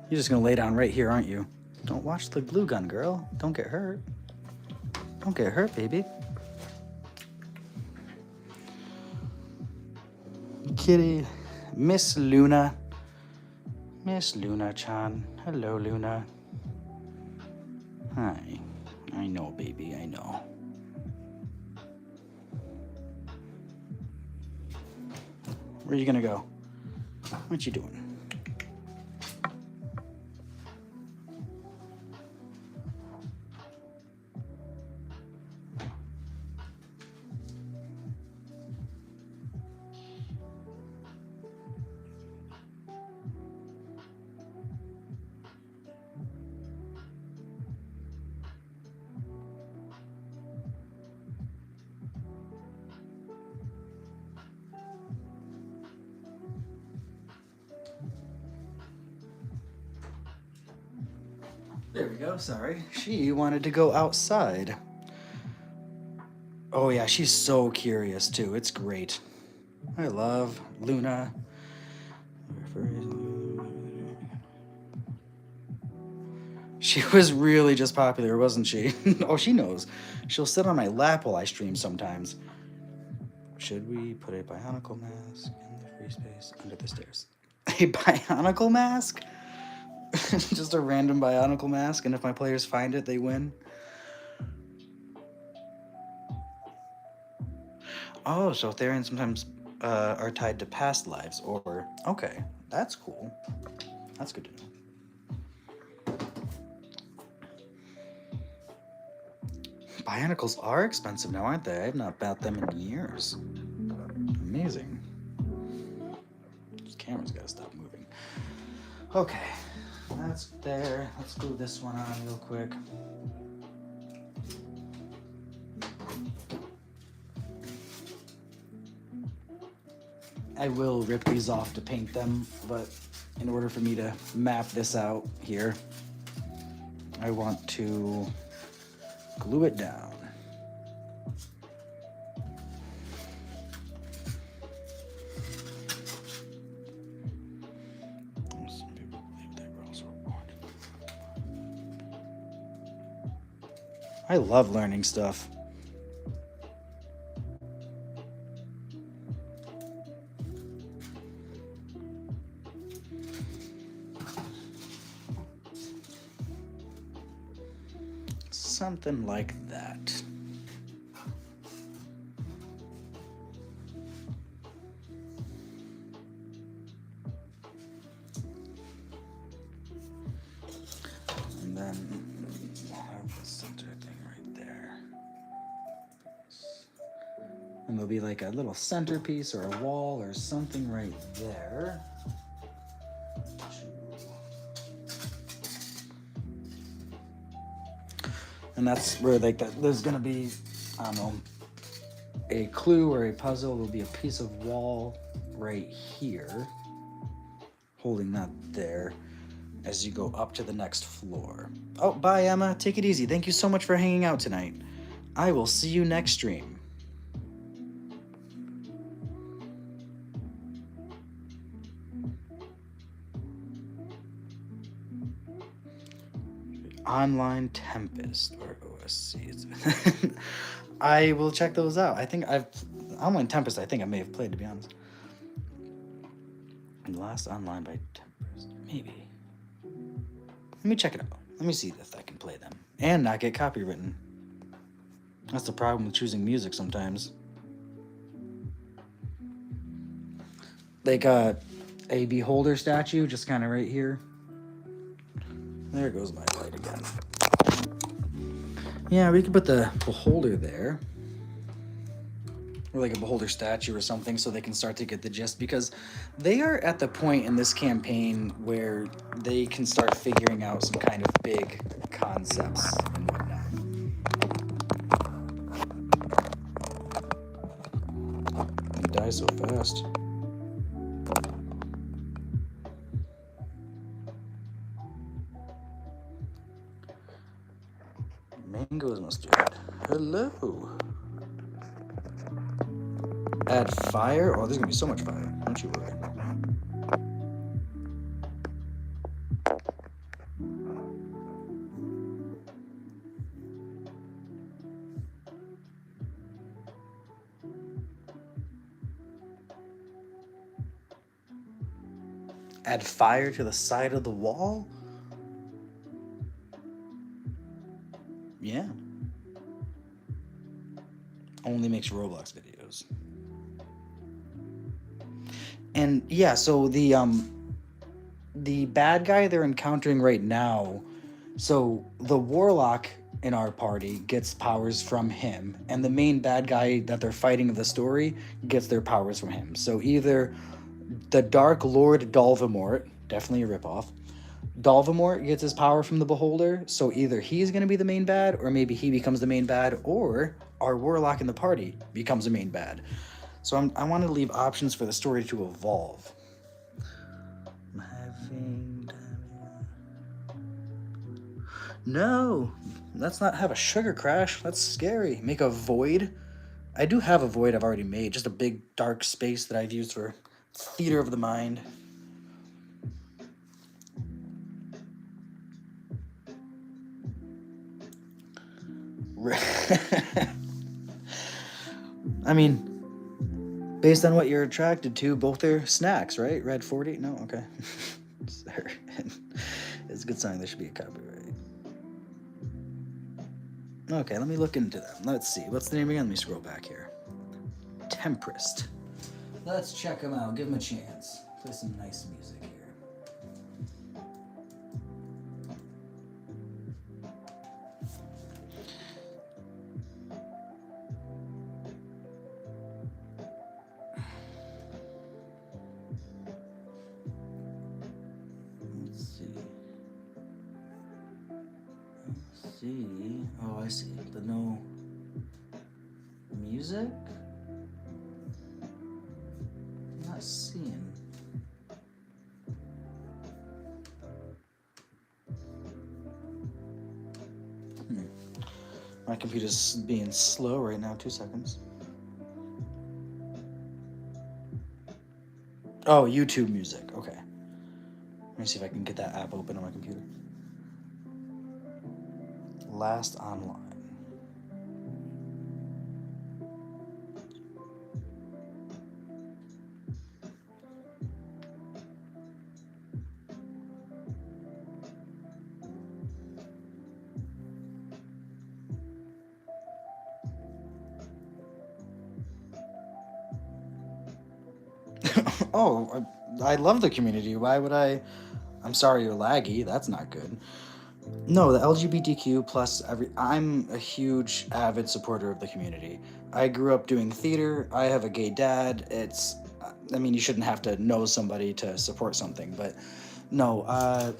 You're just gonna lay down right here, aren't you? Don't watch the glue gun, girl. Don't get hurt. Don't get hurt, baby. Kitty. Miss Luna. Miss Luna-chan. Hello, Luna. Hi. I know, baby, I know. Where are you gonna go? What you doing? There we go, sorry. She wanted to go outside. Oh yeah, she's so curious too. It's great. I love Luna. She was really just popular, wasn't she? Oh, she knows. She'll sit on my lap while I stream sometimes. Should we put a bionicle mask in the free space under the stairs? A bionicle mask? Just a random bionicle mask, and if my players find it, they win. Oh, so Therians sometimes are tied to past lives, or okay, that's cool. That's good to know. Bionicles are expensive now, aren't they? I've not bought them in years. Amazing. This camera's gotta stop moving. Okay, that's there. Let's glue this one on real quick. I will rip these off to paint them, but in order for me to map this out here, I want to glue it down. Some people believe they were also born. I love learning stuff. Something like that. And then we'll have the center thing right there. And there'll be like a little centerpiece or a wall or something right there. And that's where like that there's gonna be, I don't know, a clue or a puzzle. There'll be a piece of wall right here, holding that there as you go up to the next floor. Oh, bye Emma, take it easy. Thank you so much for hanging out tonight. I will see you next stream. Online Tempest or OSC. I will check those out. I think Online Tempest, I think I may have played, to be honest. And Last Online by Tempest. Maybe. Let me check it out. Let me see if I can play them. And not get copywritten. That's the problem with choosing music sometimes. They got a beholder statue just kind of right here. There goes my light again. Yeah, we could put the beholder there. Or like a beholder statue or something so they can start to get the gist, because they are at the point in this campaign where they can start figuring out some kind of big concepts and whatnot. They die so fast. Mangoes mustard. Hello. Add fire? Oh, there's gonna be so much fire. Don't you worry. Add fire to the side of the wall? Yeah. Only makes Roblox videos. And yeah, so the bad guy they're encountering right now, so the warlock in our party gets powers from him, and the main bad guy that they're fighting in the story gets their powers from him. So either the Dark Lord Dolvamort, definitely a ripoff, Dolvamort gets his power from the Beholder, so either he's going to be the main bad, or maybe he becomes the main bad, or our warlock in the party becomes the main bad. So I want to leave options for the story to evolve. I'm having... No! Let's not have a sugar crash. That's scary. Make a void. I do have a void I've already made. Just a big dark space that I've used for theater of the mind. I mean, based on what you're attracted to, both are snacks, right? Red 40? No? Okay. Sorry. It's a good sign there should be a copyright. Okay, let me look into them. Let's see. What's the name again? Let me scroll back here. Tempest. Let's check him out. Give him a chance. Play some nice music here. Let's see. Oh, I see. But no music? I'm not seeing. My computer's being slow right now. 2 seconds. Oh, YouTube music. Okay. Let me see if I can get that app open on my computer. Last online. Oh, I love the community. Why would I? I'm sorry you're laggy. That's not good. No, the LGBTQ plus I'm a huge avid supporter of the community. I grew up doing theater. I have a gay dad. You shouldn't have to know somebody to support something, but no,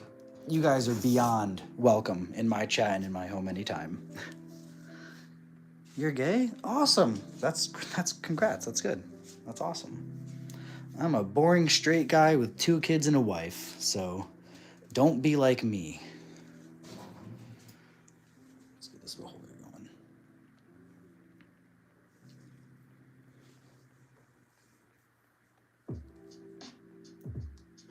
you guys are beyond welcome in my chat and in my home anytime. You're gay? Awesome. That's congrats. That's good. That's awesome. I'm a boring straight guy with 2 kids and a wife, so don't be like me. Let's get this beholder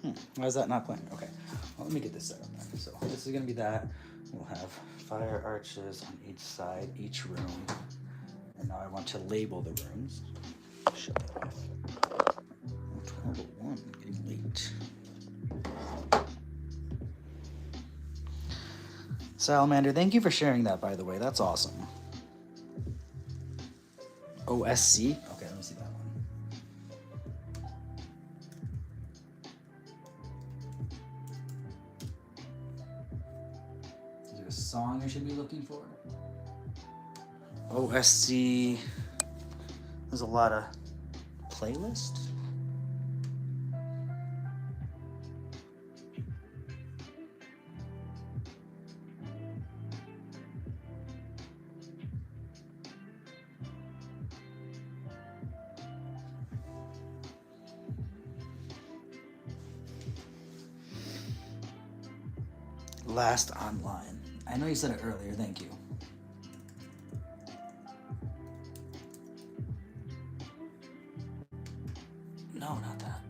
going. Why is that not playing? Okay, well, let me get this set up then. So this is gonna be that. We'll have fire arches on each side, each room. And now I want to label the rooms. Shut that off. 12:01, getting late. Salamander, thank you for sharing that, by the way. That's awesome. OSC? Okay, let me see that one. Is there a song I should be looking for? OSC. There's a lot of playlists. Last online. I know you said it earlier, thank you. No, not that.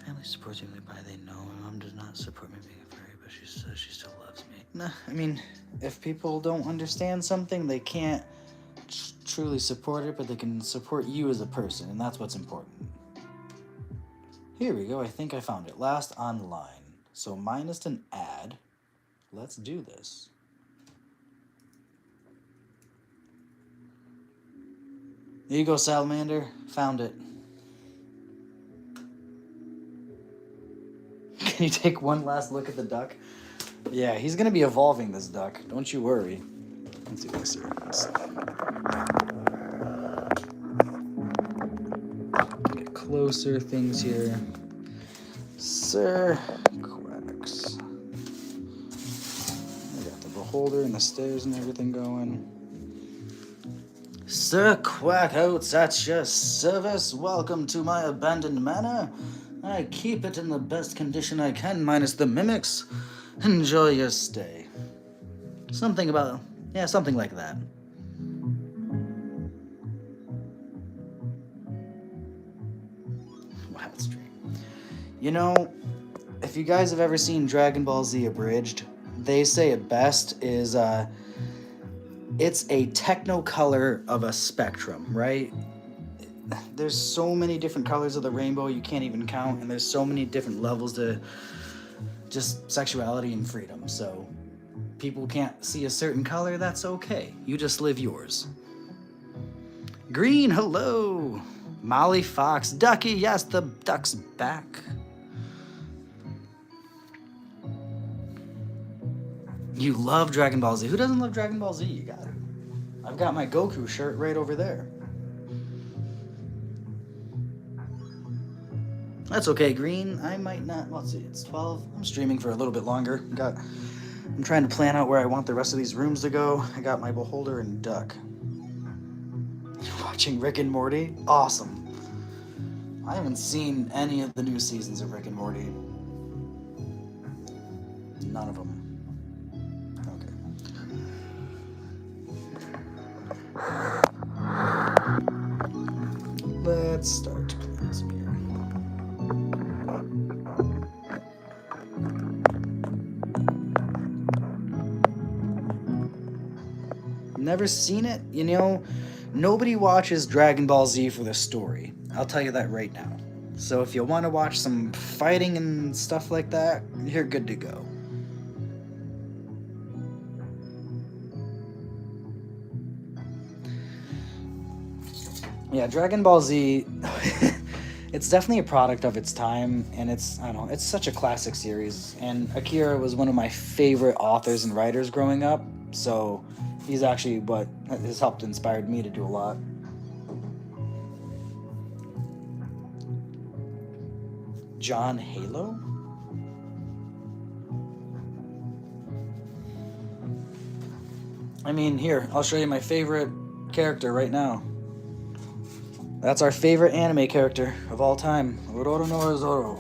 Family supports me by they know. My mom does not support me being a furry, but she says she still loves me. Nah, I mean, if people don't understand something, they can't truly support it, but they can support you as a person, and that's what's important. Here we go, I think I found it. Last online. So minus an ad. Let's do this. There you go, Salamander. Found it. Can you take one last look at the duck? Yeah, he's gonna be evolving, this duck. Don't you worry. Let's do this here. Get closer things here. Sir Quacks. We got the beholder and the stairs and everything going. Sir Quackoats at your service. Welcome to my abandoned manor. I keep it in the best condition I can, minus the mimics. Enjoy your stay. Something like that. Wild stream. You know, if you guys have ever seen Dragon Ball Z Abridged, they say it best is, it's a technicolor of a spectrum, right? there's so many different colors of the rainbow you can't even count, and there's so many different levels to just sexuality and freedom. So people can't see a certain color, that's okay. You just live yours. Green, hello. Molly Fox, Ducky, yes, the duck's back. You love Dragon Ball Z. Who doesn't love Dragon Ball Z? You got it. I've got my Goku shirt right over there. That's okay, Green. I might not. Let's see. It's 12. I'm streaming for a little bit longer. I'm trying to plan out where I want the rest of these rooms to go. I got my beholder and duck. You're watching Rick and Morty? Awesome. I haven't seen any of the new seasons of Rick and Morty. None of them. Let's start playing some here. Never seen it? You know, nobody watches Dragon Ball Z for the story. I'll tell you that right now. So if you want to watch some fighting and stuff like that, you're good to go. Yeah, Dragon Ball Z, it's definitely a product of its time, and it's such a classic series. And Akira was one of my favorite authors and writers growing up, so he's actually what has helped inspired me to do a lot. John Halo? I mean, here, I'll show you my favorite character right now. That's our favorite anime character of all time, Ororonoro Zoro.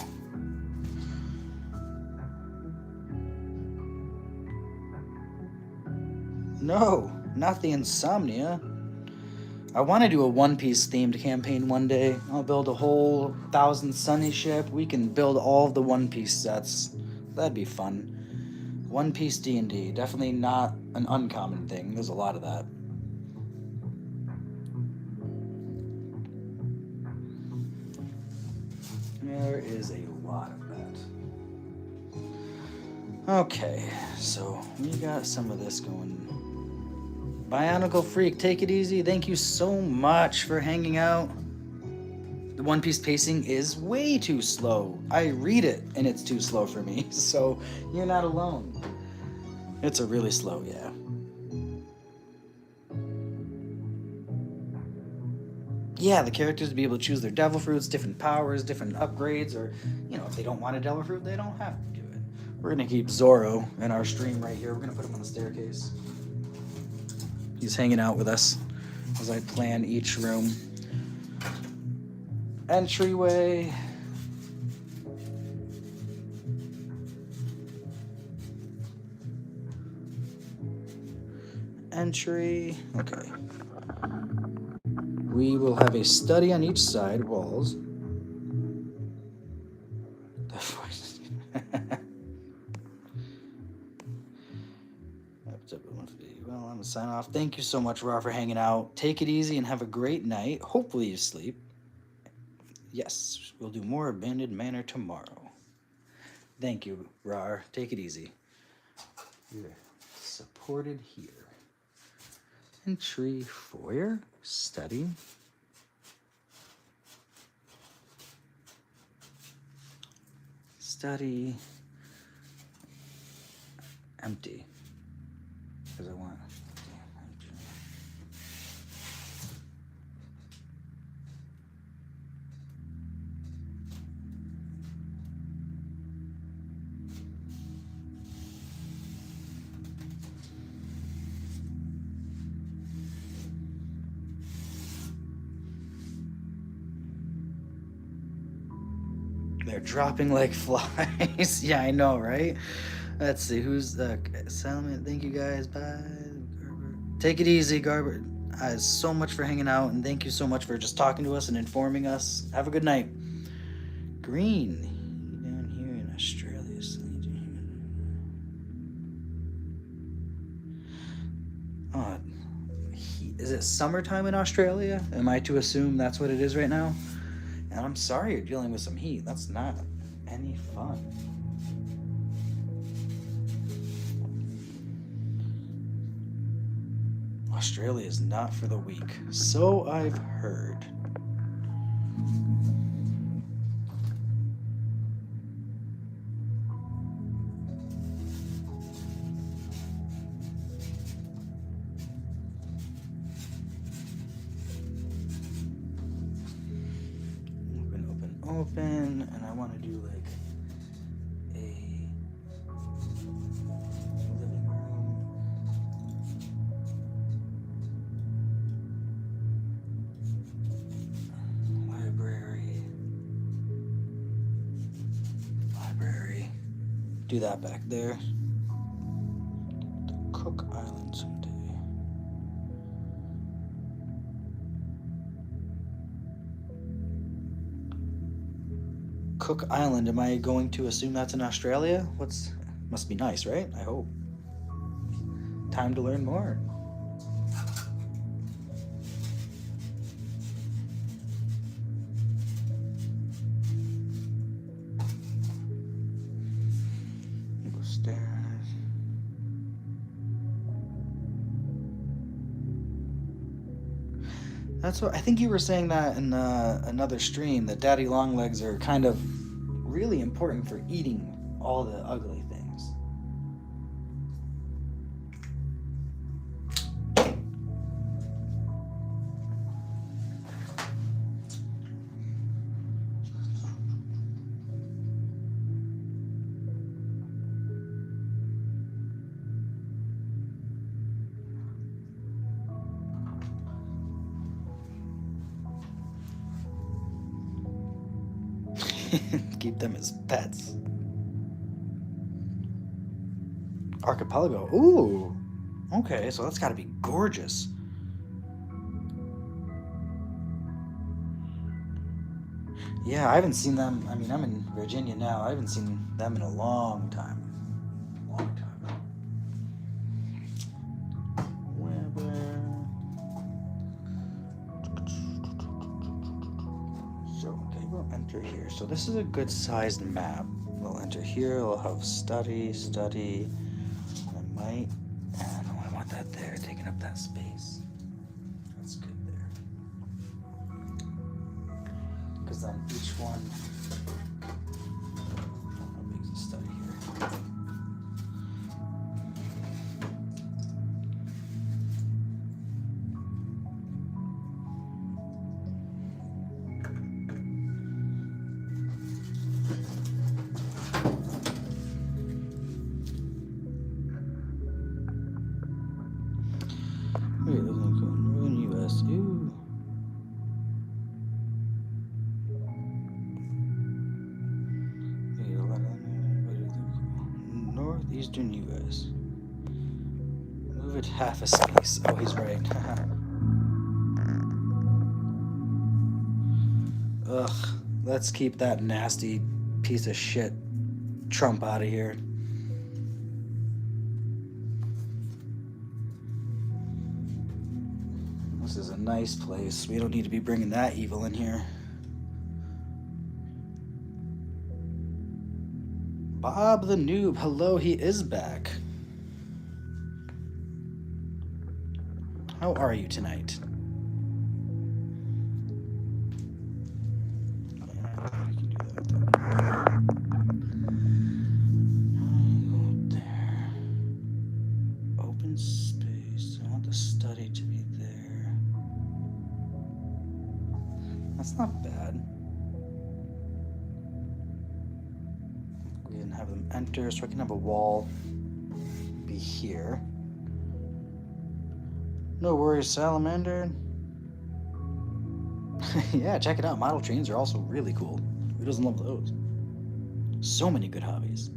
No, not the Insomnia. I want to do a One Piece themed campaign one day. I'll build a whole 1,000 Sunny ship. We can build all of the One Piece sets. That'd be fun. One Piece D&D, definitely not an uncommon thing. There's a lot of that. There is a lot of that. Okay, so we got some of this going. Bionicle Freak, take it easy. Thank you so much for hanging out. The One Piece pacing is way too slow. I read it and it's too slow for me, so you're not alone. It's a really slow, yeah. Yeah, the characters to be able to choose their devil fruits, different powers, different upgrades, or, you know, if they don't want a devil fruit, they don't have to do it. We're going to keep Zoro in our stream right here. We're going to put him on the staircase. He's hanging out with us as I plan each room. Entryway. Entry. Okay. We will have a study on each side, walls. Well, I'm gonna sign off. Thank you so much, Ra, for hanging out. Take it easy and have a great night. Hopefully you sleep. Yes, we'll do more Abandoned Manor tomorrow. Thank you, Ra. Take it easy. You're supported here. Entry, foyer, study. Study. Empty. Because I want. They're dropping like flies. Yeah, I know, right? Let's see, who's the Salmon? Thank you guys. Bye. Garber. Take it easy, Garber. So much for hanging out, and thank you so much for just talking to us and informing us. Have a good night. Green. Down here in Australia. Is Is it summertime in Australia? Am I to assume that's what it is right now? And I'm sorry you're dealing with some heat. That's not any fun. Australia is not for the weak. So I've heard. Open, and I want to do like a living room. Library. Do that back there. The Cook Island someday. Cook Island, am I going to assume that's in Australia? Must be nice, right? I hope. Time to learn more. Go stairs. That's what I think you were saying that in another stream, that daddy long legs are kind of really important for eating all the ugly things. Keep them as pets. Archipelago. Ooh. Okay, so that's got to be gorgeous. Yeah, I haven't seen them. I mean, I'm in Virginia now. I haven't seen them in a long time. Long time. Enter here. So this is a good sized map. We'll enter here. We'll have study. I might. No, I want that there, taking up that space. That's good there. Because then each one. How big is the study here? Northeastern U.S. Move it half a space. Oh, he's right. Ugh. Let's keep that nasty piece of shit Trump out of here. This is a nice place. We don't need to be bringing that evil in here. Bob the Noob, hello, he is back. How are you tonight? There. Open space. I want the study to be there. That's not bad. We can have them enter, so I can have a wall be here. No worries, Salamander. Yeah, check it out. Model trains are also really cool. Who doesn't love those? So many good hobbies.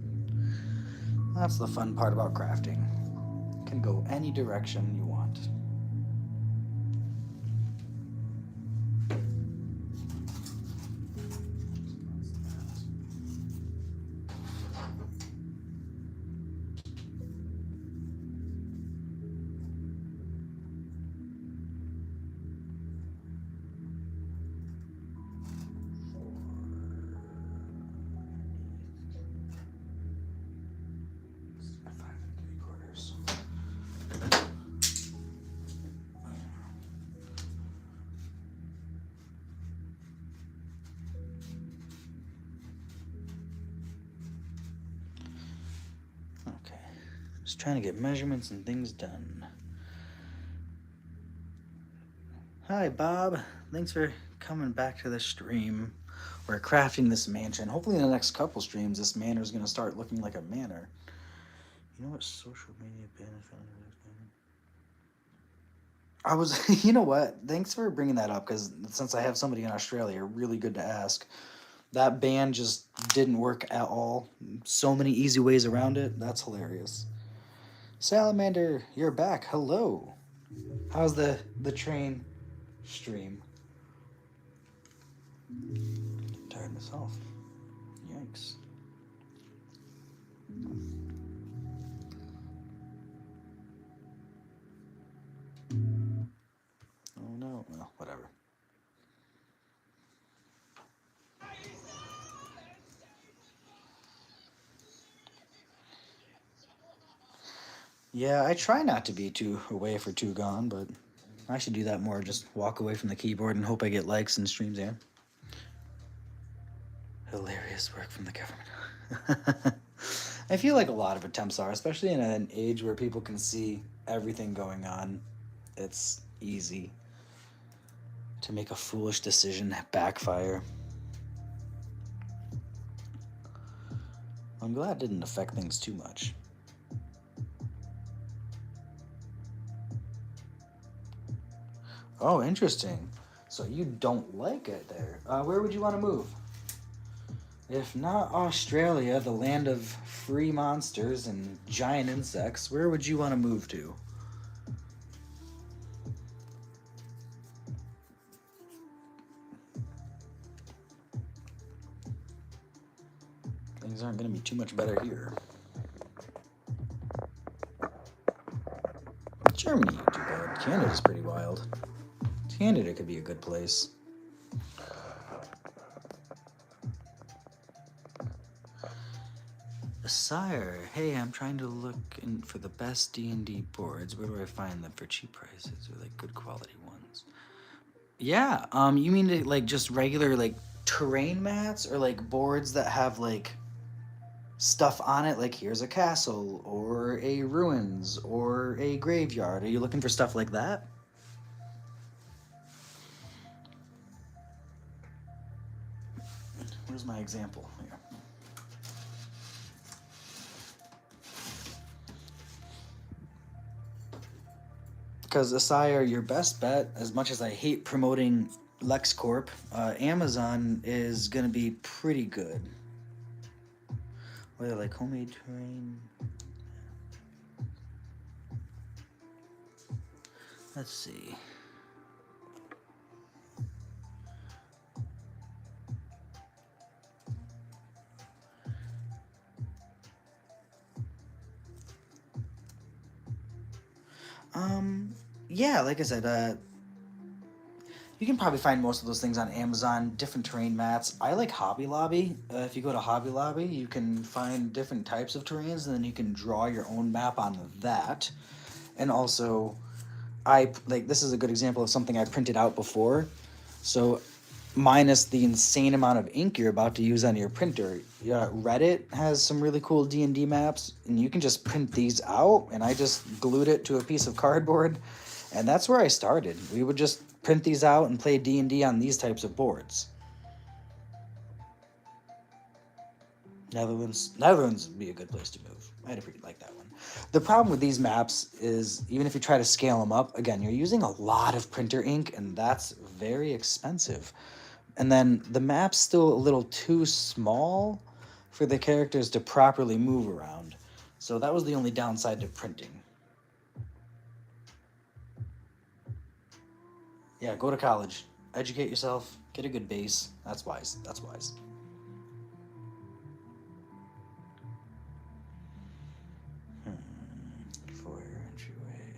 That's the fun part about crafting. You can go any direction you want. Just trying to get measurements and things done. Hi, Bob. Thanks for coming back to the stream. We're crafting this mansion. Hopefully in the next couple streams, this manor is going to start looking like a manor. You know what social media ban is? I was, you know what? Thanks for bringing that up, because since I have somebody in Australia, really good to ask. That ban just didn't work at all. So many easy ways around it. That's hilarious. Salamander, you're back. Hello. How's the train stream? Tired myself. Yikes. Oh no. Well, whatever. Yeah, I try not to be too away for too gone, but I should do that more. Just walk away from the keyboard and hope I get likes and streams, yeah. Hilarious work from the government. I feel like a lot of attempts are, especially in an age where people can see everything going on. It's easy to make a foolish decision backfire. I'm glad it didn't affect things too much. Oh, interesting. So you don't like it there. Where would you want to move? If not Australia, the land of free monsters and giant insects, where would you want to move to? Things aren't going to be too much better here. Germany, too bad. Canada's pretty wild. Canada could be a good place. Sire, hey, I'm trying to look for the best D&D boards. Where do I find them for cheap prices or like good quality ones? Yeah, you mean like just regular like terrain mats or like boards that have like stuff on it, like here's a castle or a ruins or a graveyard? Are you looking for stuff like that? Where's my example here? Because Asire, your best bet, as much as I hate promoting LexCorp, Amazon is going to be pretty good. Whether like homemade terrain. Let's see. Yeah, like I said, you can probably find most of those things on Amazon, different terrain mats. I like Hobby Lobby. If you go to Hobby Lobby, you can find different types of terrains, and then you can draw your own map on that. And also, this is a good example of something I printed out before. So, minus the insane amount of ink you're about to use on your printer, Reddit has some really cool D&D maps, and you can just print these out, and I just glued it to a piece of cardboard, and that's where I started. We would just print these out and play D&D on these types of boards. Netherlands would be a good place to move. I'd really like that one. The problem with these maps is, even if you try to scale them up, again, you're using a lot of printer ink, and that's very expensive. And then the map's still a little too small for the characters to properly move around. So that was the only downside to printing. Yeah, go to college. Educate yourself. Get a good base. That's wise. That's wise. Foyer entryway.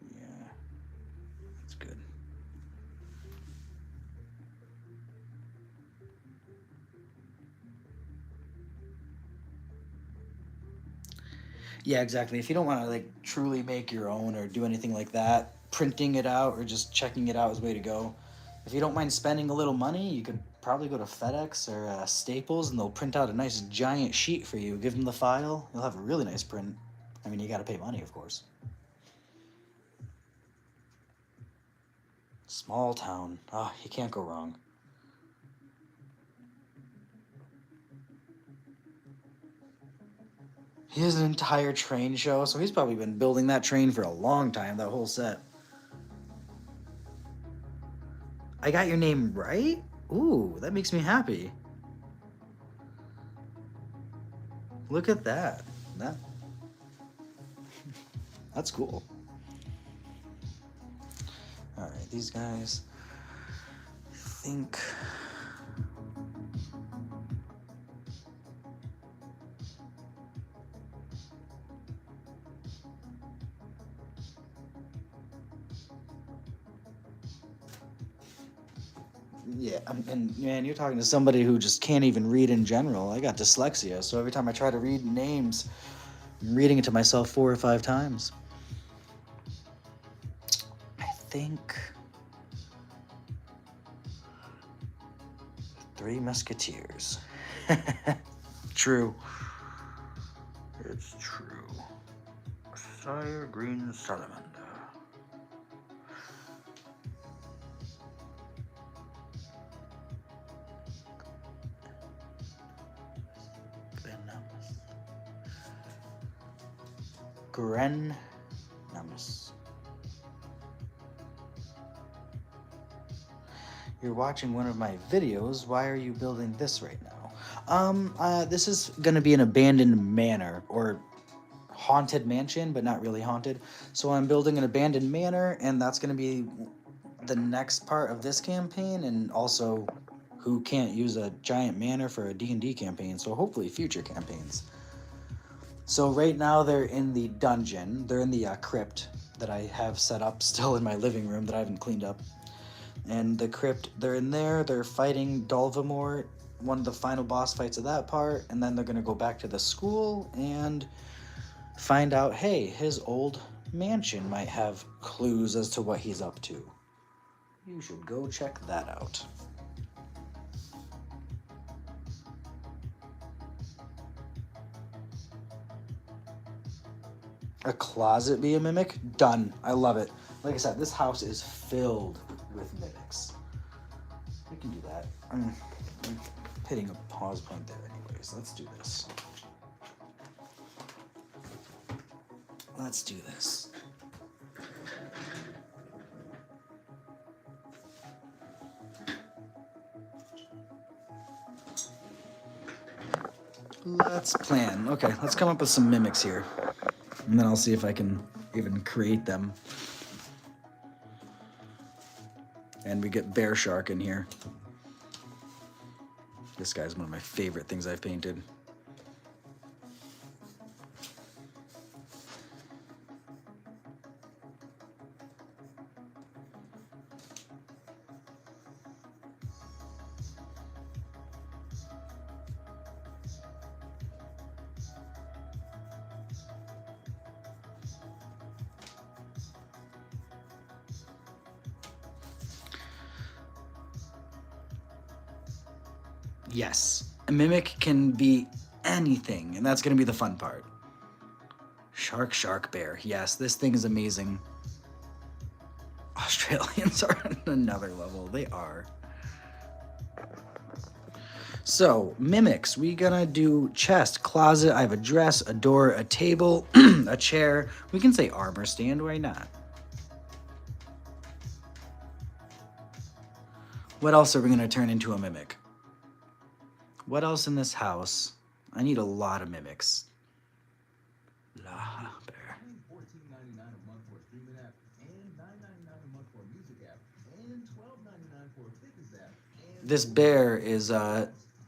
Yeah. That's good. Yeah, exactly. If you don't want to like truly make your own or do anything like that, printing it out or just checking it out is the way to go. If you don't mind spending a little money, you could probably go to FedEx or Staples, and they'll print out a nice giant sheet for you. Give them the file. You'll have a really nice print. I mean, you got to pay money, of course. Small town. Oh, you can't go wrong. He has an entire train show, so he's probably been building that train for a long time, that whole set. I got your name right? Ooh, that makes me happy. Look at that. That's cool. Alright, these guys, I think... Yeah, and man, you're talking to somebody who just can't even read in general. I got dyslexia, so every time I try to read names, I'm reading it to myself 4 or 5 times. I think... Three Musketeers. True. It's true. Sire Green Salamander. Gren Namus. You're watching one of my videos. Why are you building this right now? This is gonna be an abandoned manor or haunted mansion, but not really haunted. So I'm building an abandoned manor, and that's gonna be the next part of this campaign, and also who can't use a giant manor for a D&D campaign, so hopefully future campaigns. So right now they're in the dungeon. They're in the crypt that I have set up still in my living room that I haven't cleaned up. And the crypt, they're in there. They're fighting Dolvamort, one of the final boss fights of that part. And then they're going to go back to the school and find out, hey, his old mansion might have clues as to what he's up to. You should go check that out. A closet be a mimic? Done. I love it. Like I said, this house is filled with mimics. We can do that. I'm hitting a pause point there anyways. Let's do this. Let's do this. Let's plan. Okay, let's come up with some mimics here. And then I'll see if I can even create them. And we get Bear Shark in here. This guy's one of my favorite things I've painted. Yes, a mimic can be anything, and that's going to be the fun part. Shark, bear. Yes, this thing is amazing. Australians are on another level. They are. So, mimics. We gonna do chest, closet. I have a dress, a door, a table, a chair. We can say armor stand. Why not? What else are we gonna turn into a mimic? What else in this house? I need a lot of mimics. La bear. $14.99 a month for a streaming app, and $9.99 a month for a music app, and $12.99 for a fitness app. And This bear is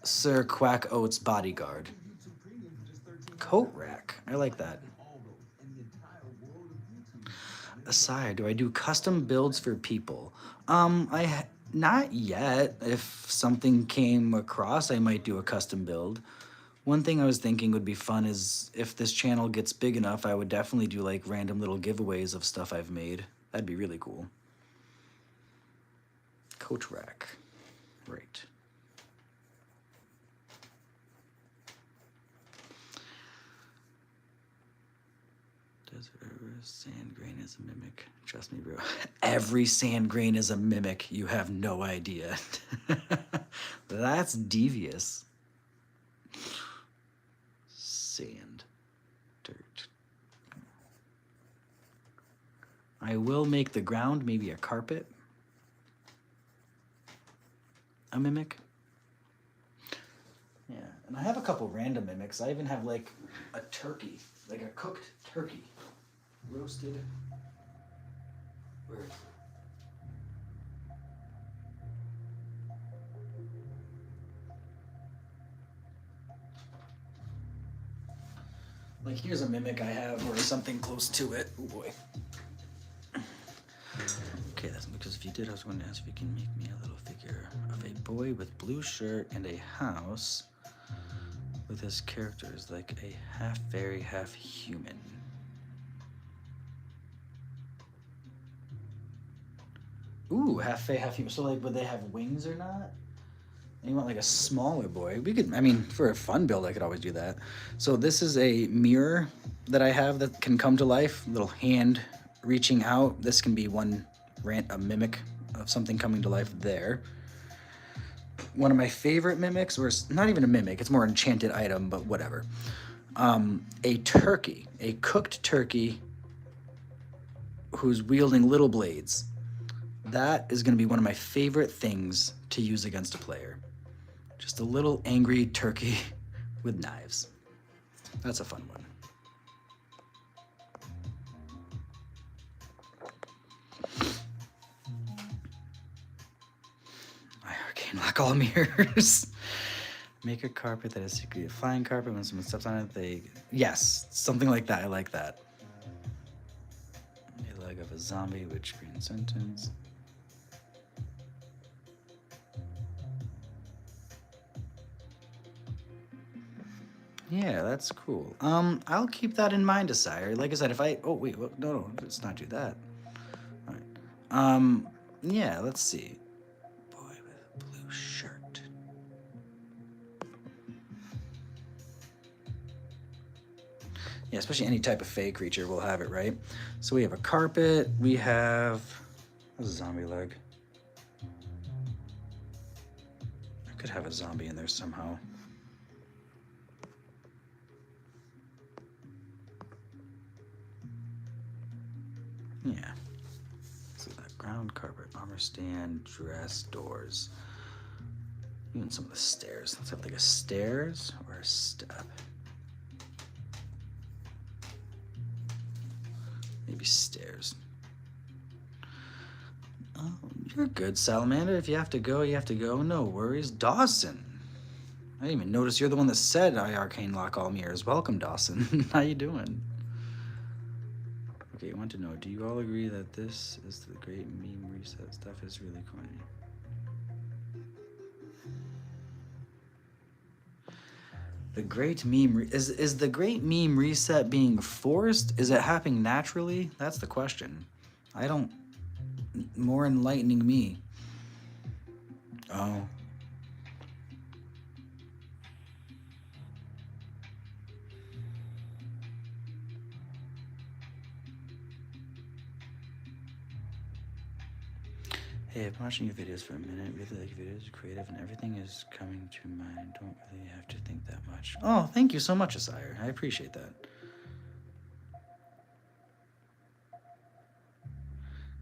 Sir Quack Oat's bodyguard. YouTube Premium for just $13. Coat rack. I like that. All those in the entire world of YouTube. Aside, do I do custom builds for people? Not yet. If something came across, I might do a custom build. One thing I was thinking would be fun is if this channel gets big enough, I would definitely do like random little giveaways of stuff I've made. That'd be really cool. Coach rack. Right. Sand grain is a mimic. Trust me, bro. Every sand grain is a mimic. You have no idea. That's devious. Sand. Dirt. I will make the ground maybe a carpet. A mimic. Yeah, and I have a couple random mimics. I even have like a turkey, like a cooked turkey. Roasted. Where is it? Like here's a mimic I have or something close to it. Oh boy. Okay, that's because if you did, I was going to ask if you can make me a little figure of a boy with blue shirt and a house with his characters like a half fairy, half human. Ooh, half fey, half human. So like, would they have wings or not? And you want like a smaller boy. We could, I mean, for a fun build, I could always do that. So this is a mirror that I have that can come to life. Little hand reaching out. This can be a mimic of something coming to life there. One of my favorite mimics, or it's not even a mimic, it's more enchanted item, but whatever. A turkey, a cooked turkey who's wielding little blades. That is going to be one of my favorite things to use against a player. Just a little angry turkey with knives. That's a fun one. I arcane lock all mirrors. Make a carpet that is secretly a flying carpet. When someone steps on it, they... Yes, something like that. I like that. A leg of a zombie with green sentence. Yeah, that's cool. I'll keep that in mind, Asire. Like I said, if I... Oh, wait, no, let's not do that. All right. Yeah, let's see. Boy with a blue shirt. Yeah, especially any type of fey creature will have it, right? So we have a carpet. We have... What's a zombie leg? I could have a zombie in there somehow. Yeah. So that ground carpet, armor stand, dress, doors. Even some of the stairs. Let's have like a stairs or a step. Maybe stairs. Oh, you're good, Salamander. If you have to go, you have to go. No worries. Dawson. I didn't even notice you're the one that said I arcane lock all mirrors. Welcome, Dawson. How you doing? Okay, I want to know, do you all agree that this is the great meme reset stuff is really corny? The great meme is the great meme reset being forced? Is it happening naturally? That's the question. I don't... More enlightening me. Oh. Hey, I've been watching your videos for a minute. Really like your videos, creative, and everything is coming to mind. Don't really have to think that much. Oh, thank you so much, Asire. I appreciate that.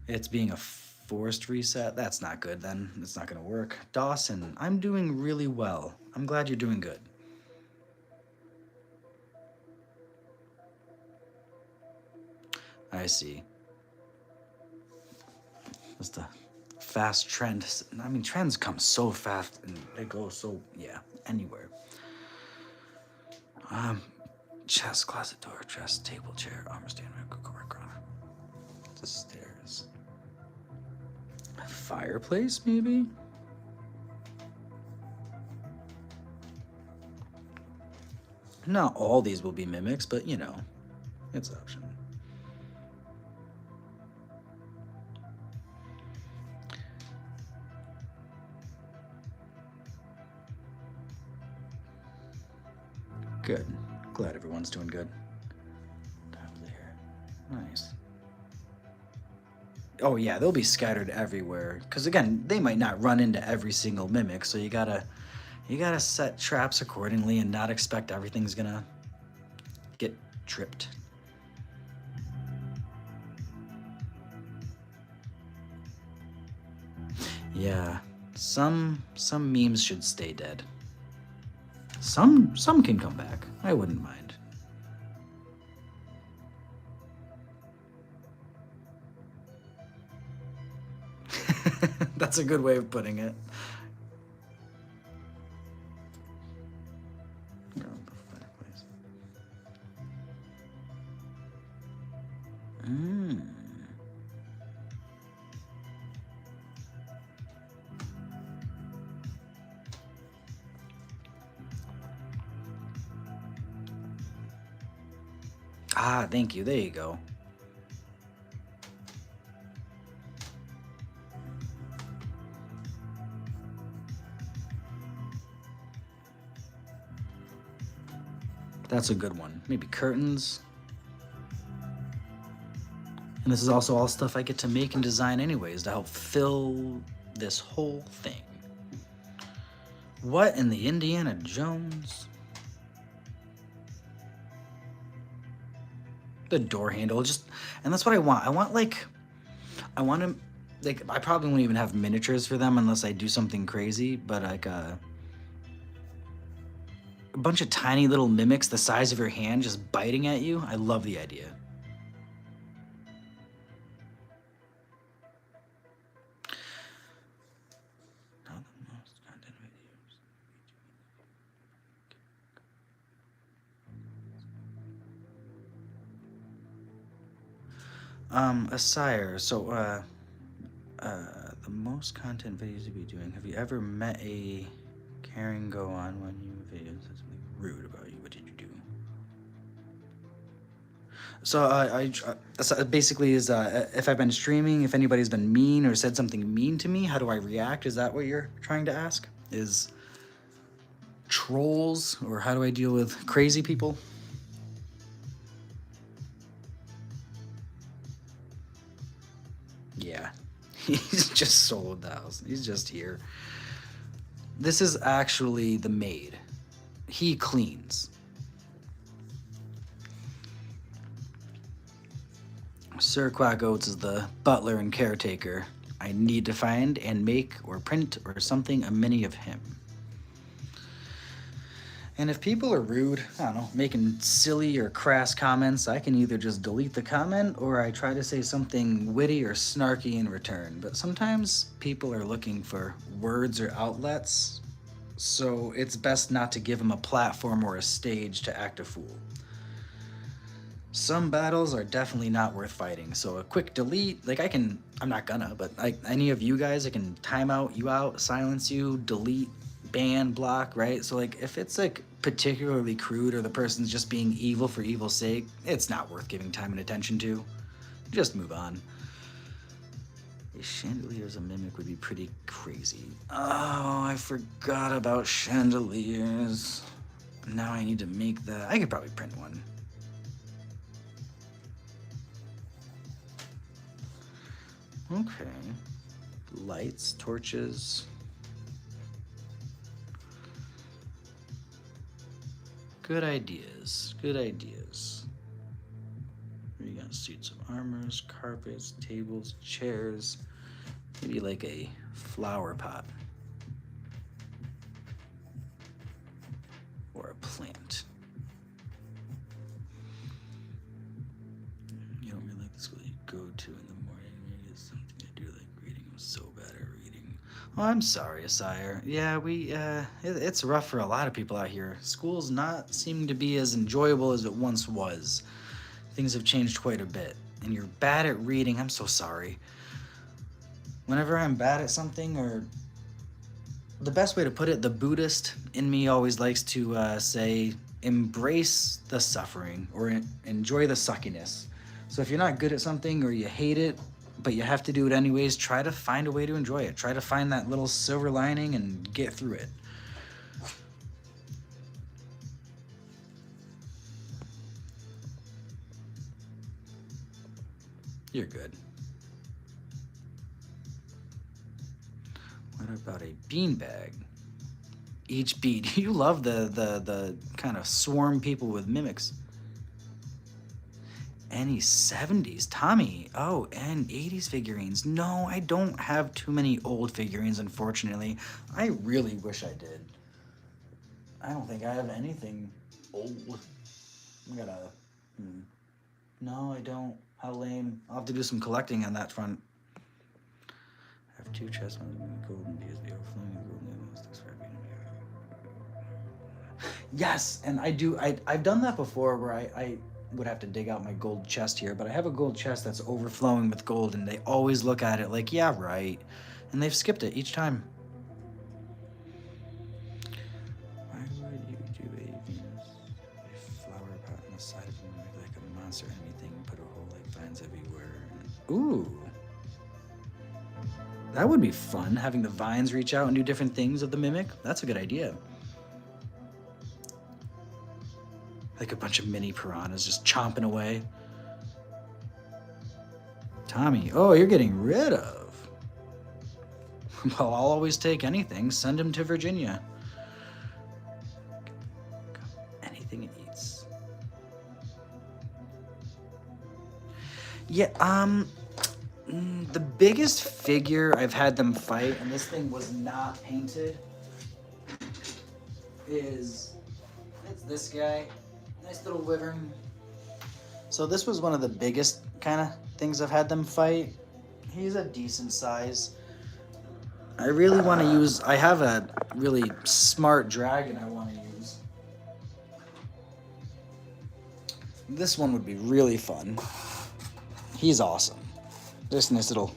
It's being a forced reset. That's not good then. It's not gonna work. Dawson, I'm doing really well. I'm glad you're doing good. I see. Just a fast trend. I mean, trends come so fast and they go so, yeah, anywhere. Chest, closet door, chest, table, chair, armor stand, the stairs. A fireplace, maybe? Not all these will be mimics, but you know, it's an option. Good. Glad everyone's doing good. Top layer. Nice. Oh yeah, they'll be scattered everywhere. Because again, they might not run into every single mimic, so you gotta set traps accordingly and not expect everything's gonna get tripped. Yeah, some memes should stay dead. Some can come back. I wouldn't mind. That's a good way of putting it. Mm. Ah, thank you. There you go. That's a good one. Maybe curtains. And this is also all stuff I get to make and design anyways to help fill this whole thing. What in the Indiana Jones? The door handle, just, and that's what I want. I want to, like, I probably won't even have miniatures for them unless I do something crazy, but like a bunch of tiny little mimics the size of your hand just biting at you. I love the idea. A sire, so, the most content videos you be doing. Have you ever met a Karen go on when you videos said something rude about you? What did you do? So, so basically is, if I've been streaming, if anybody's been mean or said something mean to me, how do I react? Is that what you're trying to ask? Is trolls, or how do I deal with crazy people? Yeah, he's just sold the house. He's just here. This is actually the maid. He cleans. Sir Quack Oats is the butler and caretaker. I need to find and make or print or something a mini of him. And if people are rude, I don't know, making silly or crass comments, I can either just delete the comment or I try to say something witty or snarky in return. But sometimes people are looking for words or outlets, so it's best not to give them a platform or a stage to act a fool. Some battles are definitely not worth fighting, so a quick delete, like I'm not gonna, but any of you guys, I can time out, you out, silence you, delete, ban, block, right? So like if it's like particularly crude or the person's just being evil for evil's sake, it's not worth giving time and attention to. Just move on. A chandelier as a mimic would be pretty crazy. Oh, I forgot about chandeliers. Now I need to make that. I could probably print one. Okay. Lights, torches. Good ideas. Good ideas. We got suits of armors, carpets, tables, chairs. Maybe like a flower pot. Or a plant. You don't really like the school you go to in the morning. Maybe it's something to do like reading. I'm so bad at reading. Oh, I'm sorry, sire. Yeah, it's rough for a lot of people out here. School's not seeming to be as enjoyable as it once was. Things have changed quite a bit. And you're bad at reading. I'm so sorry. Whenever I'm bad at something, or the best way to put it, the Buddhist in me always likes to say, embrace the suffering or enjoy the suckiness. So if you're not good at something or you hate it, but you have to do it anyways, try to find a way to enjoy it. Try to find that little silver lining and get through it. You're good. What about a beanbag? Each bead. You love the kind of swarm people with mimics. Any 70s? Tommy. Oh, and 80s figurines. No, I don't have too many old figurines, unfortunately. I really wish I did. I don't think I have anything old. I gotta... No, I don't. How lame. I'll have to do some collecting on that front. I have 2 chests. Golden PSV overflowing. Yes, and I've done that before where I would have to dig out my gold chest here, but I have a gold chest that's overflowing with gold, and they always look at it like, yeah, right. And they've skipped it each time. Why would you do a Venus? A flower pot on the side of a mimic like a monster enemy thing, put a hole like vines everywhere. Ooh. That would be fun, having the vines reach out and do different things of the mimic. That's a good idea. Like a bunch of mini piranhas just chomping away. Tommy, oh, you're getting rid of. Well, I'll always take anything. Send him to Virginia. Anything it eats. Yeah, the biggest figure I've had them fight, and this thing was not painted, it's this guy. Nice little wyvern. So this was one of the biggest kind of things I've had them fight. He's a decent size. I really want to use... I have a really smart dragon I want to use. This one would be really fun. He's awesome. This nice little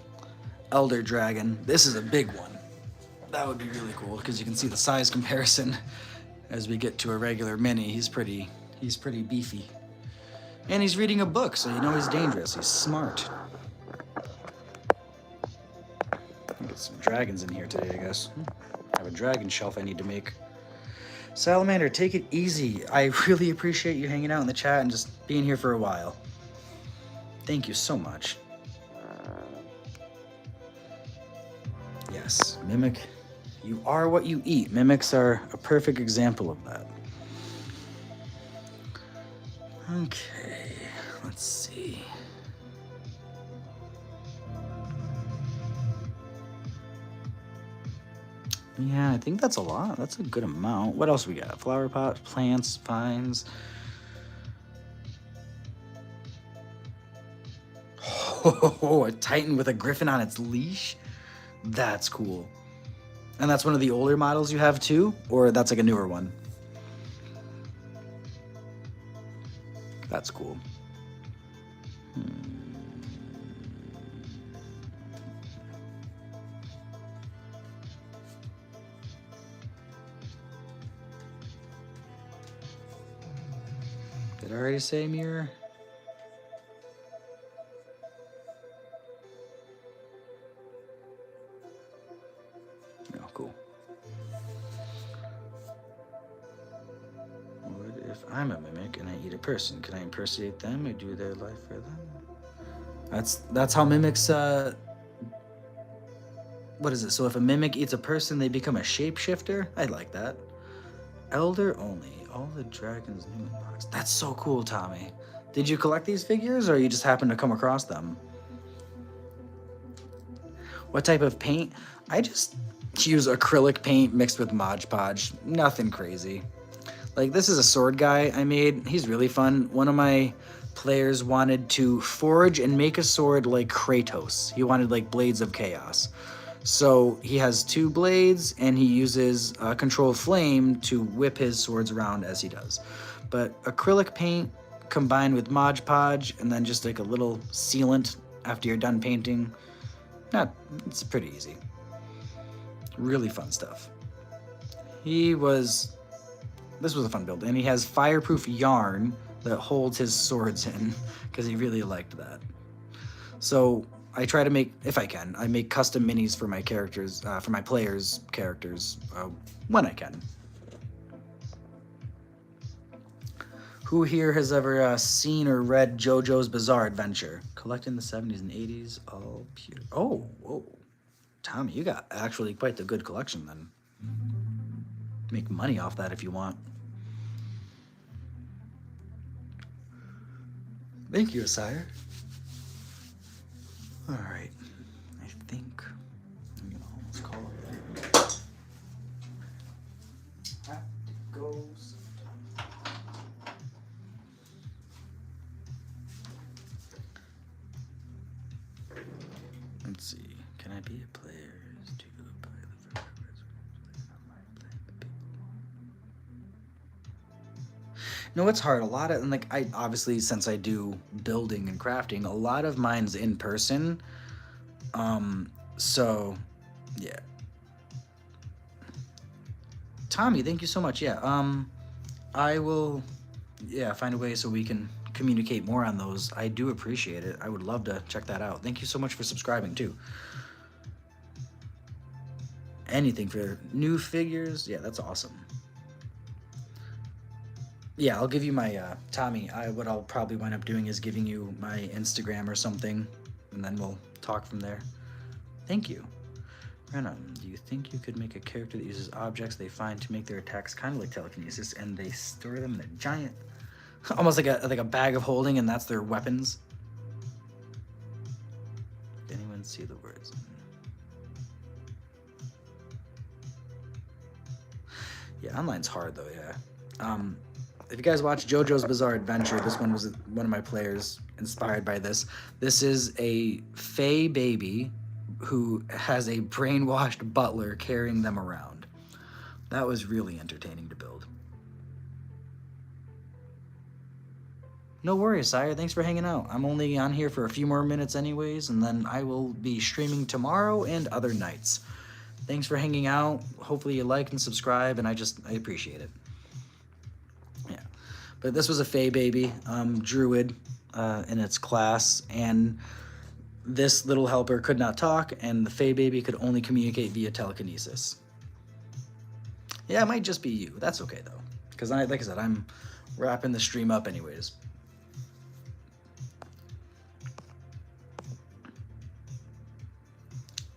elder dragon. This is a big one. That would be really cool because you can see the size comparison as we get to a regular mini. He's pretty beefy. And he's reading a book, so you know he's dangerous. He's smart. Get some dragons in here today, I guess. I have a dragon shelf I need to make. Salamander, take it easy. I really appreciate you hanging out in the chat and just being here for a while. Thank you so much. Yes, Mimic. You are what you eat. Mimics are a perfect example of that. Okay, let's see. Yeah, I think that's a lot. That's a good amount. What else we got? Flower pots, plants, vines. Oh, a Titan with a griffin on its leash? That's cool. And that's one of the older models you have too? Or that's like a newer one? That's cool. Did I already say mirror? No, cool. What if I'm a mimic and I eat a person? Can I impersonate them or do their life for them? That's how mimics, what is it? So if a mimic eats a person, they become a shapeshifter? I like that. Elder only. All the dragons new in box. That's so cool, Tommy. Did you collect these figures or you just happened to come across them? What type of paint? I just use acrylic paint mixed with Mod Podge. Nothing crazy. Like, this is a sword guy I made. He's really fun. One of my players wanted to forge and make a sword like Kratos. He wanted like blades of chaos. So he has 2 blades and he uses controlled flame to whip his swords around as he does. But acrylic paint combined with Mod Podge and then just like a little sealant after you're done painting. It's pretty easy. Really fun stuff. This was a fun build. And he has fireproof yarn that holds his swords in because he really liked that. So I try to make, if I can, I make custom minis for my characters, for my players' characters, when I can. Who here has ever seen or read JoJo's Bizarre Adventure? Collecting the 70s and 80s, all pure. Oh, whoa. Tommy, you got actually quite the good collection then. Make money off that if you want. Thank you, sire. All right, I think I'm gonna almost call it there. Have to go. Let's see. Can I be a player? To play the No, it's hard. A lot of, and like, I obviously, since I do building and crafting, a lot of mine's in person. So yeah. Tommy, thank you so much. Yeah. I will, yeah, find a way so we can communicate more on those. I do appreciate it. I would love to check that out. Thank you so much for subscribing too. Anything for new figures. Yeah, that's awesome. Yeah, I'll give you my, Tommy, what I'll probably wind up doing is giving you my Instagram or something, and then we'll talk from there. Thank you. Renan, do you think you could make a character that uses objects they find to make their attacks kind of like telekinesis, and they store them in a giant, almost like a bag of holding, and that's their weapons? Did anyone see the words? Yeah, online's hard though, yeah. If you guys watch JoJo's Bizarre Adventure, this one was one of my players inspired by this. This is a Fae baby who has a brainwashed butler carrying them around. That was really entertaining to build. No worries, sire. Thanks for hanging out. I'm only on here for a few more minutes anyways, and then I will be streaming tomorrow and other nights. Thanks for hanging out. Hopefully you like and subscribe, and I appreciate it. Yeah. But this was a Fae baby, druid in its class, and this little helper could not talk, and the Fae baby could only communicate via telekinesis. Yeah, it might just be you. That's okay, though. Because, like I said, I'm wrapping the stream up anyways.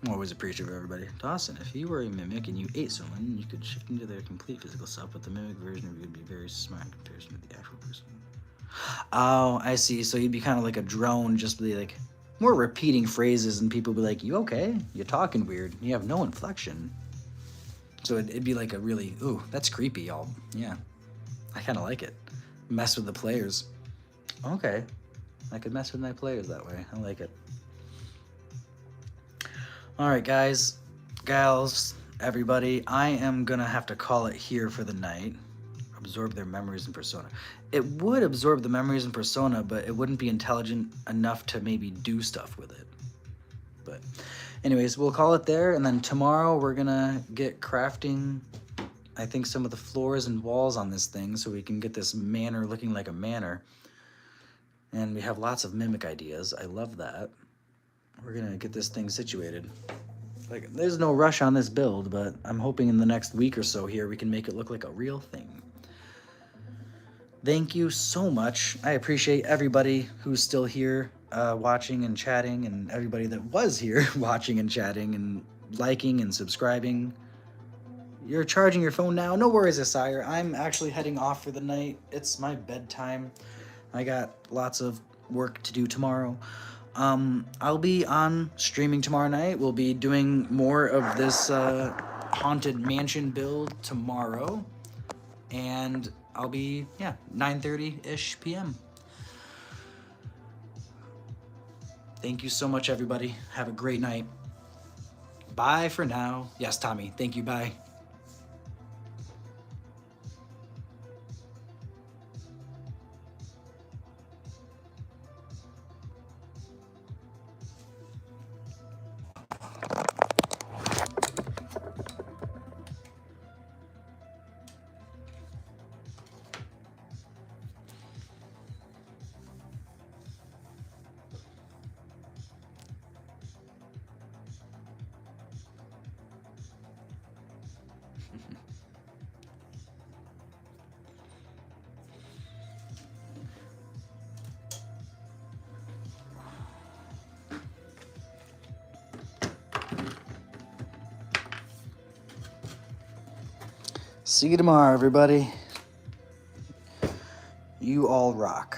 I'm always appreciative of everybody. Dawson, if you were a mimic and you ate someone, you could shift into their complete physical self, but the mimic version of you would be very smart in comparison to the actual person. Oh, I see. So you'd be kind of like a drone, just be like more repeating phrases, and people would be like, "You okay? You're talking weird. You have no inflection." So it'd be like a really, ooh, that's creepy, y'all. Yeah, I kind of like it. Mess with the players. Okay, I could mess with my players that way. I like it. All right, guys, gals, everybody, I am gonna have to call it here for the night. Absorb their memories and persona. It would absorb the memories and persona, but it wouldn't be intelligent enough to maybe do stuff with it. But anyways, we'll call it there, and then tomorrow we're gonna get crafting, I think, some of the floors and walls on this thing so we can get this manor looking like a manor. And we have lots of mimic ideas. I love that. We're gonna get this thing situated. Like, there's no rush on this build, but I'm hoping in the next week or so here we can make it look like a real thing. Thank you so much. I appreciate everybody who's still here watching and chatting, and everybody that was here watching and chatting and liking and subscribing. You're charging your phone now. No worries, Asire. I'm actually heading off for the night. It's my bedtime. I got lots of work to do tomorrow. I'll be on streaming tomorrow night. We'll be doing more of this haunted mansion build tomorrow. And I'll be, 9:30-ish p.m. Thank you so much, everybody. Have a great night. Bye for now. Yes, Tommy. Thank you. Bye. See you tomorrow, everybody. You all rock.